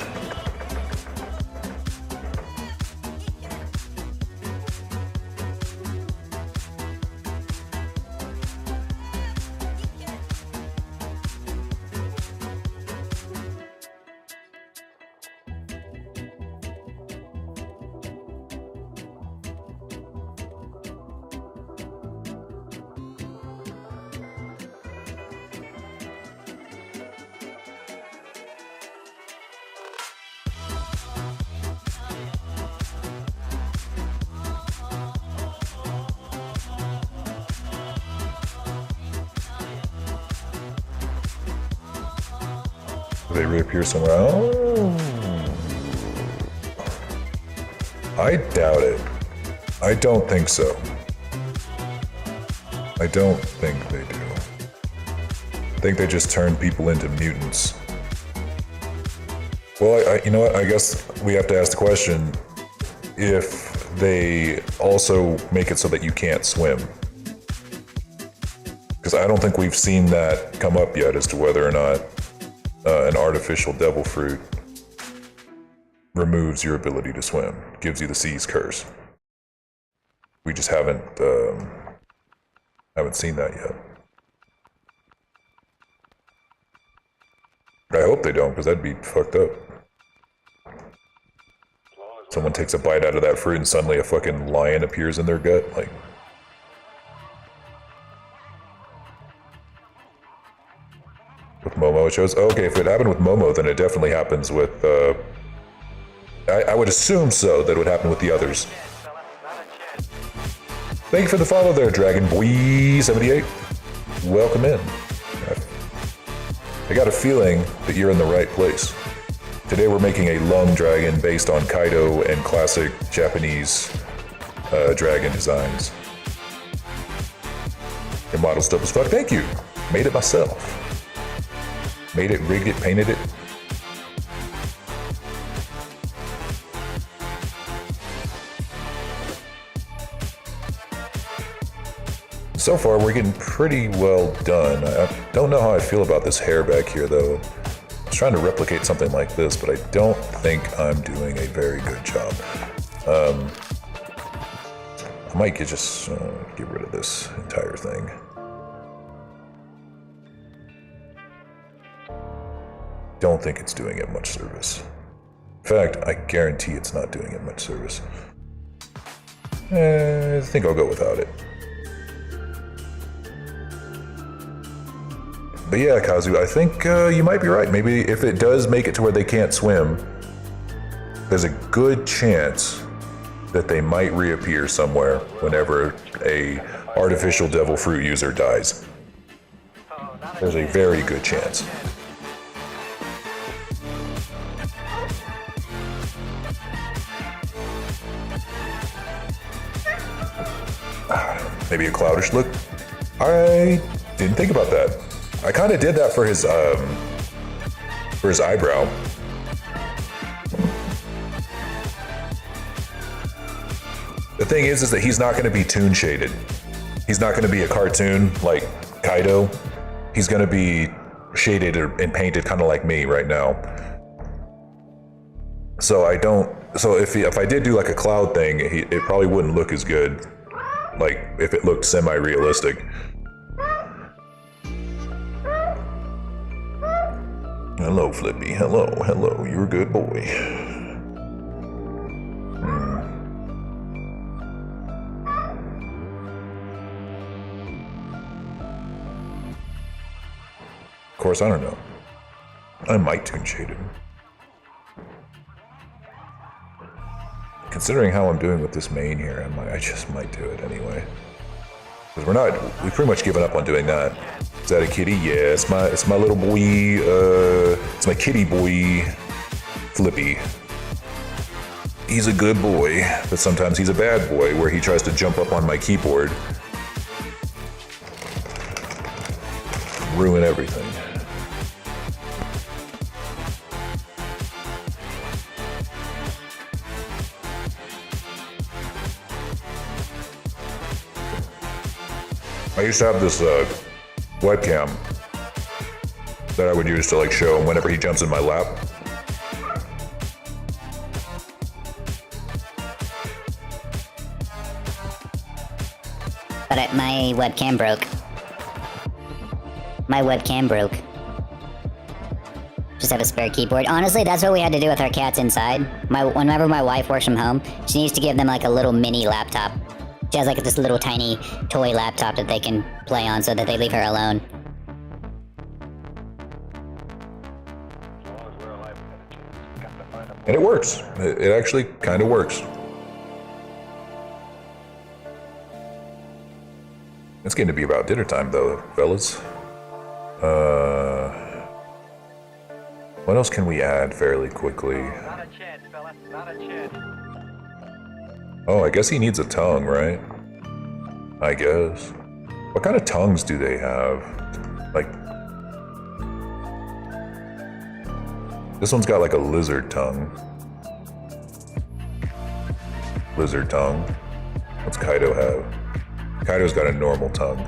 They reappear somewhere else? I doubt it. I don't think so. I don't think they do. I think they just turn people into mutants. Well, you know what? I guess we have to ask the question if they also make it so that you can't swim. Because I don't think we've seen that come up yet as to whether or not an artificial devil fruit removes your ability to swim, gives you the sea's curse. We just haven't seen that yet. I hope they don't, because that'd be fucked up. Someone takes a bite out of that fruit and suddenly a fucking lion appears in their gut, like. With Momo, it shows. Okay, if it happened with Momo, then it definitely happens with. I would assume so that it would happen with the others. Thank you for the follow there, Dragon Boy 78. Welcome in. I got a feeling that you're in the right place. Today we're making a lung dragon based on Kaido and classic Japanese dragon designs. Your model's dope as fuck. Thank you. Made it myself. Made it, rigged it, painted it. So far, we're getting pretty well done. I don't know how I feel about this hair back here, though. I was trying to replicate something like this, but I don't think I'm doing a very good job. I might just get rid of this entire thing. Don't think it's doing it much service. In fact, I guarantee it's not doing it much service. I think I'll go without it. But yeah, Kazu, I think you might be right. Maybe if it does make it to where they can't swim, there's a good chance that they might reappear somewhere whenever a artificial devil fruit user dies. There's a very good chance. Maybe a cloudish look? I didn't think about that. I kind of did that for his eyebrow. The thing is that he's not going to be toon shaded. He's not going to be a cartoon like Kaido. He's going to be shaded and painted kind of like me right now. So if I did do like a cloud thing, it probably wouldn't look as good. Like if it looked semi-realistic. Hello, Flippy. Hello. You're a good boy. Of course, I don't know. I might toon shade him. Considering how I'm doing with this main here, I just might do it anyway. Because we've pretty much given up on doing that. Is that a kitty? Yeah, it's my little boy, it's my kitty boy, Flippy. He's a good boy, but sometimes he's a bad boy where he tries to jump up on my keyboard. Ruin everything. I used to have this webcam that I would use to like show him whenever he jumps in my lap. But my webcam broke. My webcam broke. Just have a spare keyboard. Honestly, that's what we had to do with our cats inside. Whenever my wife works from home, she needs to give them like a little mini laptop. She has like this little tiny toy laptop that they can play on so that they leave her alone. And it works. It actually kind of works. It's getting to be about dinner time though, fellas. What else can we add fairly quickly? Not a chance, fella. Not a chance. Oh, I guess he needs a tongue, right? I guess. What kind of tongues do they have? Like... This one's got like a lizard tongue. Lizard tongue. What's Kaido have? Kaido's got a normal tongue.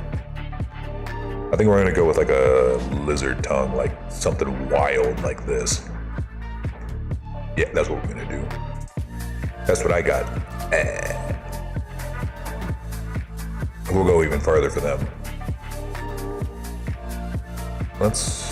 I think we're gonna go with like a lizard tongue, like something wild like this. Yeah, that's what we're gonna do. That's what I got. We'll go even farther for them. Let's...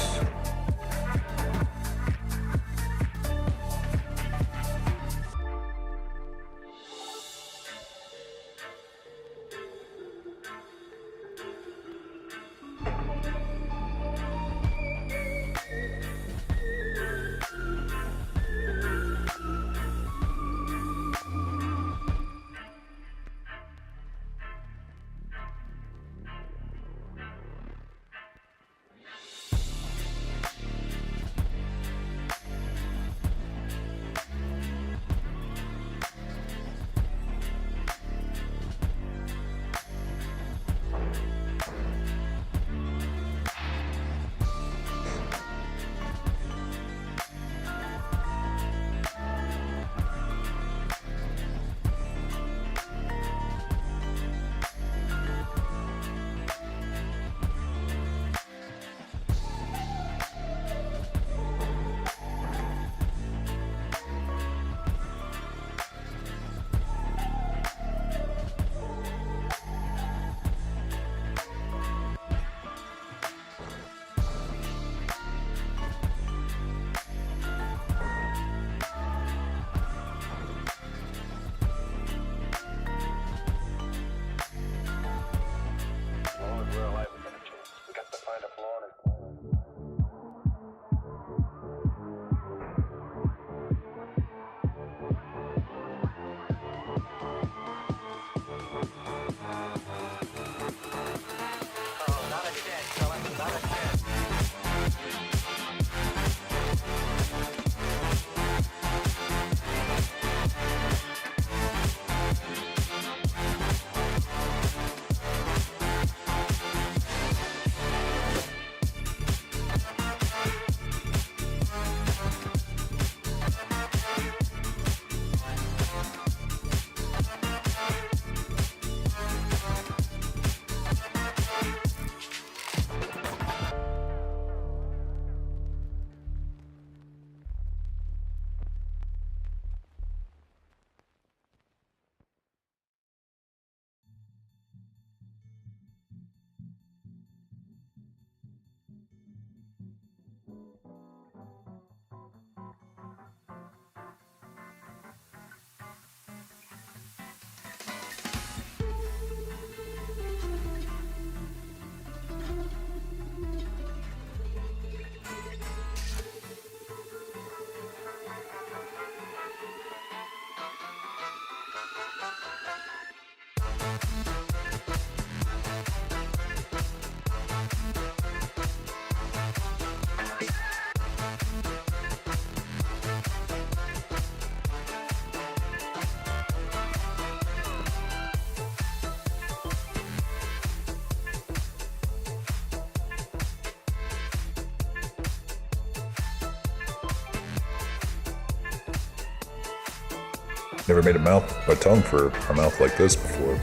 Never made a tongue for a mouth like this before.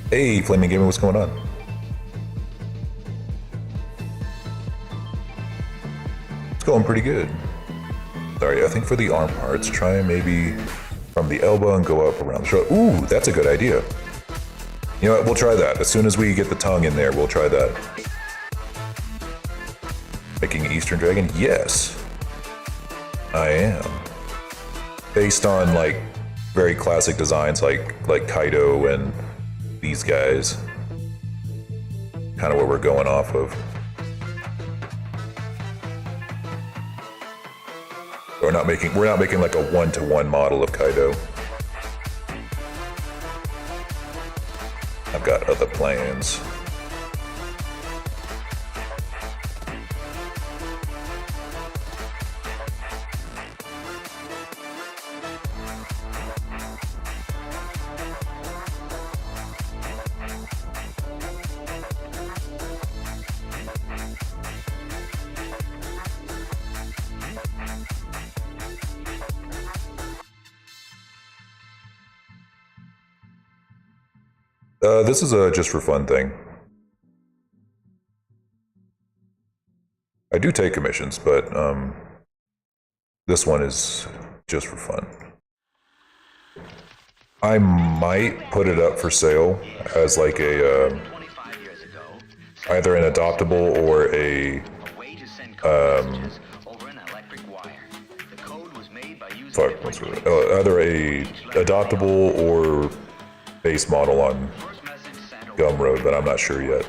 Hey, Flaming Gamer, what's going on? It's going pretty good. Sorry, I think for the arm parts, try maybe from the elbow and go up around the shoulder. Ooh, that's a good idea. You know what, we'll try that. As soon as we get the tongue in there, we'll try that. Making an Eastern Dragon? Yes. I am. Based on, like, very classic designs like Kaido and these guys. Kind of what we're going off of. We're not making like a one-to-one model of Kaido. I've got other plans. This is a just for fun thing. I do take commissions, but this one is just for fun. I might put it up for sale as like a either an adoptable or a either a adoptable or base model on Gumroad, but I'm not sure yet.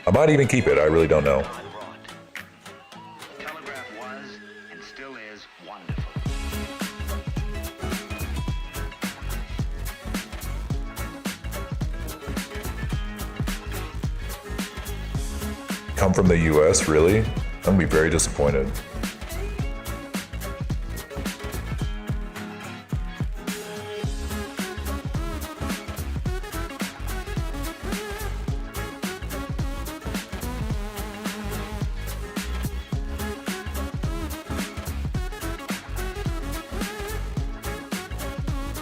I might even keep it, I really don't know. Telegraph was and still is wonderful. Come from the US, really? I'm gonna be very disappointed.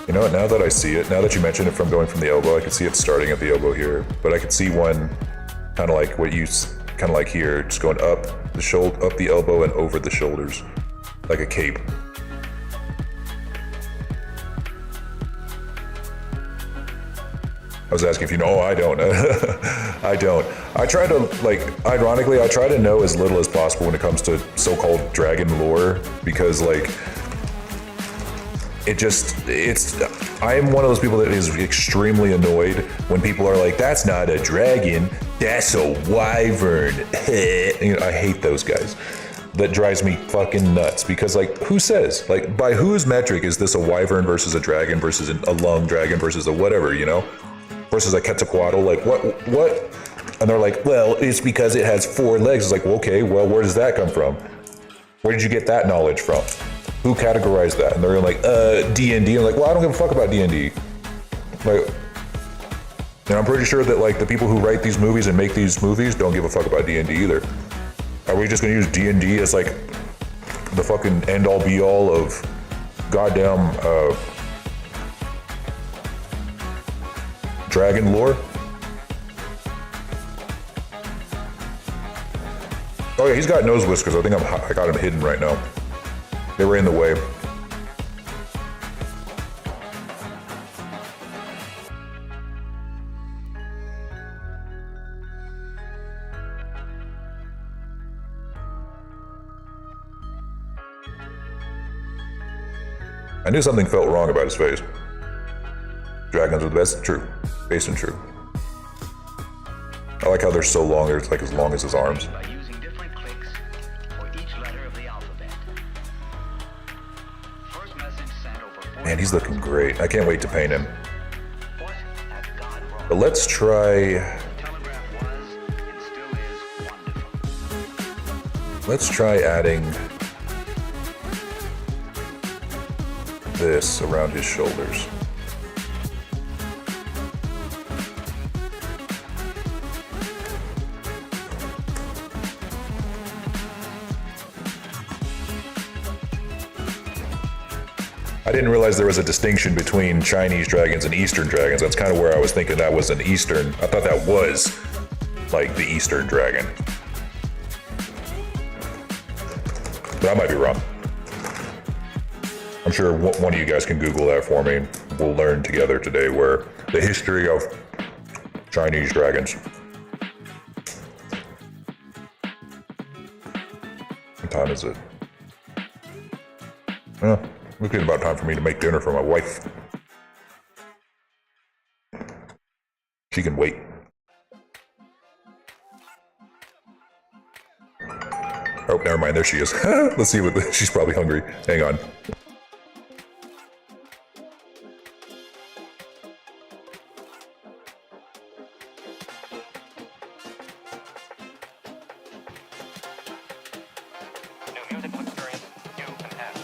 You know what, now that I see it, now that you mention it from going from the elbow, I can see it starting at the elbow here, but I could see one kind of like what you, kind of like here, just going up the shoulder, up the elbow and over the shoulders, like a cape. I was asking if you know, I don't. I don't. I try to, like, ironically, I try to know as little as possible when it comes to so-called dragon lore, because, like, I am one of those people that is extremely annoyed when people are like, that's not a dragon, that's a wyvern. You know, I hate those guys. That drives me fucking nuts, because, like, who says? Like, by whose metric is this a wyvern versus a dragon versus a lung dragon versus a whatever, you know? Versus a Quetzalcoatl, like, what? And they're like, well, it's because it has 4 legs. It's like, well, okay, well, where does that come from? Where did you get that knowledge from? Who categorized that? And they're like, D&D. I'm like, well, I don't give a fuck about D&D. Like, and I'm pretty sure that, like, the people who write these movies and make these movies don't give a fuck about D&D either. Are we just gonna use D&D as, like, the fucking end-all be-all of goddamn, dragon lore? Oh yeah, he's got nose whiskers. I think I got him hidden right now. They were in the way. I knew something felt wrong about his face. Dragons are the best. True. Based and true. I like how they're so long. They're like as long as his arms. By using different clicks for each letter of the alphabet. First message sent over. Man, he's looking great. I can't wait to paint him. What has God wrought? But let's try. Telegraph was and still is wonderful. Let's try adding this around his shoulders. I didn't realize there was a distinction between Chinese dragons and Eastern dragons. That's kind of where I was thinking that was an Eastern. I thought that was like the Eastern dragon. But I might be wrong. I'm sure one of you guys can Google that for me. We'll learn together today where the history of Chinese dragons. What time is it? Well, looking about time for me to make dinner for my wife. She can wait. Oh, never mind. There she is. Let's see what she's probably hungry. Hang on. New musical experience you can have.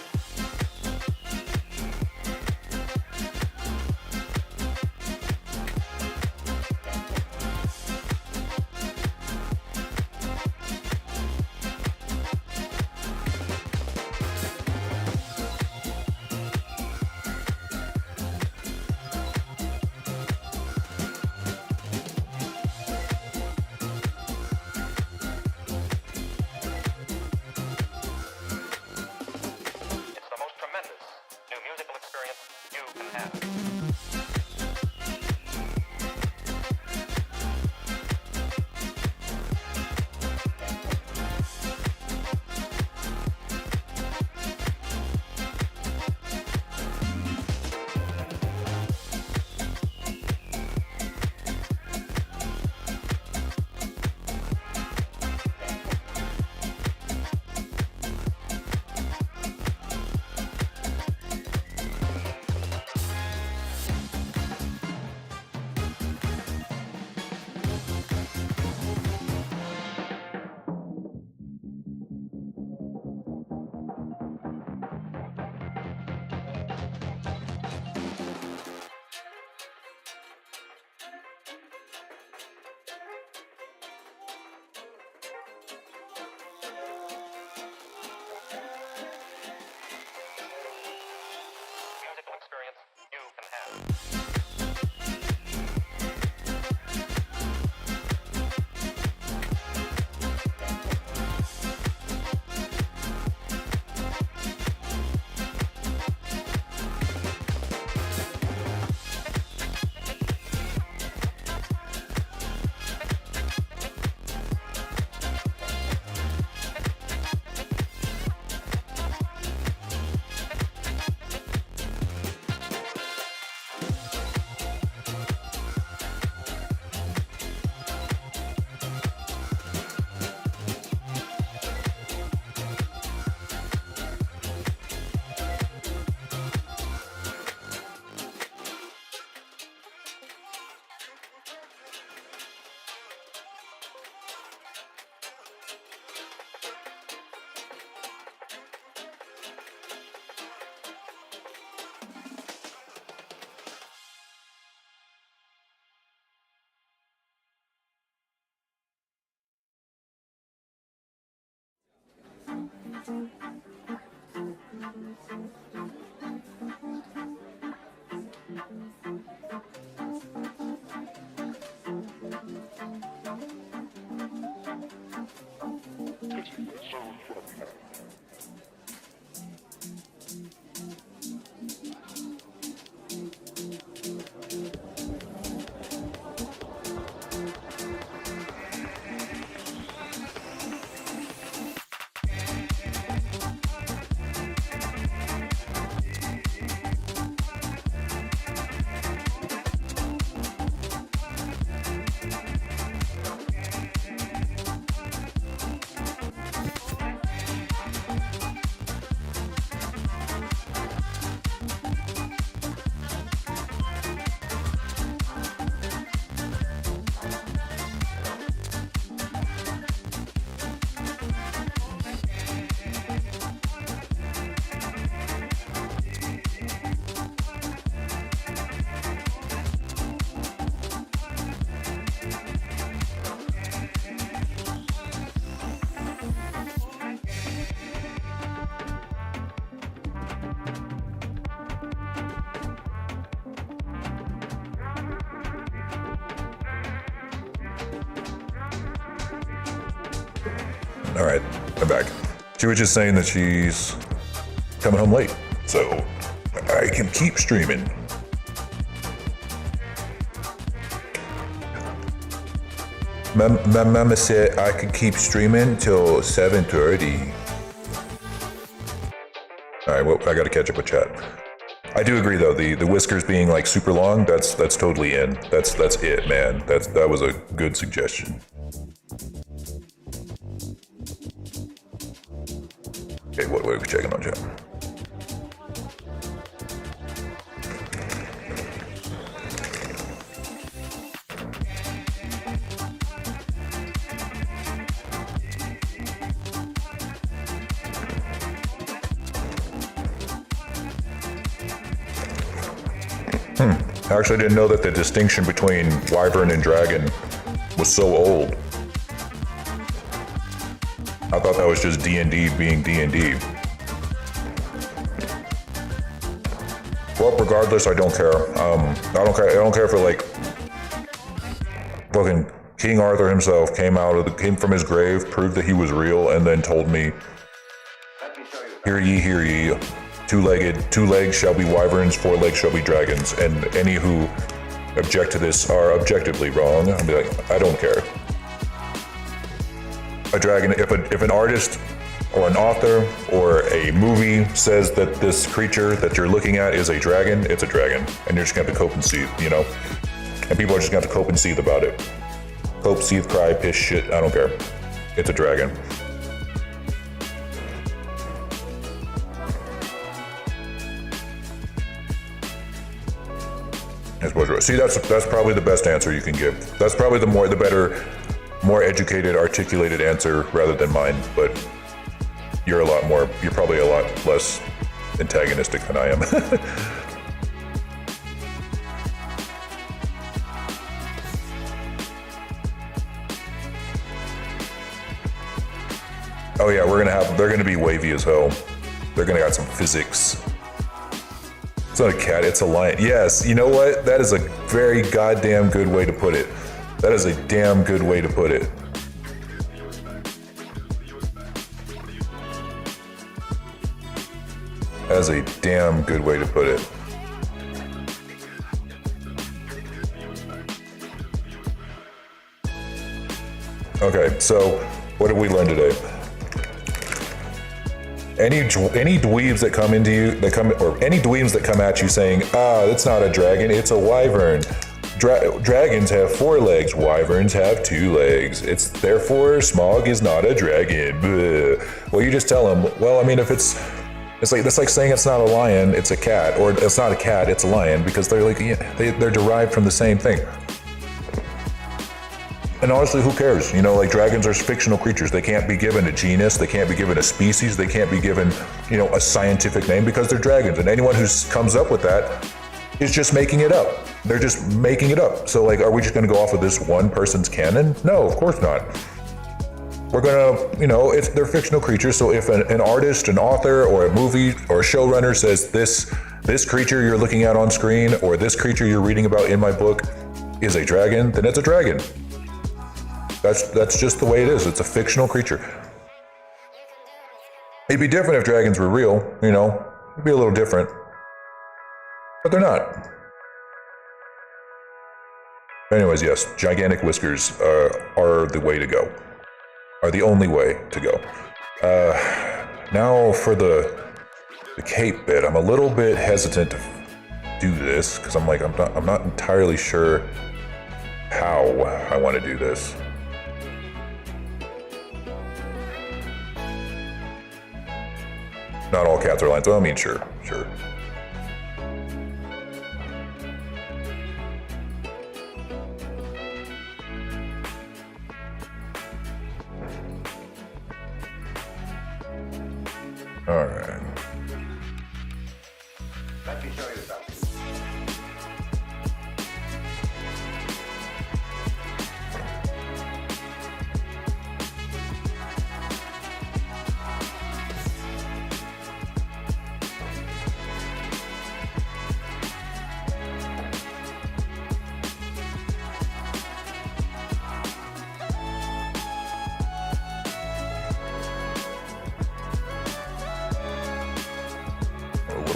All right, I'm back. She was just saying that she's coming home late, so I can keep streaming. My mama said I could keep streaming till 7:30. All right, well, I got to catch up with chat. I do agree though. The whiskers being like super long, that's totally in. That's it, man. That was a good suggestion. Okay, what are we checking on chat? I actually didn't know that the distinction between wyvern and dragon was so old. I thought that was just D&D being D&D. Well, regardless, I don't care. I don't care for like fucking King Arthur himself came from his grave, proved that he was real, and then told me, "Hear ye, hear ye. Two legs shall be wyverns, 4 legs shall be dragons." And any who object to this are objectively wrong. I'll be like, I don't care. A dragon, if an artist or an author or a movie says that this creature that you're looking at is a dragon, it's a dragon. And you're just gonna have to cope and seethe, you know? And people are just gonna have to cope and seethe about it. Cope, seethe, cry, piss, shit, I don't care. It's a dragon. See, that's probably the best answer you can give. That's probably the better, more educated, articulated answer rather than mine. But you're probably a lot less antagonistic than I am. Oh yeah, they're gonna be wavy as hell. They're gonna got some physics. It's not a cat, it's a lion. Yes, you know what? That is a very goddamn good way to put it. That is a damn good way to put it. That is a damn good way to put it. Okay, so what did we learn today? Any dweebs that come into you, any dweebs that come at you saying, that's not a dragon, it's a wyvern. Dragons have 4 legs, wyverns have 2 legs. It's therefore Smog is not a dragon. Bleh. Well, you just tell them, well, I mean, if that's like saying it's not a lion, it's a cat, or it's not a cat, it's a lion, because they're like, they're derived from the same thing. And honestly, who cares? You know, like dragons are fictional creatures. They can't be given a genus. They can't be given a species. They can't be given, a scientific name because they're dragons. And anyone who comes up with that is just making it up. They're just making it up. So like, are we just going to go off of this one person's canon? No, of course not. We're going to, they're fictional creatures. So if an artist, an author, or a movie or a showrunner says this creature you're looking at on screen or this creature you're reading about in my book is a dragon, then it's a dragon. That's just the way it is. It's a fictional creature. It'd be different if dragons were real, It'd be a little different. But they're not. Anyways, yes, gigantic whiskers are the way to go. Are the only way to go. Now for the cape bit, I'm a little bit hesitant to do this because I'm not entirely sure how I want to do this. Not all cats are lions. Well, I mean, sure. All right. Let me show you something.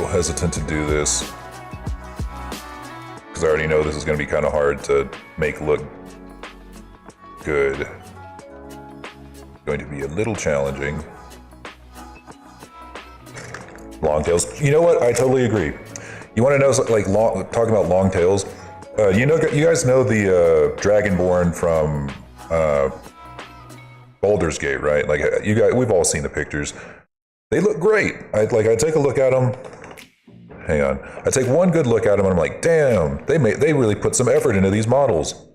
little hesitant to do this because I already know this is going to be kind of hard to make look good. Going to be a little challenging. Long tails. You know what? I totally agree. You want to know, like, talking about long tails? You guys know the Dragonborn from Baldur's Gate, right? Like, we've all seen the pictures. They look great. I take a look at them. Hang on. I take one good look at them, and I'm like, damn, they really put some effort into these models.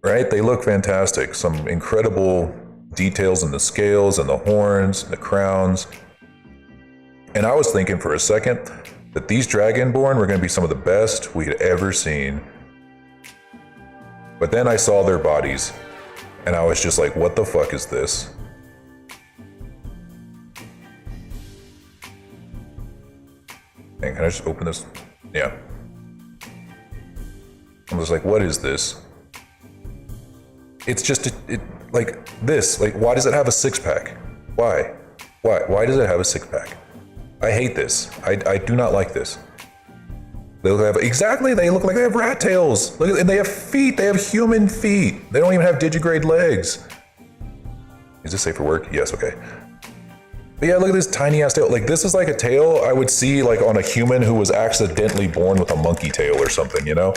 Right? They look fantastic. Some incredible details in the scales and the horns, and the crowns. And I was thinking for a second that these Dragonborn were going to be some of the best we had ever seen. But then I saw their bodies, and I was just like, what the fuck is this? And can I just open this? Yeah. I was like, what is this? It's just, like this. Like, why does it have a six-pack? Why? Why does it have a six-pack? I hate this. I do not like this. They look like they have rat tails. Look, and they have feet. They have human feet. They don't even have digigrade legs. Is this safe for work? Yes, okay. But yeah, look at this tiny ass tail. Like, this is like a tail I would see like on a human who was accidentally born with a monkey tail or something, you know?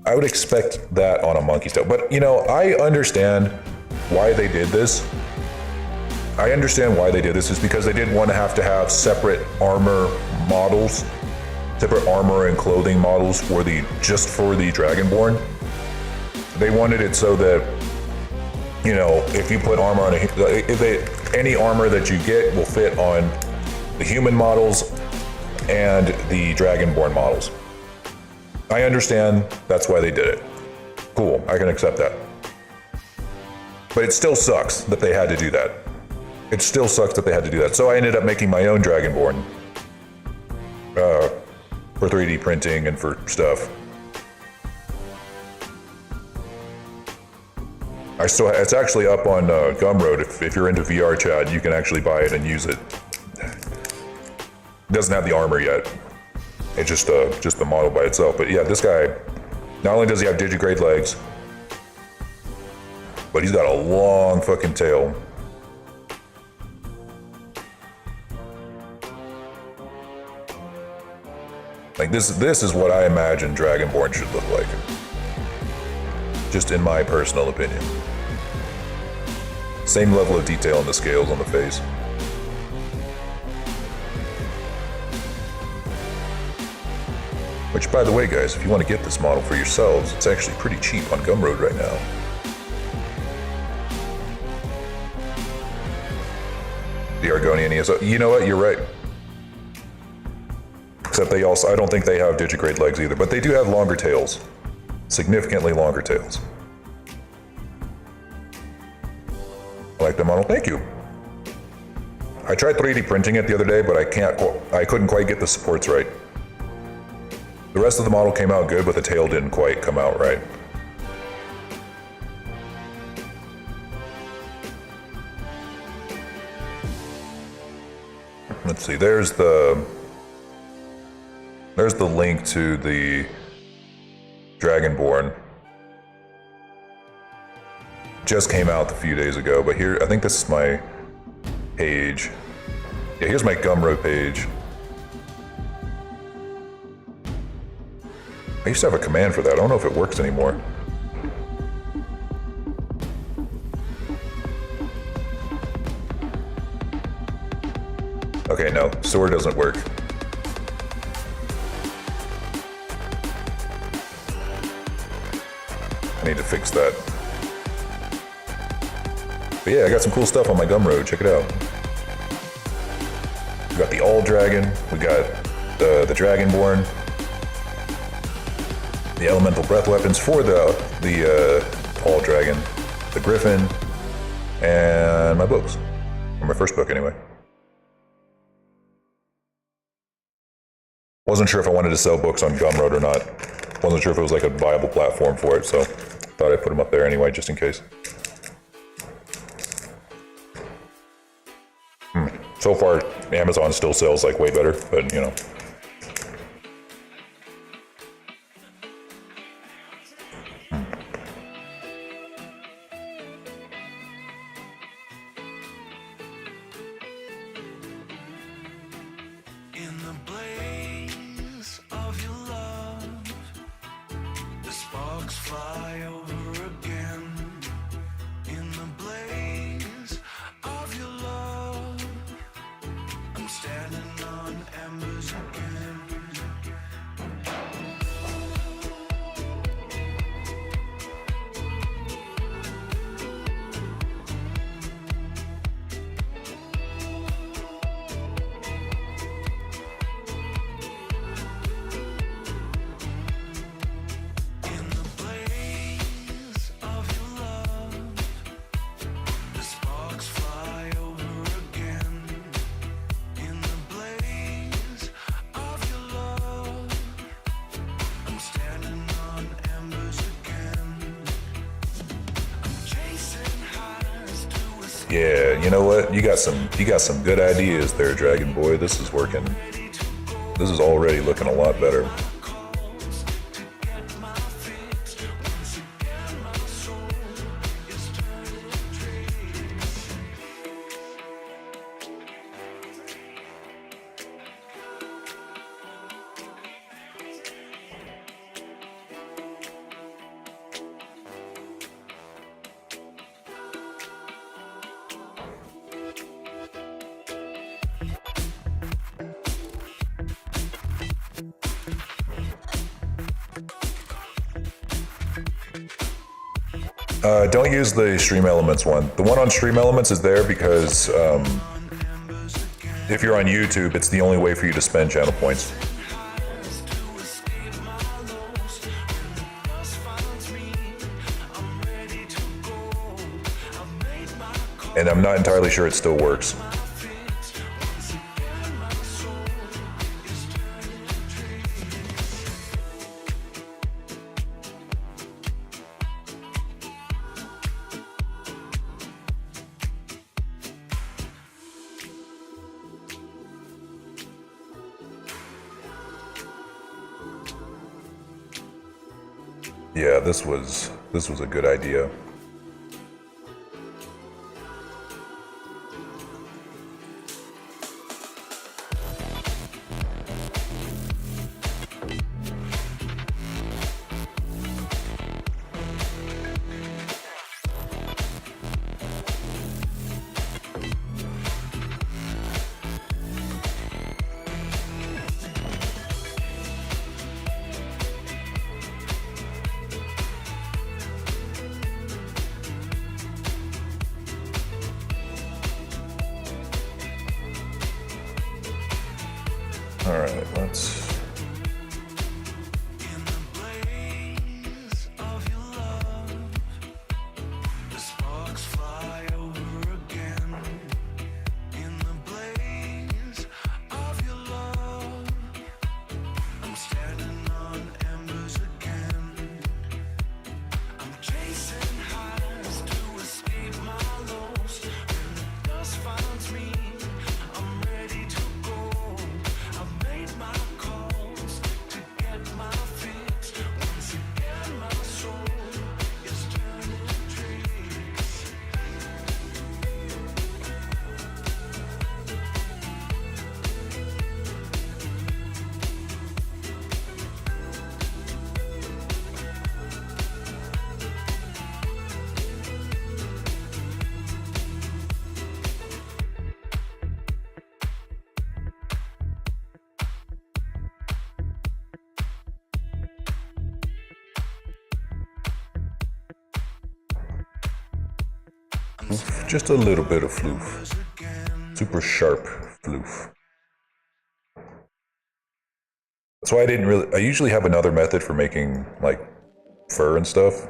I would expect that on a monkey's tail. But, you know, I understand why they did this. I understand why they did this is because they didn't want to have separate armor models, separate armor and clothing models just for the Dragonborn. They wanted it so that, you know, if you put armor on any armor that you get will fit on the human models and the Dragonborn models. I understand that's why they did it. Cool, I can accept that. But it still sucks that they had to do that. It still sucks that they had to do that. So I ended up making my own Dragonborn for 3D printing and for stuff. It's actually up on Gumroad. If you're into VRChat, you can actually buy it and use it. It doesn't have the armor yet. It's just the model by itself. But yeah, this guy, not only does he have digigrade legs, but he's got a long fucking tail. Like, this is what I imagine Dragonborn should look like. Just in my personal opinion. Same level of detail in the scales on the face. Which, by the way, guys, if you want to get this model for yourselves, it's actually pretty cheap on Gumroad right now. The Argonian ESO. You know what? You're right. Except I don't think they have digigrade legs either, but they do have longer tails. Significantly longer tails. I like the model, thank you. I tried 3D printing it the other day, but I couldn't quite get the supports right. The rest of the model came out good, but the tail didn't quite come out right. Let's see, there's the link to the Dragonborn. Just came out a few days ago, but here, I think this is my page. Yeah, here's my Gumroad page. I used to have a command for that. I don't know if it works anymore. Okay, no, sword doesn't work. I need to fix that. But yeah, I got some cool stuff on my Gumroad. Check it out. We got the All Dragon. We got the Dragonborn. The elemental breath weapons for the All Dragon. The Griffon. And my books. Or my first book, anyway. Wasn't sure if I wanted to sell books on Gumroad or not. Wasn't sure if it was like a viable platform for it, so thought I'd put them up there anyway, just in case. So far, Amazon still sells like way better, but you know. In the blaze of your love, the sparks fly over again. In the blaze of your love, I'm standing on embers again. In the blaze of your love, the sparks fly over again. In the blaze of your love, I'm standing on embers again. I'm chasing highs to escape. Yeah, you know what? You got some good ideas there, Dragon Boy. This is working. This is already looking a lot better. Calls to get my fix. Once again, my soul is turning tricks. Don't use the Stream Elements one. The one on Stream Elements is there because if you're on YouTube, it's the only way for you to spend channel points. And I'm not entirely sure it still works. Yeah, this was a good idea. All right, let's. In the blaze of your love, the sparks fly over again. In the blaze of your love, I'm standing on embers again. I'm chasing highs to escape my lows. When the dust finds me, I'm ready to go. I've made my calls to get my fix. Once again, my soul is turning tricks. Just a little bit of floof. Super sharp floof. That's why I usually have another method for making, like, fur and stuff.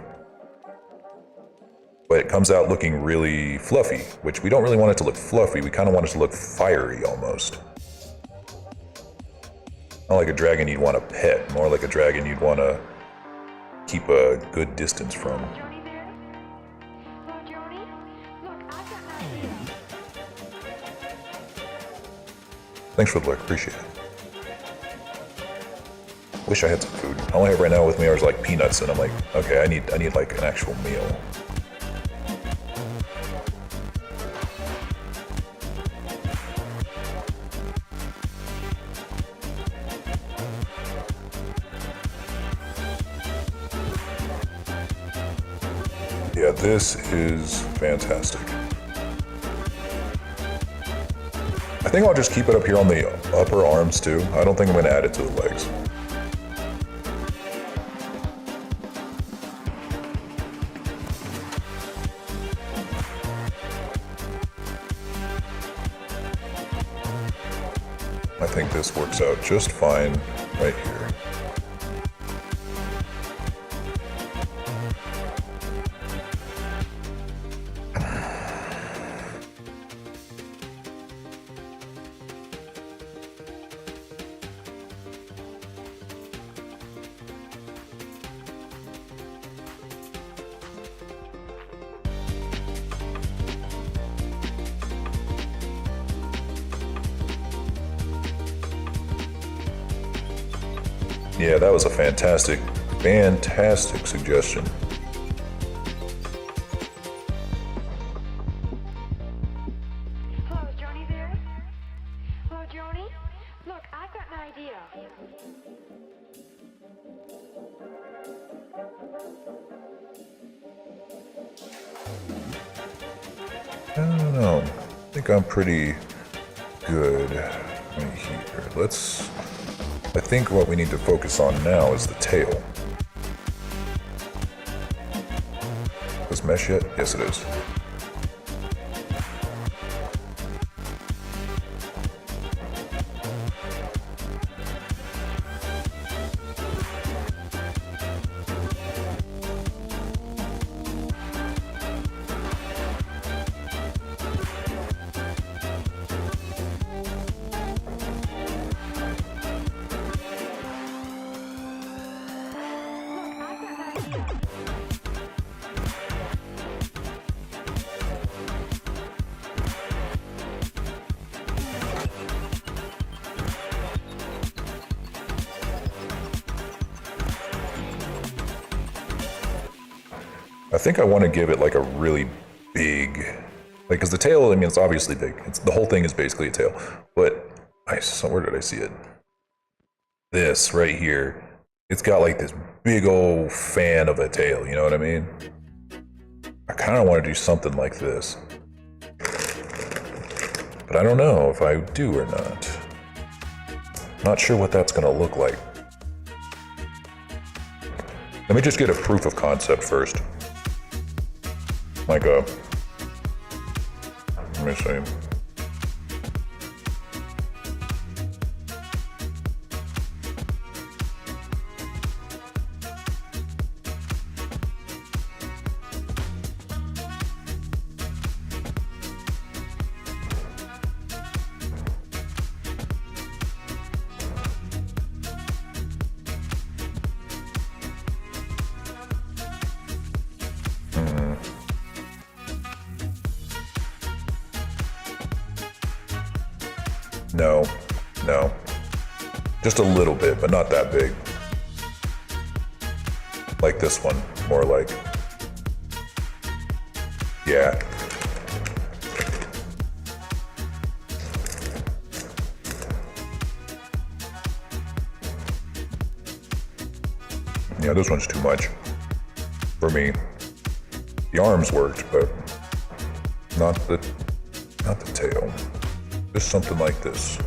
But it comes out looking really fluffy, which we don't really want it to look fluffy, we kind of want it to look fiery almost. Not like a dragon you'd want to pet, more like a dragon you'd want to keep a good distance from. Jody there? Well, Jody, look, I've got an idea. Thanks for the look, appreciate it. Wish I had some food. All I have right now with me are like peanuts, and I'm like, okay, I need like an actual meal. Yeah, this is fantastic. I think I'll just keep it up here on the upper arms too. I don't think I'm going to add it to the legs. I think this works out just fine right here. Yeah, that was a fantastic suggestion. Hello, is Joni there? Hello, Joni? Look, I've got an idea. I don't know. I think I'm pretty good right here. I think what we need to focus on now is the tail. Does mesh yet? Yes, it is. I think I want to give it like a really big, like, because the tail, I mean, it's obviously big. The whole thing is basically a tail. But where did I see it? This right here, it's got like this big old fan of a tail. You know what I mean? I kind of want to do something like this, but I don't know if I do or not. Not sure what that's gonna look like. Let me just get a proof of concept first. Like let me see. No. Just a little bit, but not that big. Like this one, more like. Yeah. Yeah, this one's too much for me. The arms worked, but not the tail. Just something like this.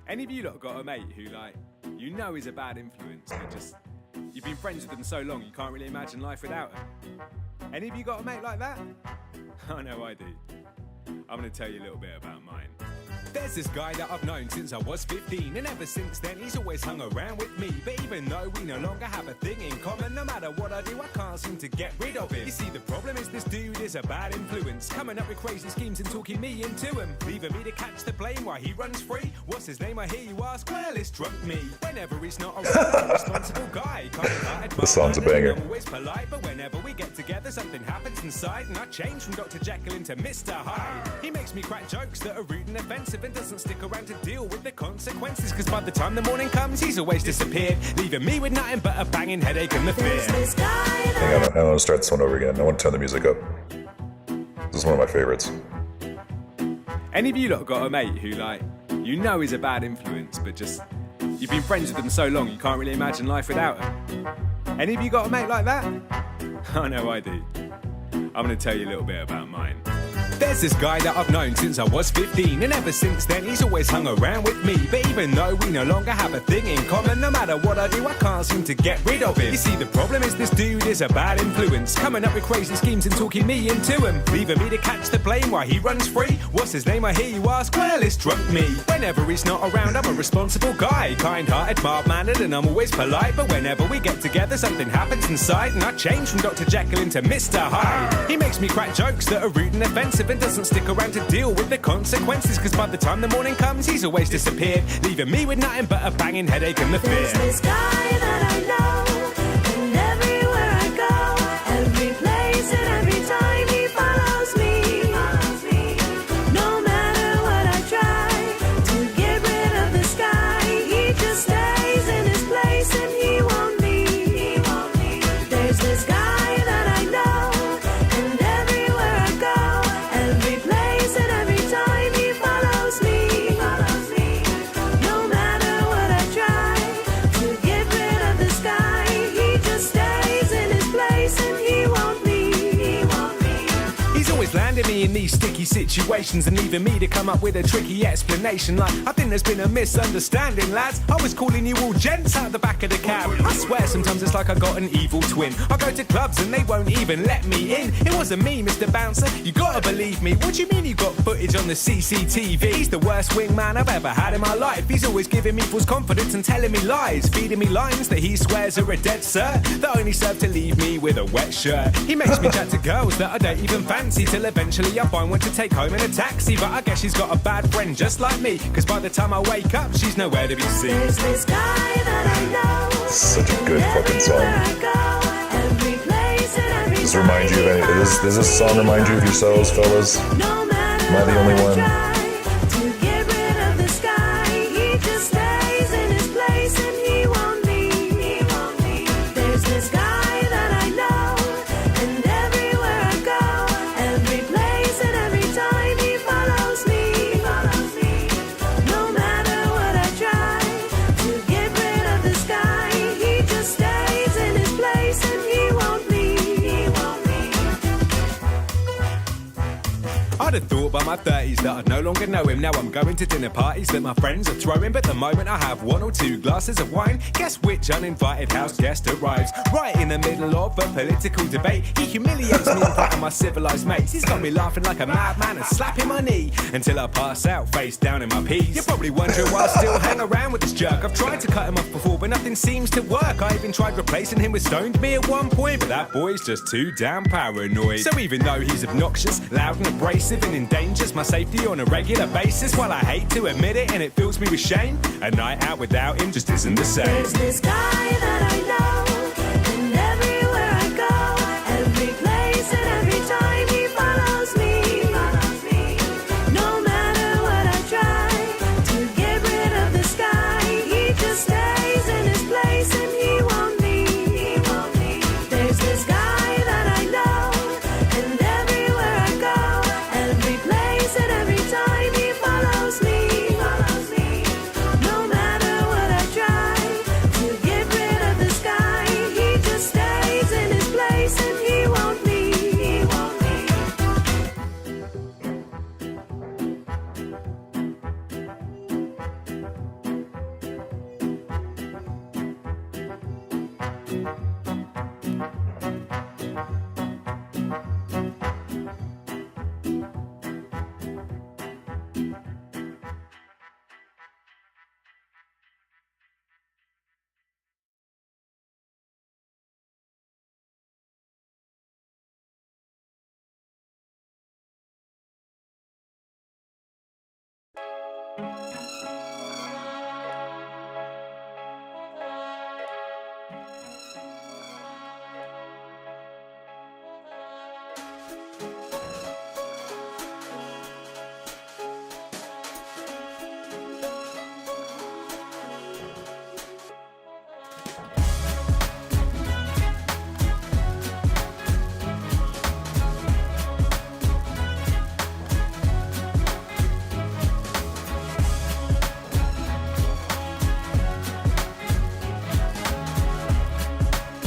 Any of you lot got a mate who, like, you know is a bad influence, but just, you've been friends with them so long you can't really imagine life without them? Any of you got a mate like that? I know I do. I'm going to tell you a little bit about mine. There's this guy that I've known since I was 15, and ever since then he's always hung around with me. But even though we no longer have a thing in common, no matter what I do I can't seem to get rid of him. You see, the problem is this dude is a bad influence, coming up with crazy schemes and talking me into him, leaving me to catch the blame while he runs free. What's his name, I hear you ask? Well, it's drunk me. Whenever he's not around, I'm a responsible guy. The song's a banger. I'm always polite, but whenever we get together something happens inside, and I change from Dr. Jekyll into Mr. Hyde. He makes me crack jokes that are rude and offensive and doesn't stick around to deal with the consequences, cause by the time the morning comes he's always disappeared, leaving me with nothing but a banging headache and the fear. Hang on, I want to start this one over again. I want to turn the music up. This is one of my favorites. Any of you lot got a mate who, like, you know is a bad influence, but just, you've been friends with them so long you can't really imagine life without them? Any of you got a mate like that? I know I do. I'm going to tell you a little bit about mine. There's this guy that I've known since I was 15, and ever since then he's always hung around with me. But even though we no longer have a thing in common, no matter what I do I can't seem to get rid of him. You see, the problem is this dude is a bad influence, coming up with crazy schemes and talking me into him, leaving me to catch the blame while he runs free. What's his name, I hear you ask? Well, it's drunk me. Whenever he's not around I'm a responsible guy, kind-hearted, mild-mannered, and I'm always polite. But whenever we get together something happens inside, and I change from Dr. Jekyll into Mr. Hyde. He makes me crack jokes that are rude and offensive and doesn't stick around to deal with the consequences, cause by the time the morning comes he's always disappeared, leaving me with nothing but a banging headache and the fear. There's this guy that I know, and everywhere I go, every place and every time he follows me. No matter what I try to get rid of this guy, he just stays in his place and he won't leave. There's this guy that I know, and everywhere I go, every place and every time he follows me. No matter what I try to get rid of this guy, he just stays in his place and he won't leave. He's always landing me in these sticky situations and leaving me to come up with a tricky explanation, like, I think there's been a misunderstanding, lads. I was calling you all gents out the back of the cab. I swear sometimes it's like I got an evil twin. I go to clubs and they won't even let me in. It wasn't me, Mr. Bouncer, you gotta believe me. What do you mean you got footage on the CCTV? He's the worst wingman I've ever had in my life. He's always giving me false confidence and telling me lies, feeding me lines that he swears are a dead cert, that only serve to leave me with a wet shirt. He makes me chat to girls that I don't even fancy, till eventually I find one to take home in a taxi. But I guess she's got a bad friend just like me, cause by the time I wake up she's nowhere to be seen. There's this guy that I know, Such a good fucking song. every place and every Does this remind you of any? Does this song remind you of yourselves, fellas? No matter Am I the only one? to get rid of this guy, he just stays in his place and he won't leave. There's this guy that I know, and everywhere I go, every place and every time he follows me. No matter what I try to get rid of this guy, he just stays in his place and he won't leave. I'd have thought by my 30s that I'd no longer know him. Now I'm going to dinner parties that my friends are throwing, but the moment I have one or two glasses of wine, guess which uninvited house guest arrives? Right in the middle of a political debate, he humiliates me in front of my civilised mates. He's got me laughing like a madman and slapping my knee until I pass out face down in my peas. You're probably wondering why I still hang around with this jerk. I've tried to cut him off before, but nothing seems to work. I even tried replacing him with stoned me at one point, but that boy's just too damn paranoid. So even though he's obnoxious, loud and abrasive, and endangers my safety on a regular basis, while I hate to admit it and it fills me with shame, a night out without him just isn't the same. There's this guy that I know, and everywhere I go, every place and every time he follows me. No matter what I try to get rid of this guy, he just stays in his place and he won't leave. There's this guy that I know, and everywhere I go, every place and every time he follows me. No matter what I try to get rid of this guy,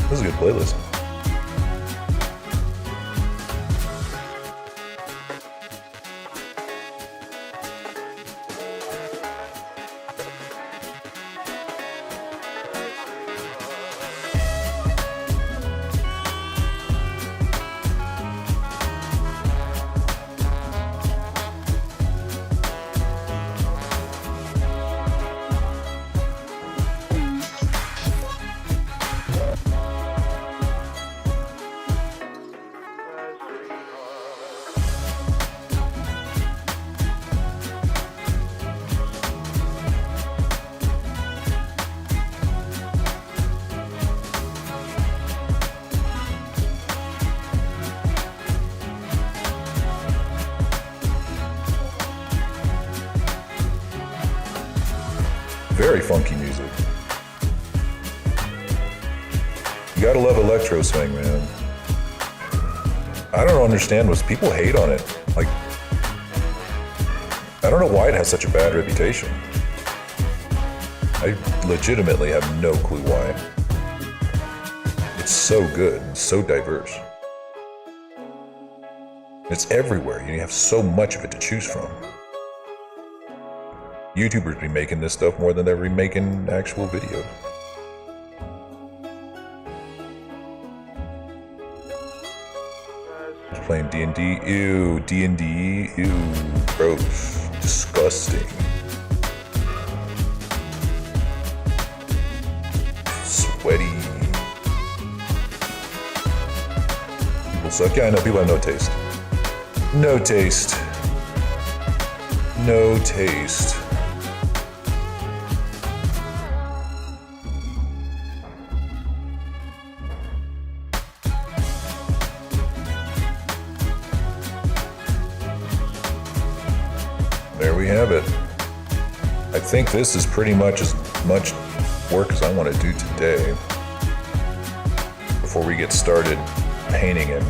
This is a good playlist. Very funky music. You gotta love electro swing, man. I don't understand what people hate on it. Like, I don't know why it has such a bad reputation. I legitimately have no clue why. It's so good and so diverse. It's everywhere. You have so much of it to choose from. YouTubers be making this stuff more than they're remaking actual video. Just playing D&D. Ew, D&D. Ew, gross, disgusting. Sweaty. People suck. Yeah, I know. People have no taste. No taste. No taste. There we have it. I think this is pretty much as much work as I want to do today before we get started painting him.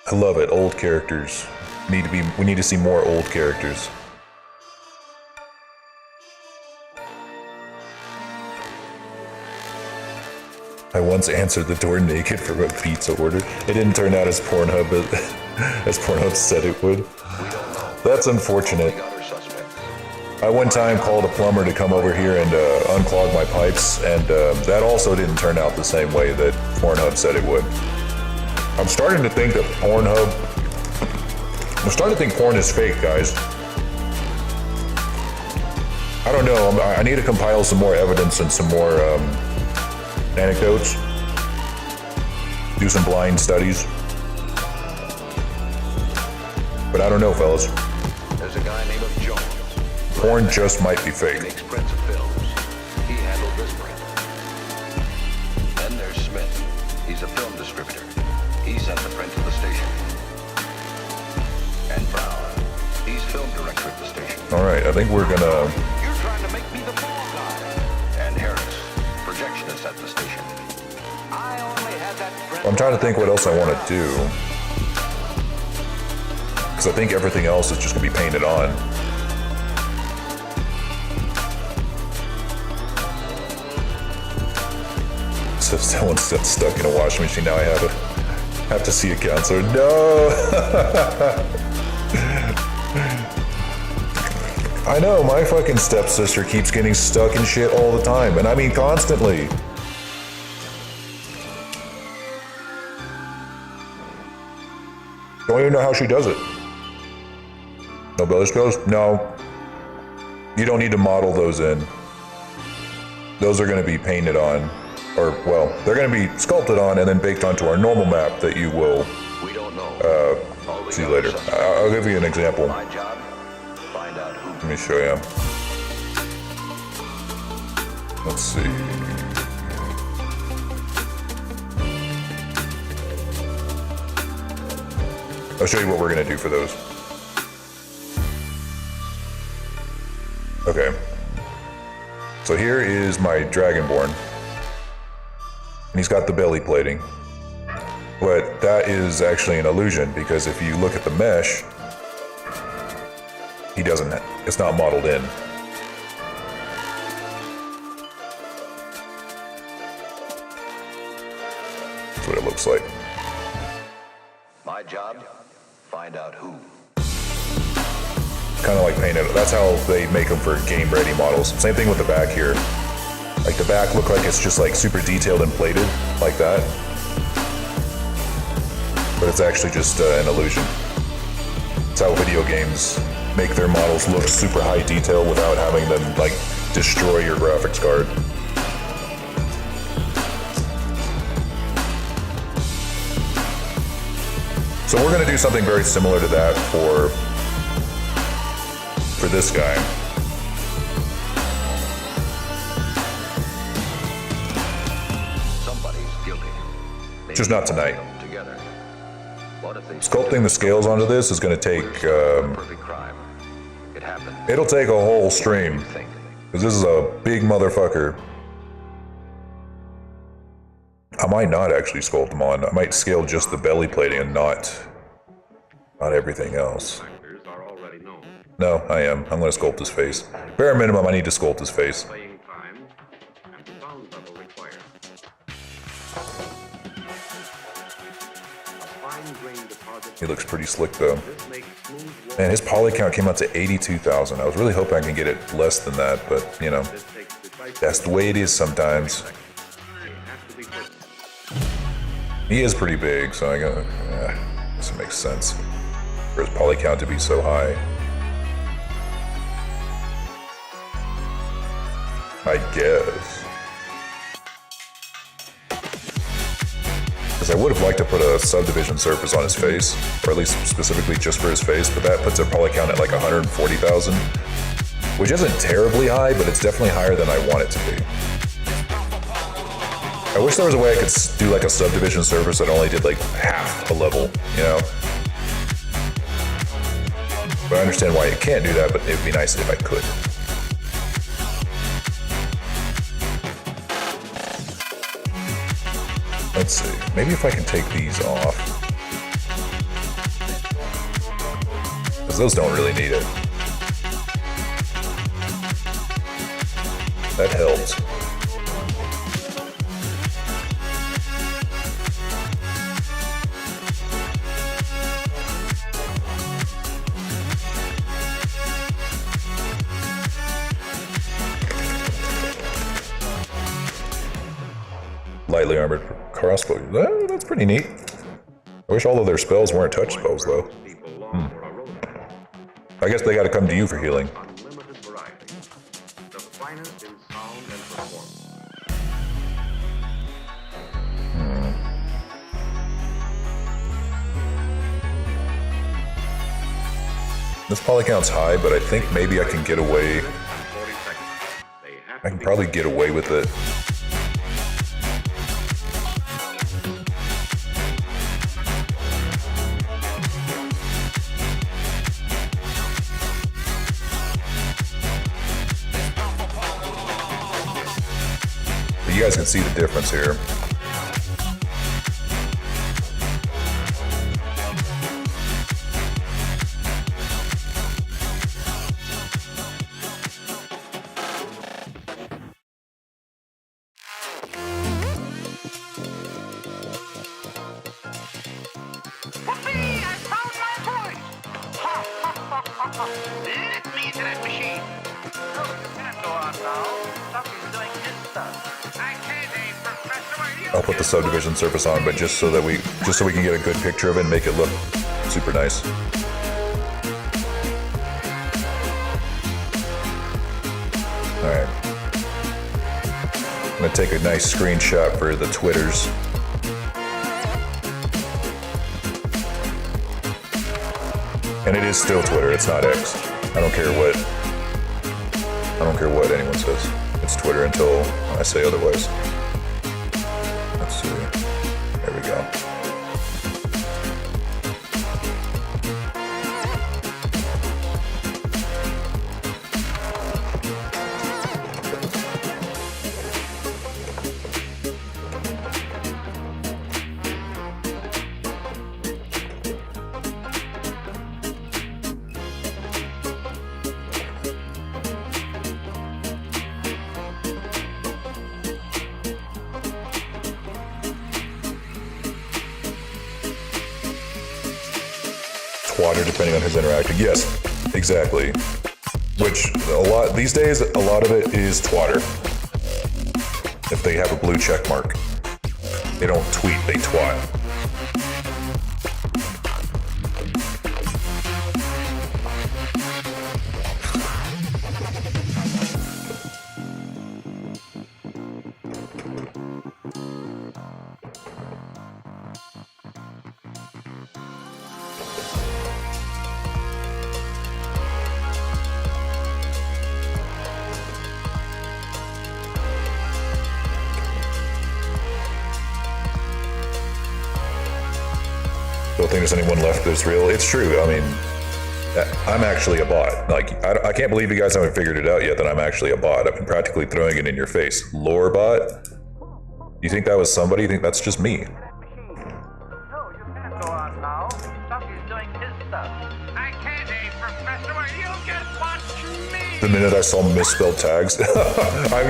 I love it. Old characters we need to see more old characters. I once answered the door naked for a pizza order. It didn't turn out as Pornhub said it would. That's unfortunate. I one time called a plumber to come over here and unclog my pipes, and that also didn't turn out the same way that Pornhub said it would. I'm starting to think that I'm starting to think porn is fake, guys. I don't know. I need to compile some more evidence and some more anecdotes. Do some blind studies. But I don't know, fellas. There's a guy named Jones. Porn just might be fake. Makes prints of films. He handled this print. Then there's Smith. He's a film distributor. He sent the print to the station. And Brown. He's film director at the station. Alright, I think we're gonna... You're trying to make me the ball guy. And Harris, projectionist at the station. I only had that print. I'm trying to think what else I want to do. Because I think everything else is just going to be painted on. So if someone's stuck in a washing machine, now I have to see a counselor. No! I know, my fucking stepsister keeps getting stuck in shit all the time, and I mean constantly. Don't even know how she does it. No belly scales? No. You don't need to model those in. Those are going to be painted on, or, well, they're going to be sculpted on and then baked onto our normal map that you will see later. I'll give you an example. My job, find out who. Let me show you. Let's see. I'll show you what we're going to do for those. Okay. So here is my Dragonborn. And he's got the belly plating. But that is actually an illusion, because if you look at the mesh, he doesn't, it's not modeled in. That's what it looks like. My job, find out who. Kind of like painted. That's how they make them for game ready models. Same thing with the back here. Like the back look like it's just like super detailed and plated like that. But it's actually just an illusion. It's how video games make their models look super high detail without having them like destroy your graphics card. So we're gonna do something very similar to that for this guy. Somebody's guilty. Just not tonight. Together. What if they Sculpting the scales onto this is gonna take, perfect crime? It happened. it'll take a whole stream. Because this is a big motherfucker. I might not actually sculpt them on. I might scale just the belly plating and not everything else. No, I am. I'm going to sculpt his face. Bare minimum, I need to sculpt his face. He looks pretty slick though. Man, his poly count came out to 82,000. I was really hoping I can get it less than that, but you know, that's the way it is sometimes. He is pretty big, so I got. This makes sense for his poly count to be so high. I guess. Because I would have liked to put a subdivision surface on his face, or at least specifically just for his face, but that puts a poly count at like 140,000, which isn't terribly high, but it's definitely higher than I want it to be. I wish there was a way I could do like a subdivision surface that only did like half a level, you know? But I understand why you can't do that, but it would be nice if I could. Let's see, maybe if I can take these off. Because those don't really need it. That helps. Lightly armored crossbow. That's pretty neat. I wish all of their spells weren't touch spells, though. I guess they gotta come to you for healing. This poly count's high, but I think maybe I can get away. I can probably get away with it. You guys can see the difference here. Let me into that machine. Oh, can't go on now. Something's doing his stuff. I can't, Professor. I'll put the subdivision surface on, but just so we can get a good picture of it and make it look Super nice. Alright. I'm gonna take a nice screenshot for the Twitters. And it is still Twitter, it's not X. I don't care what anyone says. It's Twitter until I say otherwise. Let's see. There we go. Twatter, depending on who's interacting. Yes, exactly. Which these days, a lot of it is twatter. If they have a blue check mark, they don't tweet, they twat. Don't think there's anyone left that's real. It's true. I mean, I'm actually a bot. Like, I can't believe you guys haven't figured it out yet that I'm actually a bot. I've been practically throwing it in your face. Lore bot? You think that was somebody? You think that's just me? No, you can't go on now. Stumpy's doing his stuff. I can't, Professor, or you'll just watch me. The minute I saw misspelled tags. You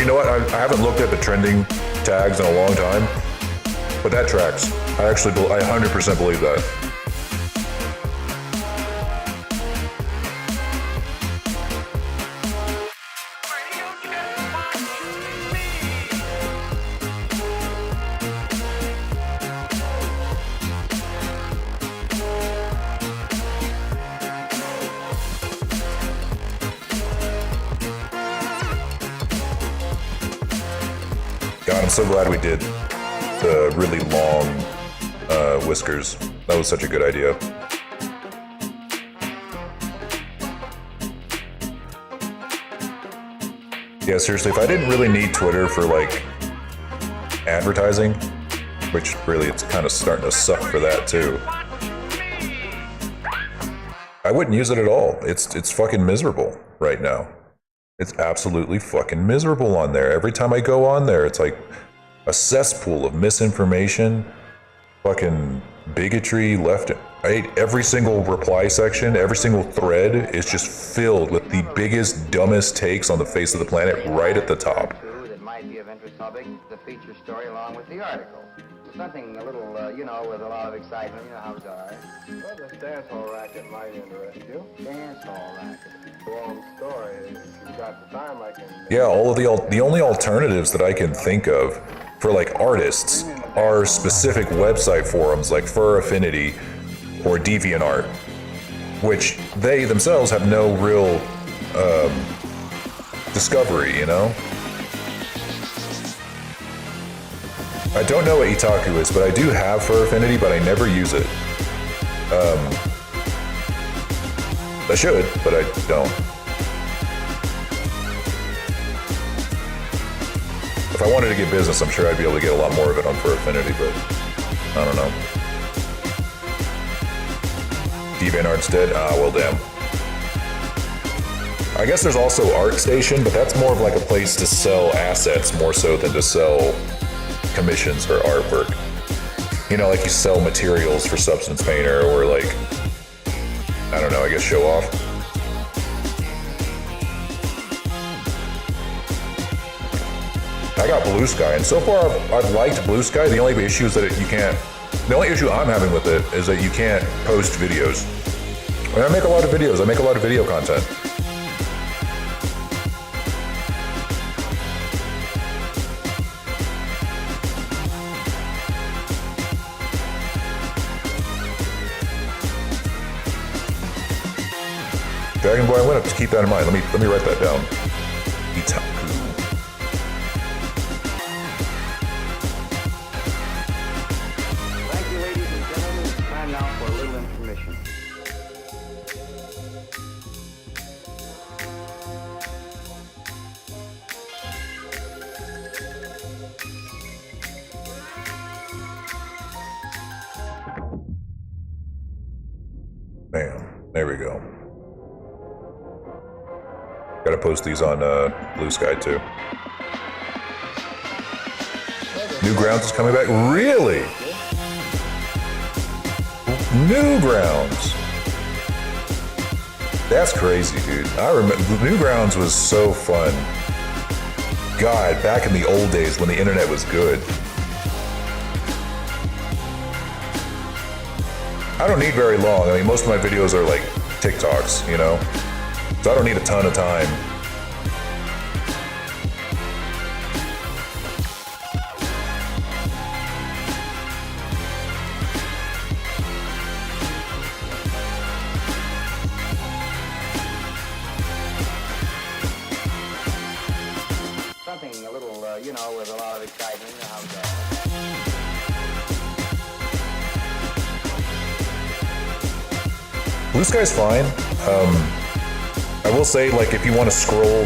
know what? I haven't looked at the trending tags in a long time, but that tracks. I 100% believe that. God, I'm so glad we did the really long whiskers. That was such a good idea. Yeah, seriously, if I didn't really need Twitter for like advertising, which really it's kind of starting to suck for that too, I wouldn't use it at all. It's fucking miserable right now. It's absolutely fucking miserable on there. Every time I go on there, it's like a cesspool of misinformation, fucking bigotry, left and right. Every single reply section, every single thread is just filled with the biggest, dumbest takes on the face of the planet right at the top. That might be of interest topic, the feature story along with the article. Something a little, with a lot of excitement. You know how it's all right. Well, this dance hall racket might interest you. Dance hall racket. Long story. If you've got the time, I can... Yeah, all of the only alternatives that I can think of for like artists are specific website forums like Fur Affinity or DeviantArt, which they themselves have no real discovery, you know? I don't know what Itaku is, but I do have Fur Affinity, but I never use it. I should, but I don't. If I wanted to get business, I'm sure I'd be able to get a lot more of it on Fur Affinity, but I don't know. DeviantArt's dead? Ah, well damn. I guess there's also ArtStation, but that's more of like a place to sell assets more so than to sell commissions for artwork. You know, like you sell materials for Substance Painter or like, I don't know, I guess show off. I got Blue Sky, and so far I've liked Blue Sky. The only issue is that the only issue I'm having with it is that you can't post videos. I mean, I make a lot of videos. I make a lot of video content. Dragon Boy, I'm gonna keep that in mind. Let me write that down. Itaku. Thank you, ladies and gentlemen. It's time now for a little intermission. Bam. There we go. Gotta post these on Blue Sky too. Newgrounds is coming back. Really? Newgrounds. That's crazy, dude. I remember Newgrounds was so fun. God, back in the old days when the internet was good. I don't need very long. I mean, most of my videos are like TikToks, you know? So I don't need a ton of time. Something a little, you know, with a lot of excitement. You know how it goes. Blue Sky's fine. I will say, like, if you want to scroll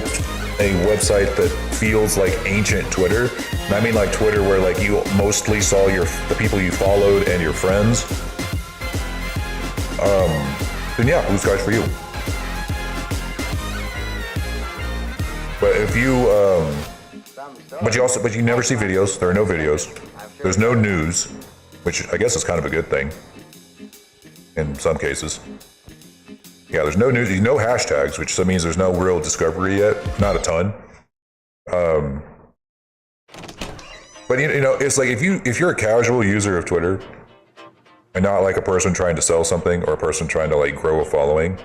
a website that feels like ancient Twitter, and I mean like Twitter where like you mostly saw the people you followed and your friends, then yeah, Blue Sky's for you. But if you, but you never see videos. There are no videos. There's no news, which I guess is kind of a good thing in some cases. Yeah, there's no news, no hashtags, which means there's no real discovery yet. Not a ton. But you know, it's like if you're a casual user of Twitter and not like a person trying to sell something or a person trying to like grow a following,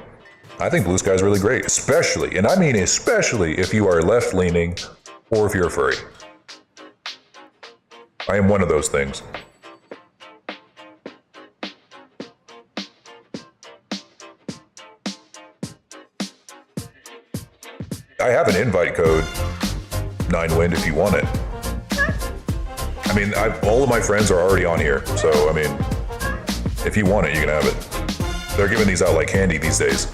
I think Blue Sky is really great, especially, and I mean especially if you are left-leaning or if you're a furry. I am one of those things. I have an invite code, 9wind, if you want it. I mean, all of my friends are already on here, so, I mean, if you want it, you can have it. They're giving these out like candy these days.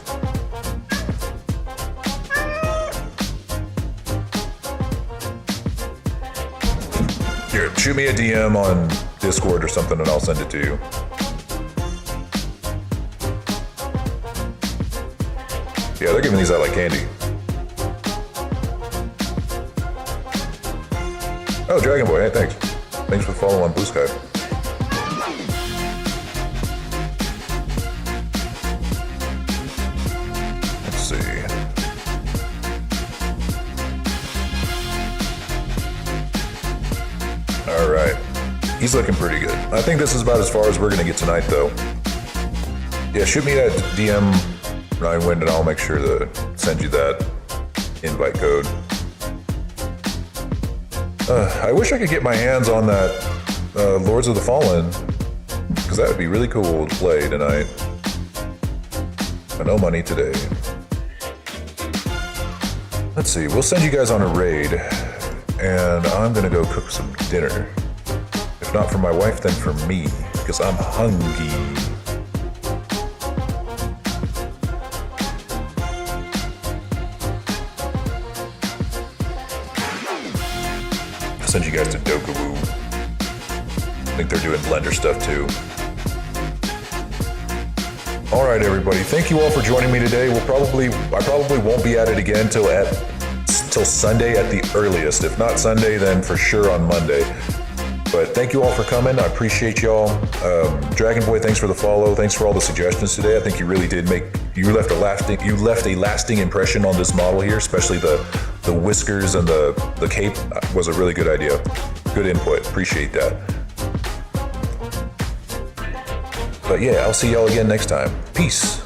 Here, shoot me a DM on Discord or something and I'll send it to you. Yeah, they're giving these out like candy. Oh, Dragon Boy, hey, thanks. Thanks for the follow on Blue Sky. Let's see. All right. He's looking pretty good. I think this is about as far as we're going to get tonight, though. Yeah, shoot me that DM, 9wind, and I'll make sure to send you that invite code. I wish I could get my hands on that Lords of the Fallen, because that would be really cool to play tonight. But no money today. Let's see, we'll send you guys on a raid, and I'm gonna go cook some dinner. If not for my wife, then for me, because I'm hungry. Send you guys to Dokawoo. I think they're doing Blender stuff too. All right, everybody. Thank you all for joining me today. I probably won't be at it again till Sunday at the earliest. If not Sunday, then for sure on Monday. But thank you all for coming. I appreciate y'all. Dragon Boy, thanks for the follow. Thanks for all the suggestions today. I think you really did you left a lasting impression on this model here, especially the whiskers and the cape was a really good idea. Good input. Appreciate that. But yeah, I'll see y'all again next time. Peace.